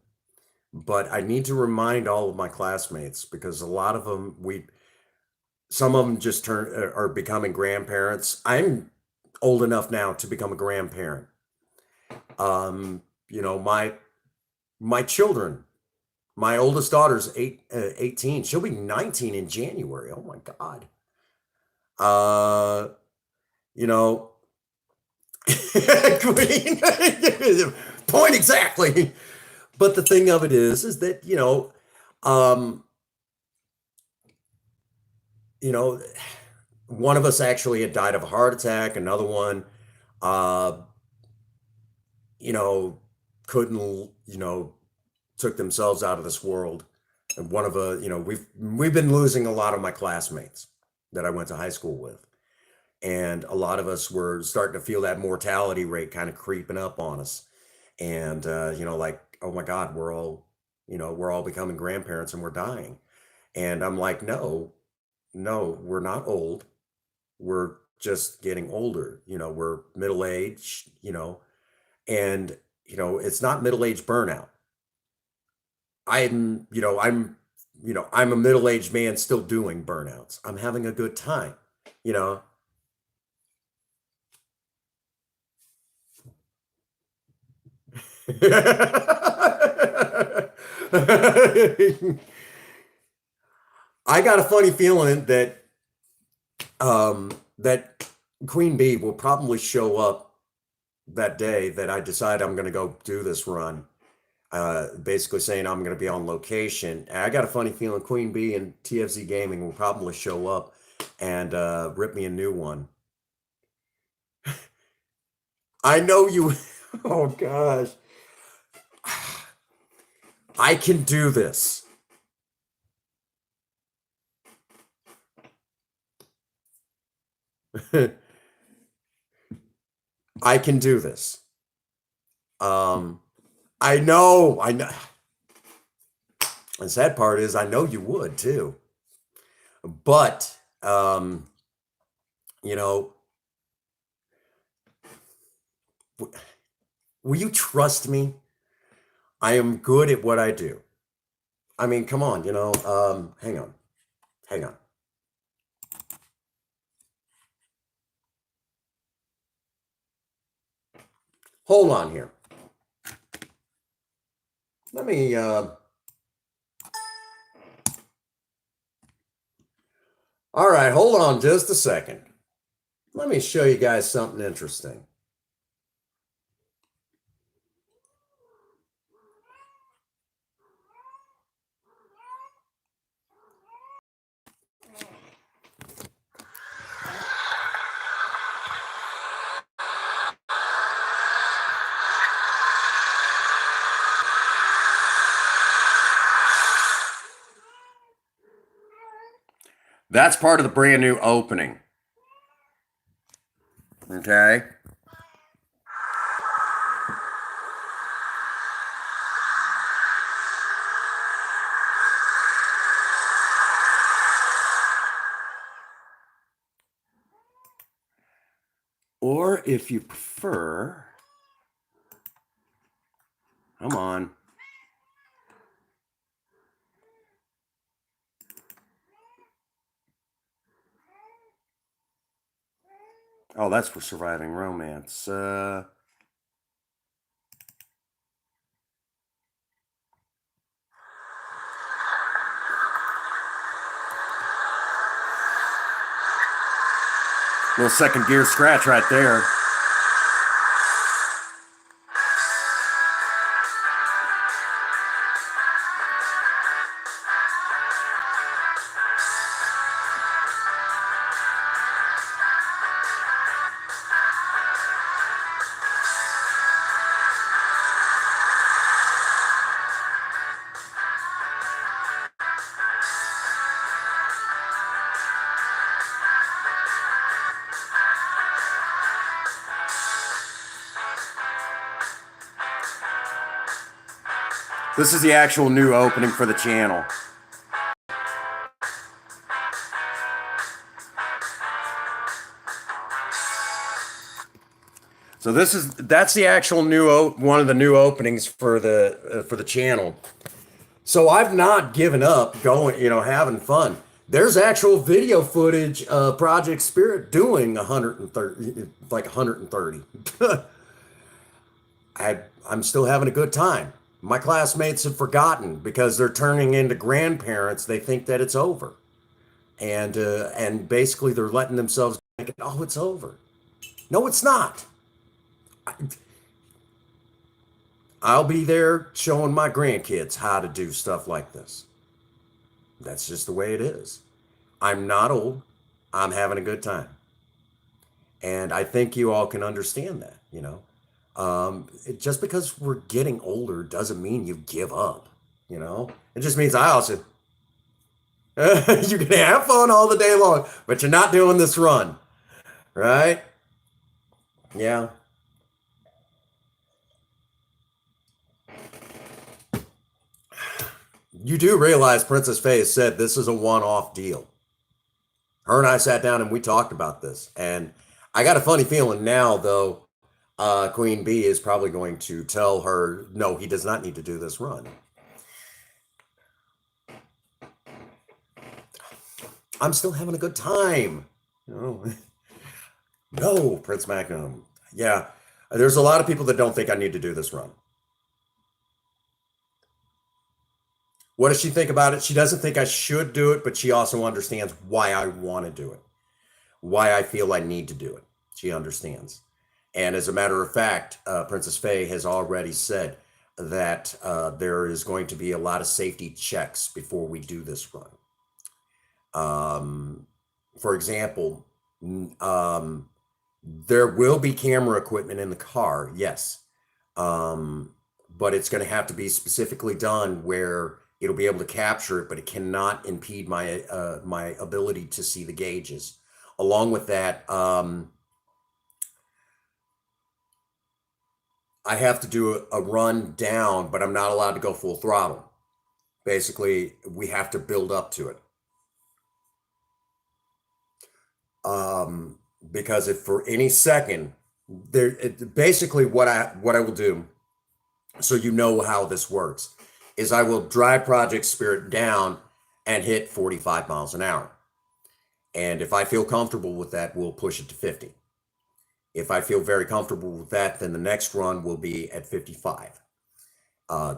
But I need to remind all of my classmates because a lot of them, some of them just are becoming grandparents. I'm old enough now to become a grandparent. My children, my oldest daughter's 18. She'll be 19 in January. Oh my God. Queen. Point exactly. But the thing of it is that, one of us actually had died of a heart attack. Another one, couldn't, took themselves out of this world. And one of we've been losing a lot of my classmates that I went to high school with. And a lot of us were starting to feel that mortality rate kind of creeping up on us. And, like, oh my God, we're all becoming grandparents and we're dying. And I'm like, no, we're not old. We're just getting older. We're middle-aged, and, it's not middle-aged burnout. I'm a middle-aged man still doing burnouts. I'm having a good time, I got a funny feeling that that Queen Bee will probably show up that day that I decide I'm going to go do this run, basically saying I'm going to be on location. And I got a funny feeling Queen Bee and TFZ Gaming will probably show up and rip me a new one. I know you. Oh gosh. I can do this. I can do this. Um, I know. I know. The sad part is, I know you would too. But you know, will you trust me? I am good at what I do. I mean, come on. Hang on, hang on. Hold on here. Let me. All right, hold on just a second. Let me show you guys something interesting. That's part of the brand new opening. Okay. Or if you prefer, come on. Oh, that's for surviving romance. Little second gear scratch right there. This is the actual new opening for the channel. So that's the actual one of the new openings for the channel. So I've not given up going, having fun. There's actual video footage of Project Spirit doing 130, like 130. I'm still having a good time. My classmates have forgotten because they're turning into grandparents. They think that it's over, and basically they're letting themselves think, oh, it's over. No, it's not. I'll be there showing my grandkids how to do stuff like this. That's just the way it is. I'm not old. I'm having a good time. And I think you all can understand that. Just because we're getting older doesn't mean you give up. It just means I also, you can have fun all the day long, but you're not doing this run, right? Yeah. You do realize Princess Faye said this is a one-off deal. Her and I sat down and we talked about this. And I got a funny feeling now, though, Queen Bee is probably going to tell her, no, he does not need to do this run. I'm still having a good time. No, Prince Magnum. Yeah, there's a lot of people that don't think I need to do this run. What does she think about it? She doesn't think I should do it, but she also understands why I want to do it. why I feel I need to do it. She understands. And as a matter of fact, Princess Faye has already said that there is going to be a lot of safety checks before we do this run. For example, there will be camera equipment in the car, yes. But it's going to have to be specifically done where it'll be able to capture it, but it cannot impede my my ability to see the gauges. Along with that, I have to do a run down, but I'm not allowed to go full throttle. Basically, we have to build up to it. Because if for any second, basically what I will do, so you know how this works, is I will drive Project Spirit down and hit 45 miles an hour. And if I feel comfortable with that, we'll push it to 50. If I feel very comfortable with that, then the next run will be at 55.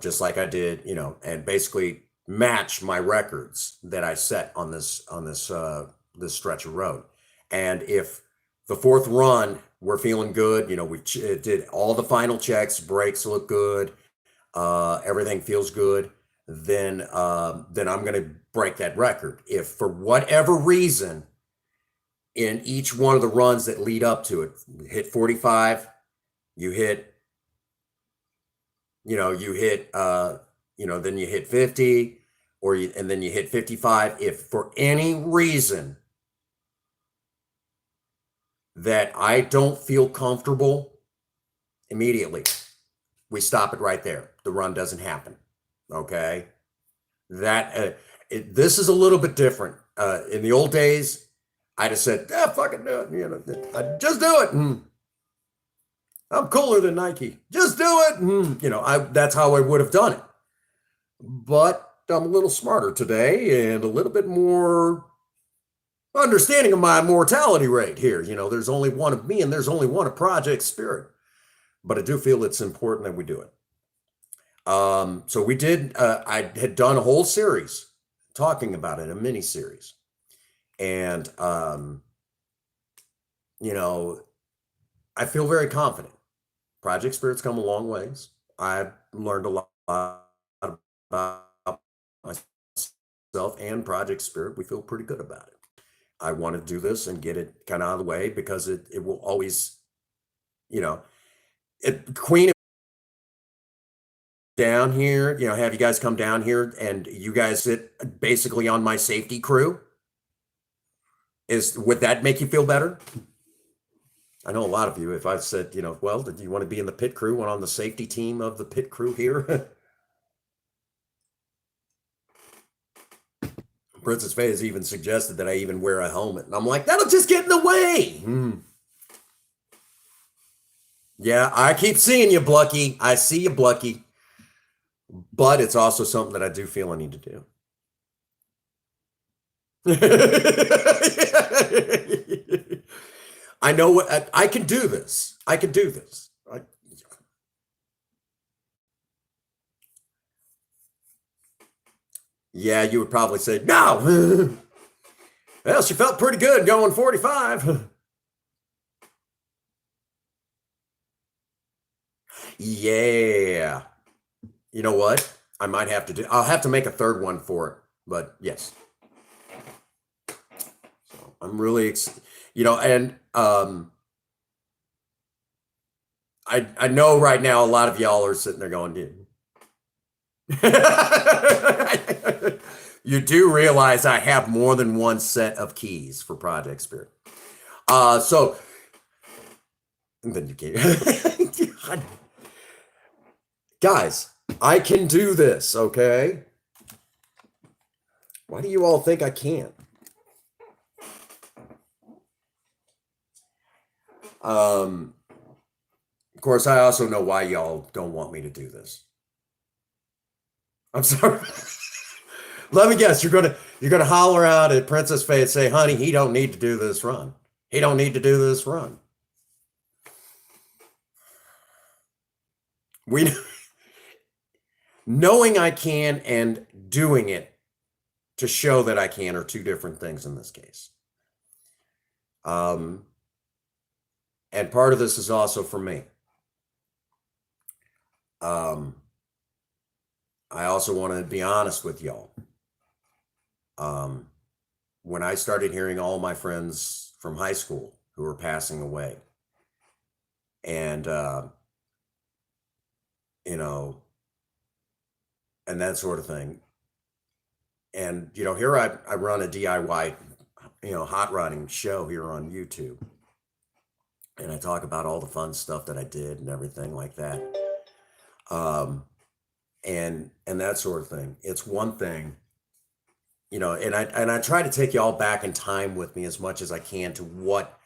Just like I did, and basically match my records that I set on this this stretch of road. And if the fourth run we're feeling good, we did all the final checks, brakes look good, everything feels good, then I'm going to break that record. If for whatever reason in each one of the runs that lead up to it, hit 45, you hit, then you hit 50, and then you hit 55. If for any reason that I don't feel comfortable, immediately we stop it right there. The run doesn't happen. Okay. This is a little bit different. In the old days, I just said, fucking do it. I just do it. I'm cooler than Nike. Just do it. That's how I would have done it. But I'm a little smarter today and a little bit more understanding of my mortality rate here. There's only one of me and there's only one of Project Spirit. But I do feel it's important that we do it. So we did, I had done a whole series talking about it, a mini series. And, I feel very confident. Project Spirit's come a long ways. I've learned a lot about myself and Project Spirit. We feel pretty good about it. I want to do this and get it kind of out of the way because it will always, Queen down here, have you guys come down here and you guys sit basically on my safety crew. Would that make you feel better? I know a lot of you, if I said, well, did you want to be in the pit crew and on the safety team of the pit crew here? Princess Faye has even suggested that I even wear a helmet. And I'm like, that'll just get in the way. Yeah, I keep seeing you, Blucky. I see you, Blucky. But it's also something that I do feel I need to do. I know what I can do this. I can do this. Yeah, you would probably say, no. Well, she felt pretty good going 45. Yeah. You know what? I might have to do, I'll have to make a third one for it, but yes. So I'm really, and I know right now a lot of y'all are sitting there going, dude. You do realize I have more than one set of keys for Project Spirit. So then you can't. Guys, I can do this, okay? Why do you all think I can't? Of course, I also know why y'all don't want me to do this. I'm sorry. Let me guess, you're gonna holler out at Princess Faye and say, honey, he don't need to do this run. He don't need to do this run. Knowing I can and doing it to show that I can are two different things in this case. Um, and part of this is also for me. I also want to be honest with y'all. When I started hearing all my friends from high school who were passing away, and you know, and that sort of thing, and here I run a DIY, hot rodding show here on YouTube, and I talk about all the fun stuff that I did and everything like that, and that sort of thing. It's one thing. And I try to take y'all back in time with me as much as I can to what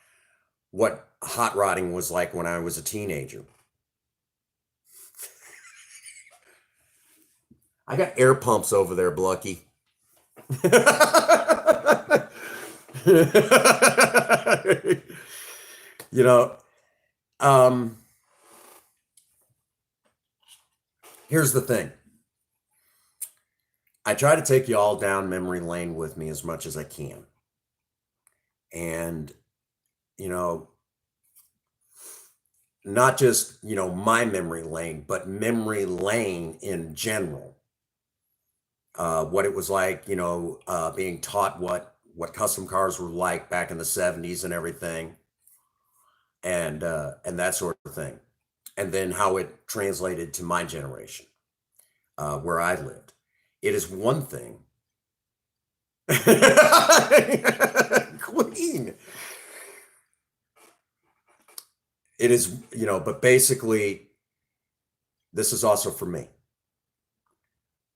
hot rodding was like when I was a teenager. I got air pumps over there, Blucky. you know, um, Here's the thing. I try to take y'all down memory lane with me as much as I can. And, not just, my memory lane, but memory lane in general. What it was like, being taught what custom cars were like back in the 70s and everything. And that sort of thing. And then how it translated to my generation, where I lived. It is one thing. Queen. It is, but basically, this is also for me.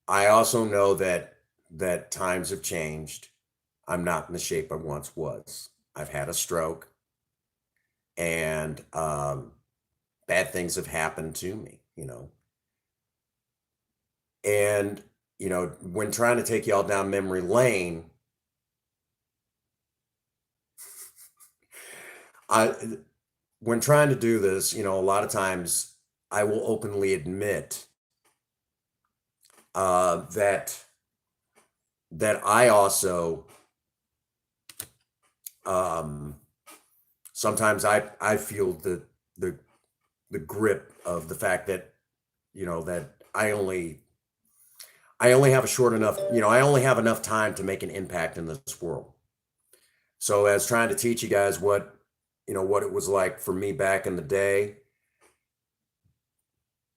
I also know that times have changed. I'm not in the shape I once was. I've had a stroke, and bad things have happened to me, And, when trying to take y'all down memory lane, when trying to do this, a lot of times I will openly admit that I also sometimes I feel the grip of the fact that that I only have a short enough, I only have enough time to make an impact in this world. So as trying to teach you guys what it was like for me back in the day,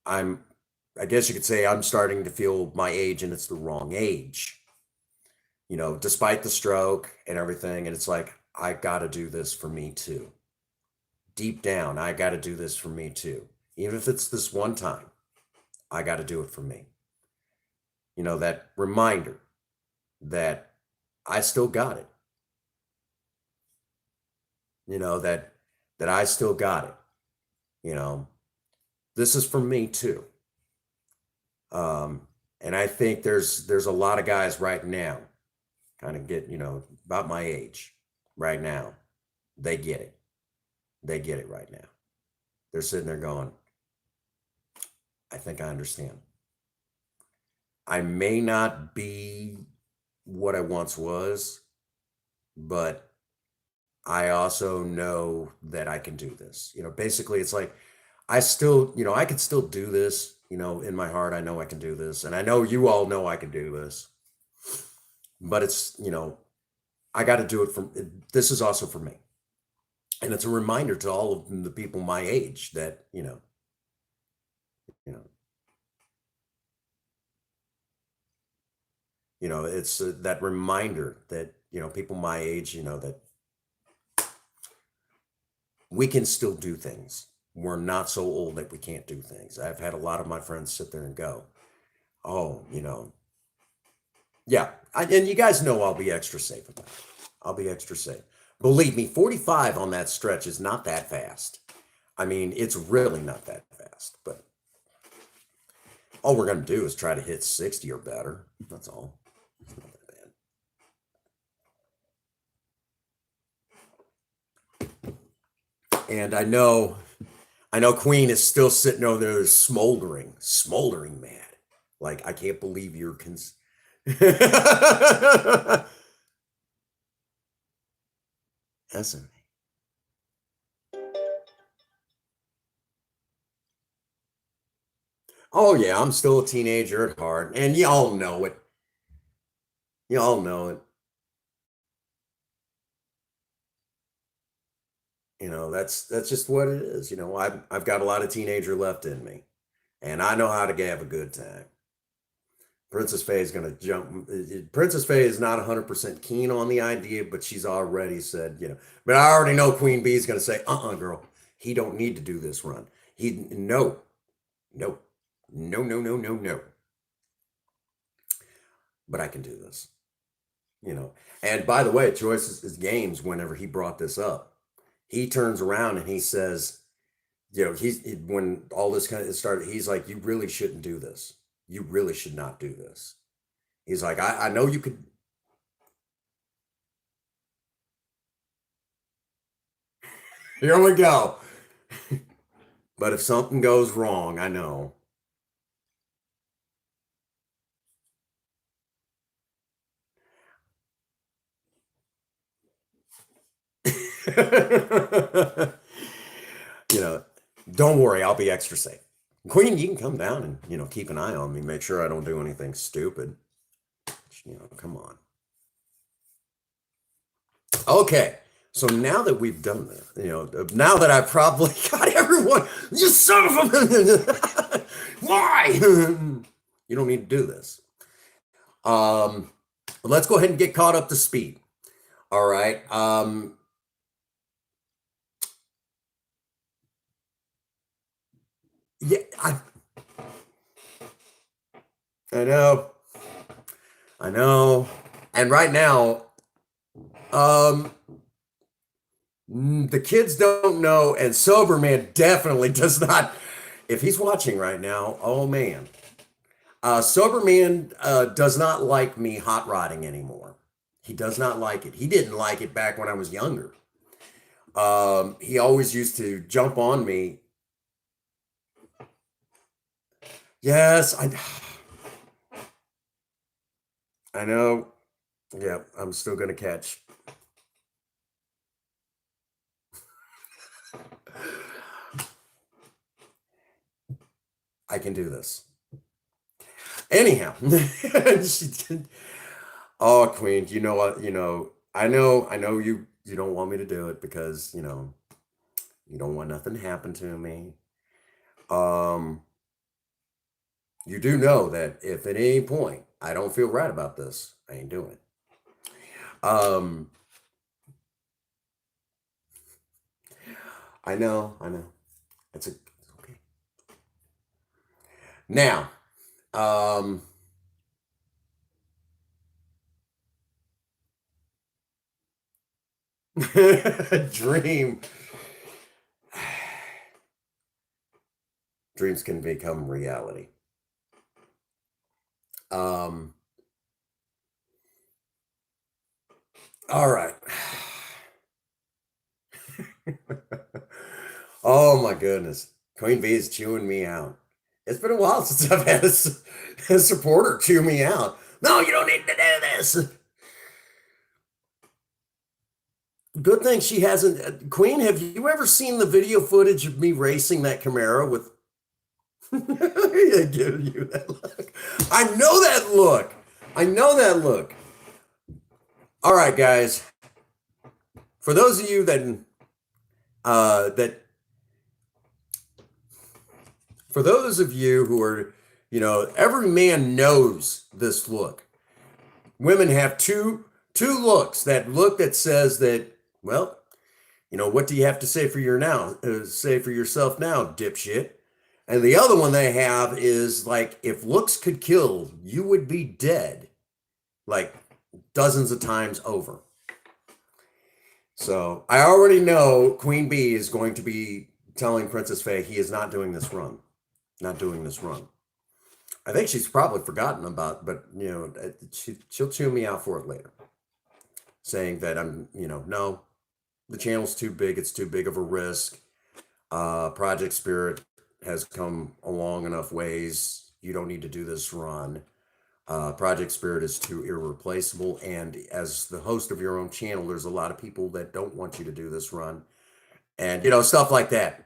I guess you could say I'm starting to feel my age, and it's the wrong age, despite the stroke and everything. And it's like, I got to do this for me too. Deep down, I got to do this for me too. Even if it's this one time, I got to do it for me. That reminder that I still got it. That I still got it. This is for me too. And I think there's a lot of guys right now, kind of get, about my age right now. They get it. They get it right now. They're sitting there going, I think I understand. I may not be what I once was, but I also know that I can do this. Basically it's like, I still, I can still do this, in my heart. I know I can do this. And I know you all know I can do this. But it's, I got to do it this is also for me. And it's a reminder to all of the people my age that, it's that reminder that, people my age, that we can still do things. We're not so old that we can't do things. I've had a lot of my friends sit there and go, oh, yeah. And you guys know I'll be extra safe about it. I'll be extra safe. Believe me, 45 on that stretch is not that fast. I mean, it's really not that fast, but all we're going to do is try to hit 60 or better. That's all. It's not that bad. And I know Queen is still sitting over there smoldering mad. Like, I can't believe you're That's Oh yeah, I'm still a teenager at heart, and y'all know it. Y'all know it. That's just what it is. I've got a lot of teenager left in me, and I know how to have a good time. Princess Faye is going to jump. Princess Faye is not 100% keen on the idea, but she's already said. But I already know Queen Bee is going to say, girl, he don't need to do this run. No, no, no, no, no, no, no. But I can do this, you know. And by the way, Joyce's games, whenever he brought this up, he turns around and he says, when all this kind of started, he's like, you really shouldn't do this. You really should not do this. He's like, I know you could. Here we go. But if something goes wrong, I know. you know, don't worry, I'll be extra safe. Queen, you can come down and, keep an eye on me, make sure I don't do anything stupid. Come on. Okay. So now that we've done that, now that I've probably got everyone, you son of a why? You don't need to do this. Let's go ahead and get caught up to speed. All right. Yeah, I know. I know. And right now, the kids don't know, and Sober Man definitely does not. If he's watching right now, oh man. Sober Man does not like me hot rodding anymore. He does not like it. He didn't like it back when I was younger. He always used to jump on me. Yes, I know. Yeah, I'm still gonna catch. I can do this. Anyhow, oh Queen, you know what? I know you don't want me to do it because you don't want nothing to happen to me. Um, you do know that if at any point I don't feel right about this, I ain't doing it. Um, I know. It's okay. Now, um, dream dreams can become reality. Um, all right. Oh my goodness. Queen Bee is chewing me out. It's been a while since I've had a supporter chew me out. No, you don't need to do this. Good thing she hasn't. Queen, have you ever seen the video footage of me racing that Camaro with? Giving you that look. I know that look. I know that look. All right, guys. For those of you that for those of you who are, every man knows this look. Women have two looks. That look that says that, well, what do you have to say for say for yourself now, dipshit? And the other one they have is like, if looks could kill, you would be dead, like dozens of times over. So I already know Queen Bee is going to be telling Princess Faye he is not doing this run. Not doing this run. I think she's probably forgotten about, but she'll chew me out for it later, saying that no, the channel's too big. It's too big of a risk. Project Spirit has come a long enough ways. You don't need to do this run. Project Spirit is too irreplaceable. And as the host of your own channel, there's a lot of people that don't want you to do this run. And, stuff like that.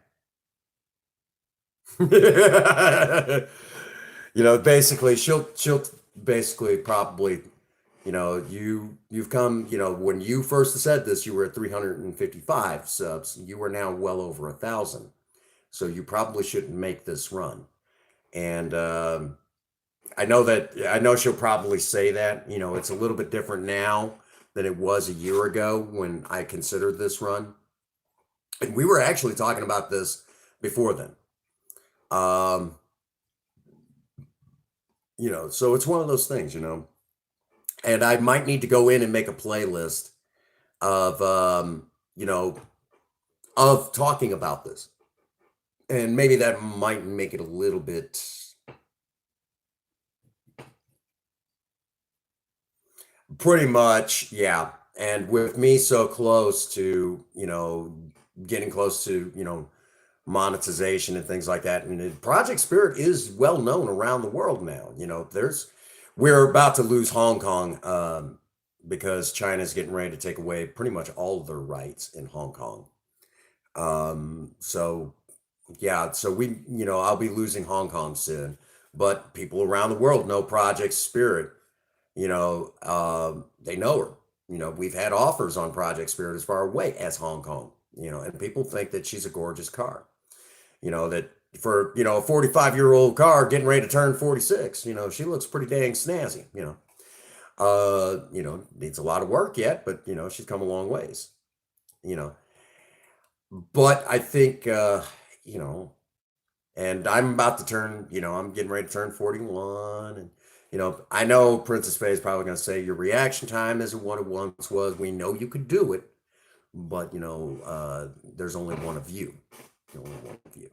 Basically, she'll basically probably, you've come, when you first said this, you were at 355 subs. You are now well over 1,000. So you probably shouldn't make this run. And I know she'll probably say that. It's a little bit different now than it was a year ago when I considered this run. And we were actually talking about this before then. Um, so it's one of those things, and I might need to go in and make a playlist of, of talking about this. And maybe that might make it a little bit pretty much, yeah. And with me so close to, getting close to, monetization and things like that. And Project Spirit is well known around the world now. We're about to lose Hong Kong because China's getting ready to take away pretty much all of their rights in Hong Kong. So yeah, so I'll be losing Hong Kong soon, but people around the world know Project Spirit. They know her. We've had offers on Project Spirit as far away as Hong Kong. And people think that she's a gorgeous car. That for a 45-year-old car getting ready to turn 46, she looks pretty dang snazzy. Needs a lot of work yet, but she's come a long ways. You know, but I think you know and I'm about to turn, I'm getting ready to turn 41. And, I know Princess Faye is probably going to say your reaction time isn't what it once was. We know you could do it, but, there's only one of you. Only one of you.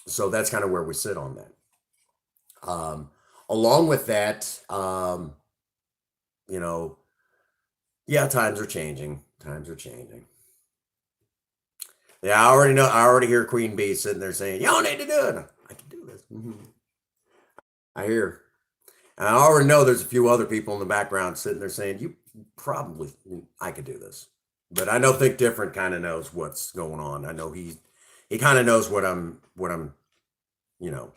So that's kind of where we sit on that. Along with that, you know, yeah, times are changing. Times are changing. Yeah, I already know. I already hear Queen Bee sitting there saying, "Y'all need to do it." I can do this. I hear. And I already know there's a few other people in the background sitting there saying, "You probably, I could do this." But I know Think Different kind of knows what's going on. I know he kind of knows what I'm, you know.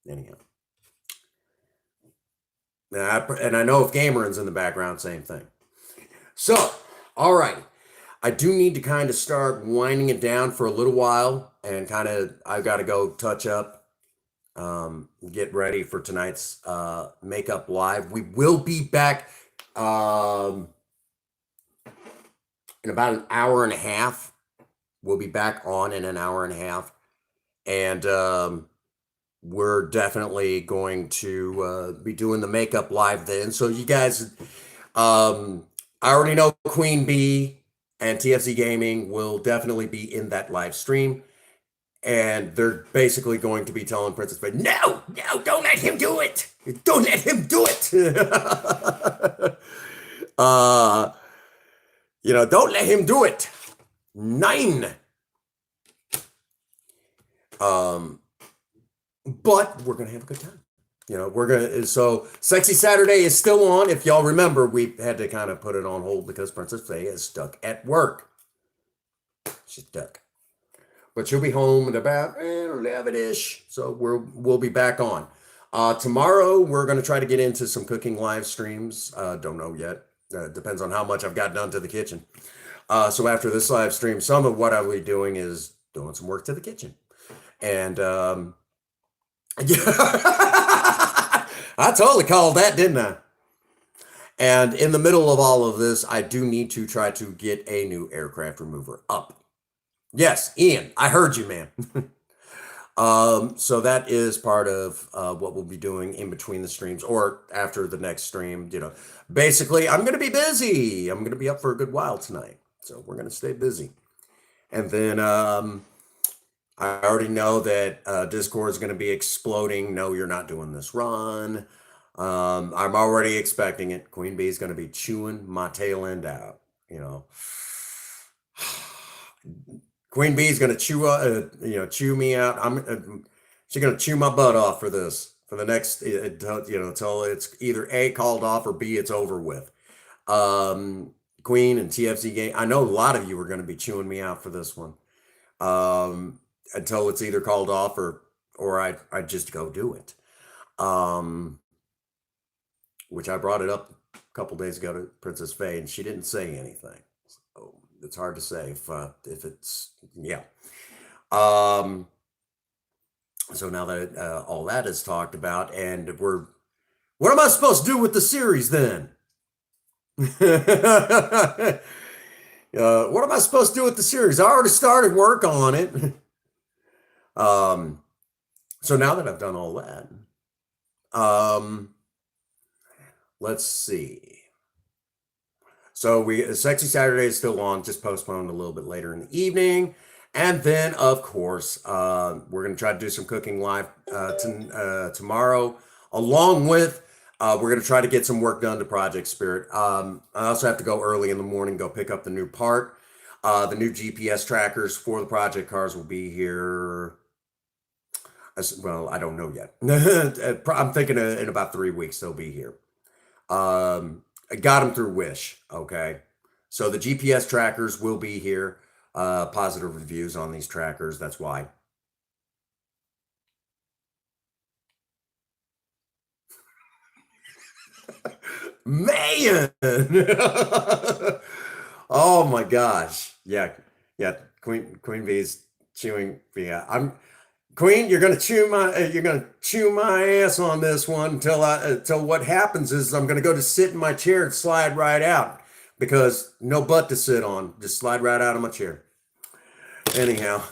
Anyhow, and I know if Gameron's in the background, same thing. So, all right. I do need to kind of start winding it down for a little while, and I've got to go touch up, get ready for tonight's makeup live. We will be back in about an hour and a half. We'll be back on in an hour and a half, and we're definitely going to be doing the makeup live then. So you guys, I already know Queen Bee and TFC Gaming will definitely be in that live stream. And they're basically going to be telling Princess Faye, no, don't let him do it. Don't let him do it. Don't let him do it. 9. But we're gonna have a good time. So Sexy Saturday is still on. If y'all remember, we had to kind of put it on hold because Princess Faye is stuck at work. She's stuck. But she'll be home at about 11-ish. So we'll be back on. Tomorrow, we're going to try to get into some cooking live streams. Don't know yet. Depends on how much I've got done to the kitchen. So after this live stream, some of what I'll be doing is doing some work to the kitchen. And I totally called that, didn't I? And in the middle of all of this, I do need to try to get a new aircraft remover up. Yes, Ian, I heard you, man. So that is part of what we'll be doing in between the streams or after the next stream. Basically, I'm going to be busy. I'm going to be up for a good while tonight. So we're going to stay busy. And then I already know that Discord is going to be exploding. No, you're not doing this run. I'm already expecting it. Queen Bee is going to be chewing my tail end out. Queen Bee is going to chew me out. She's going to chew my butt off for this, for the next, until it's either A, called off, or B, it's over with. Queen and TFC game. I know a lot of you are going to be chewing me out for this one, until it's either called off or I'd just go do it. Which I brought it up a couple days ago to Princess Faye, and she didn't say anything. So it's hard to say if it's yeah. Um, so now that all that is talked about, and what am I supposed to do with the series then? What am I supposed to do with the series? I already started work on it. um, so now that I've done all that, let's see. So Sexy Saturday is still on, just postponed a little bit later in the evening. And then, of course, we're going to try to do some cooking live tomorrow, along with we're going to try to get some work done to Project Spirit. I also have to go early in the morning, go pick up the new part. The new GPS trackers for the project cars will be here. Well, I don't know yet. I'm thinking in about 3 weeks they'll be here. I got them through Wish. Okay. So the GPS trackers will be here. Positive reviews on these trackers. That's why. Man. Oh my gosh. Yeah. Yeah. Queen B's chewing. Yeah. Queen, you're gonna chew my ass on this one until what happens is I'm gonna go to sit in my chair and slide right out because no butt to sit on, just slide right out of my chair. Anyhow,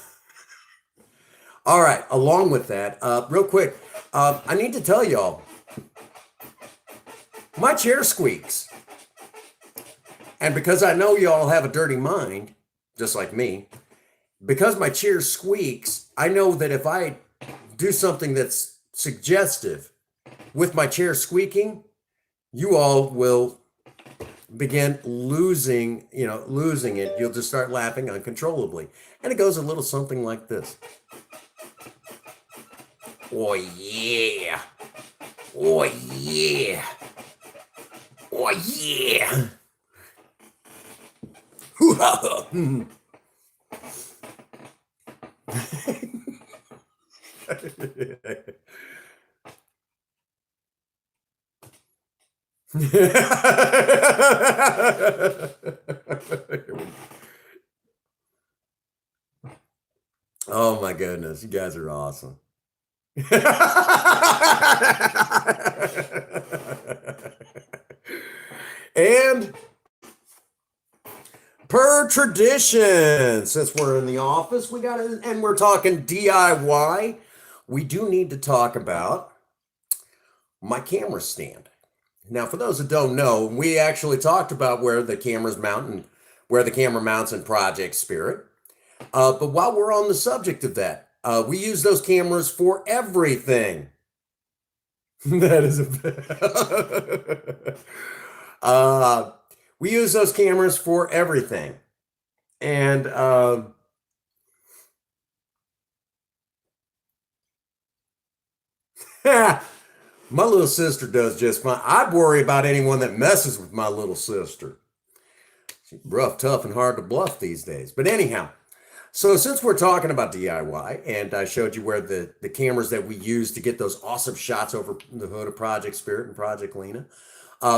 all right. Along with that, real quick, I need to tell y'all, my chair squeaks, and because I know y'all have a dirty mind, just like me, because my chair squeaks, I know that if I do something that's suggestive with my chair squeaking, you all will begin losing it. You'll just start laughing uncontrollably. And it goes a little something like this. Oh yeah. Oh yeah. Oh yeah. Oh my goodness, you guys are awesome. And per tradition, since we're in the office, and we're talking DIY, we do need to talk about my camera stand. Now, for those that don't know, we actually talked about where the camera mounts in Project Spirit. But while we're on the subject of that, we use those cameras for everything. That is we use those cameras for everything. And my little sister does just fine. I'd worry about anyone that messes with my little sister. She's rough, tough, and hard to bluff these days. But anyhow, so since we're talking about DIY, and I showed you where the cameras that we use to get those awesome shots over the hood of Project Spirit and Project Lena,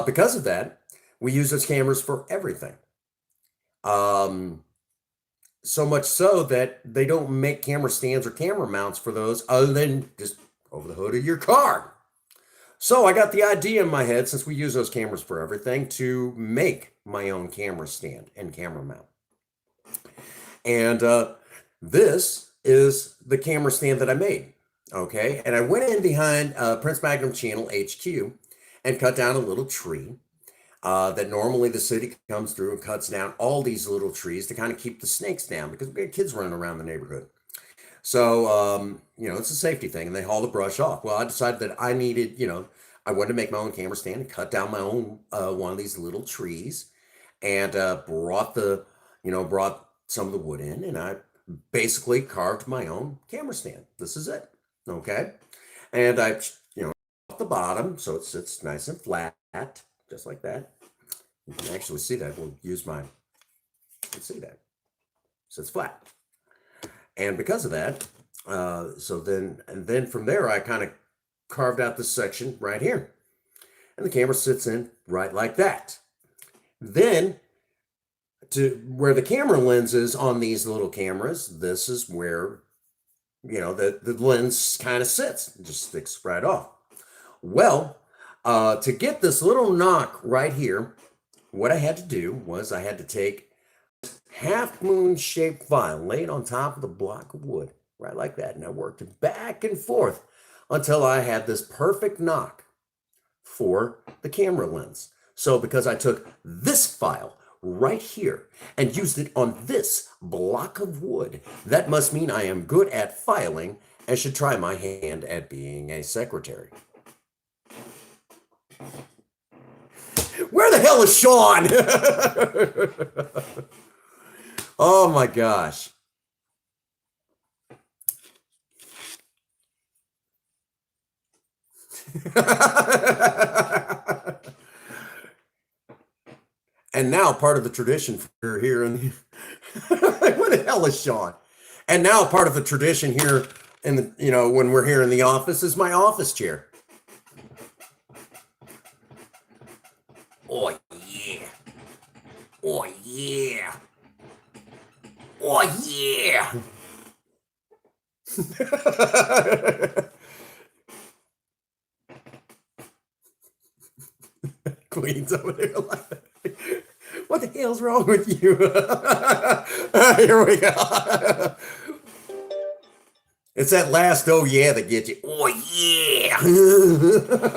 because of that, we use those cameras for everything. So much so that they don't make camera stands or camera mounts for those other than just over the hood of your car. So I got the idea in my head, since we use those cameras for everything, to make my own camera stand and camera mount. And this is the camera stand that I made. Okay. And I went in behind Prince Magnum Channel HQ and cut down a little tree that normally the city comes through and cuts down all these little trees to kind of keep the snakes down because we had kids running around the neighborhood. So, it's a safety thing, and they haul the brush off. Well, I decided that I needed, I wanted to make my own camera stand and cut down my own one of these little trees, and brought some of the wood in, and I basically carved my own camera stand. This is it, okay? And I, off the bottom, so it sits nice and flat, just like that. You can actually see that. We'll use you can see that. So it's flat. And because of that, And then from there, I kind of carved out this section right here. And the camera sits in right like that. Then to where the camera lens is on these little cameras, this is where, the lens kind of sits. It just sticks right off. Well, to get this little knock right here, what I had to do was I had to take half moon shaped file, lay it on top of the block of wood, right like that. And I worked it back and forth until I had this perfect knock for the camera lens. So because I took this file right here and used it on this block of wood, that must mean I am good at filing and should try my hand at being a secretary. Where the hell is Sean? Oh my gosh. And now part of the tradition for here in where the hell is Sean? And now part of the tradition here in the, when we're here in the office is my office chair. Oh yeah. Oh yeah. Oh yeah. Queen's over there like, what the hell's wrong with you? Here we go. It's that last oh yeah that gets you. Oh yeah.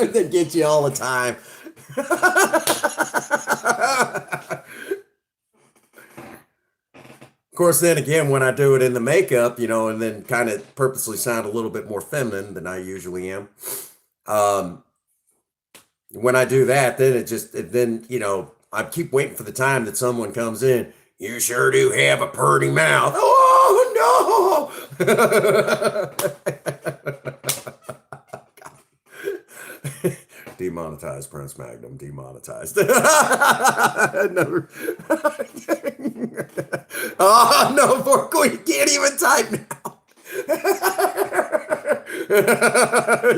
That gets you all the time. Of course, then again, when I do it in the makeup, and then kind of purposely sound a little bit more feminine than I usually am. When I do that, then I keep waiting for the time that someone comes in. You sure do have a purty mouth. Oh no! Demonetized, Prince Magnum. Demonetized. No. Oh no, poor Queen can't even type now.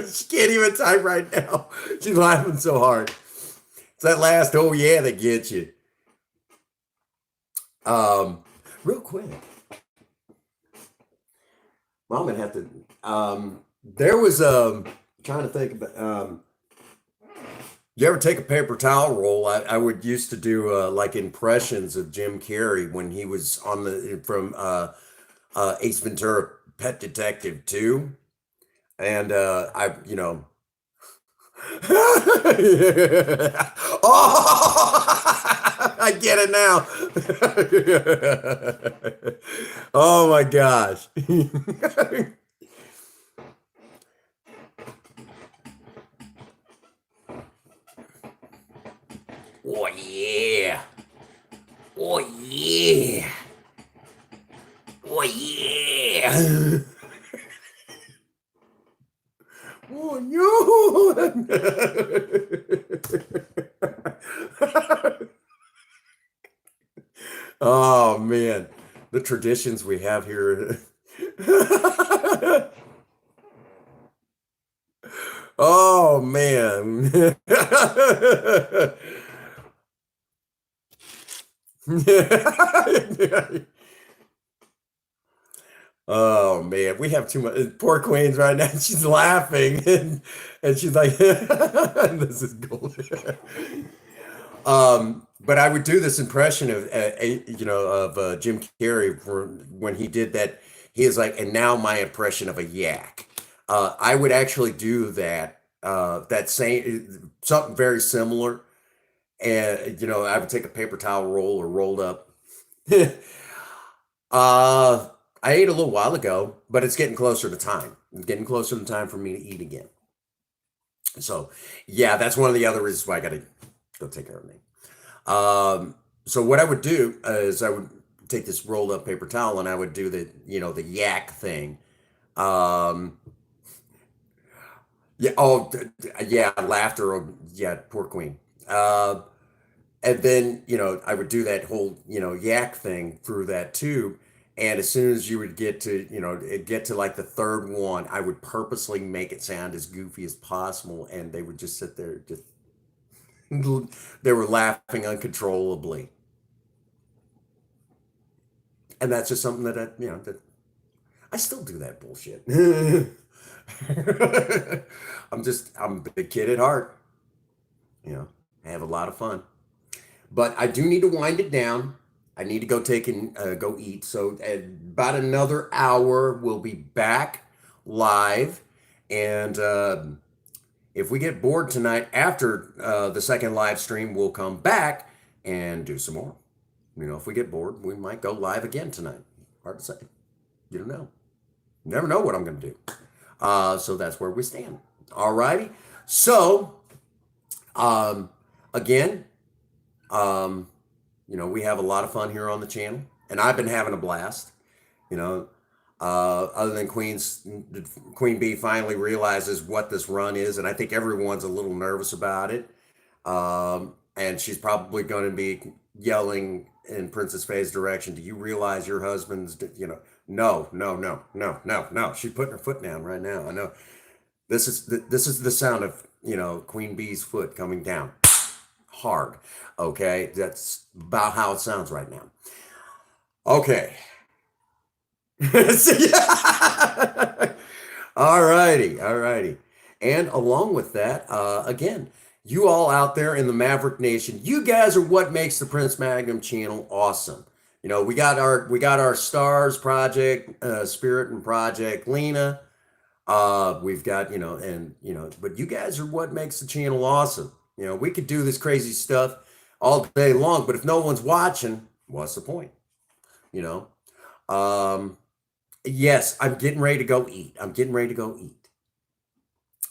She can't even type right now. She's laughing so hard. It's that last oh yeah that gets you. Real quick, Mom would have to. There was trying to think about. You ever take a paper towel roll? I would used to do like impressions of Jim Carrey when he was on the from Ace Ventura Pet Detective 2. And oh, I get it now. Oh my gosh. Oh yeah. Oh yeah. Oh yeah. Oh no. Oh man, the traditions we have here. Oh man. Oh man, we have too much. Poor Queen's right now. She's laughing and she's like, "This is gold." But I would do this impression of, Jim Carrey for when he did that. He is like, and now my impression of a yak. I would actually do that. That same something very similar, and I would take a paper towel roll or rolled up. I ate a little while ago, but it's getting closer to time. It's getting closer to time for me to eat again. So, yeah, that's one of the other reasons why I got to go take care of me. So what I would do is I would take this rolled up paper towel and I would do the yak thing. Um, yeah, oh, yeah, laughter. Yeah, poor Queen. And then, I would do that whole, yak thing through that tube. And as soon as you would get to, get to like the third one, I would purposely make it sound as goofy as possible, and they would just sit there, just they were laughing uncontrollably. And that's just something that that I still do that bullshit. I'm a big kid at heart. I have a lot of fun. But I do need to wind it down. I need to go take and go eat. So at about another hour, we'll be back live. And if we get bored tonight after the second live stream, we'll come back and do some more. If we get bored, we might go live again tonight. Hard to say. You don't know. You never know what I'm going to do. So that's where we stand. All righty. So, again, we have a lot of fun here on the channel, and I've been having a blast. Other than Queen Bee finally realizes what this run is, and I think everyone's a little nervous about it. And she's probably going to be yelling in Princess Faye's direction. Do you realize your husband's, no, no, no, no, no, no. She's putting her foot down right now. I know. This is the sound of, Queen Bee's foot coming down hard. Okay. That's about how it sounds right now. Okay. All righty. All righty. And along with that, again, you all out there in the Maverick Nation, you guys are what makes the Prince Magnum channel awesome. We got our Stars Project, Spirit and Project Lena. We've got, but you guys are what makes the channel awesome. We could do this crazy stuff all day long, but if no one's watching, what's the point? Yes, I'm getting ready to go eat.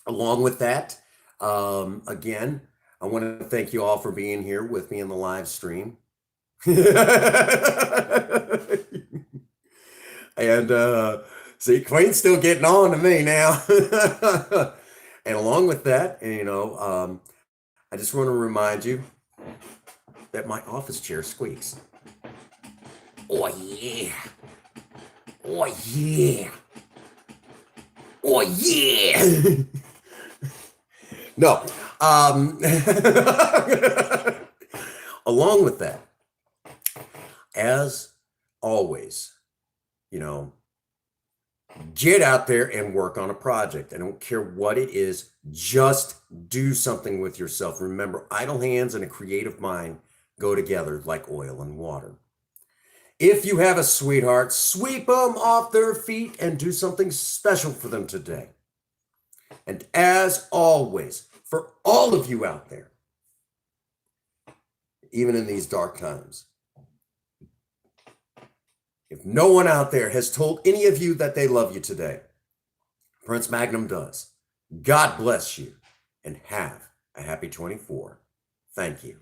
Along with that, again, I want to thank you all for being here with me in the live stream. And see, Queen's still getting on to me now. And along with that, I just want to remind you that my office chair squeaks. Oh yeah. Oh yeah. Oh yeah. No. Along with that, as always, get out there and work on a project. I don't care what it is, just do something with yourself. Remember, idle hands and a creative mind go together like oil and water. If you have a sweetheart, sweep them off their feet and do something special for them today. And as always, for all of you out there, even in these dark times, if no one out there has told any of you that they love you today, Prince Magnum does. God bless you and have a happy 24. Thank you.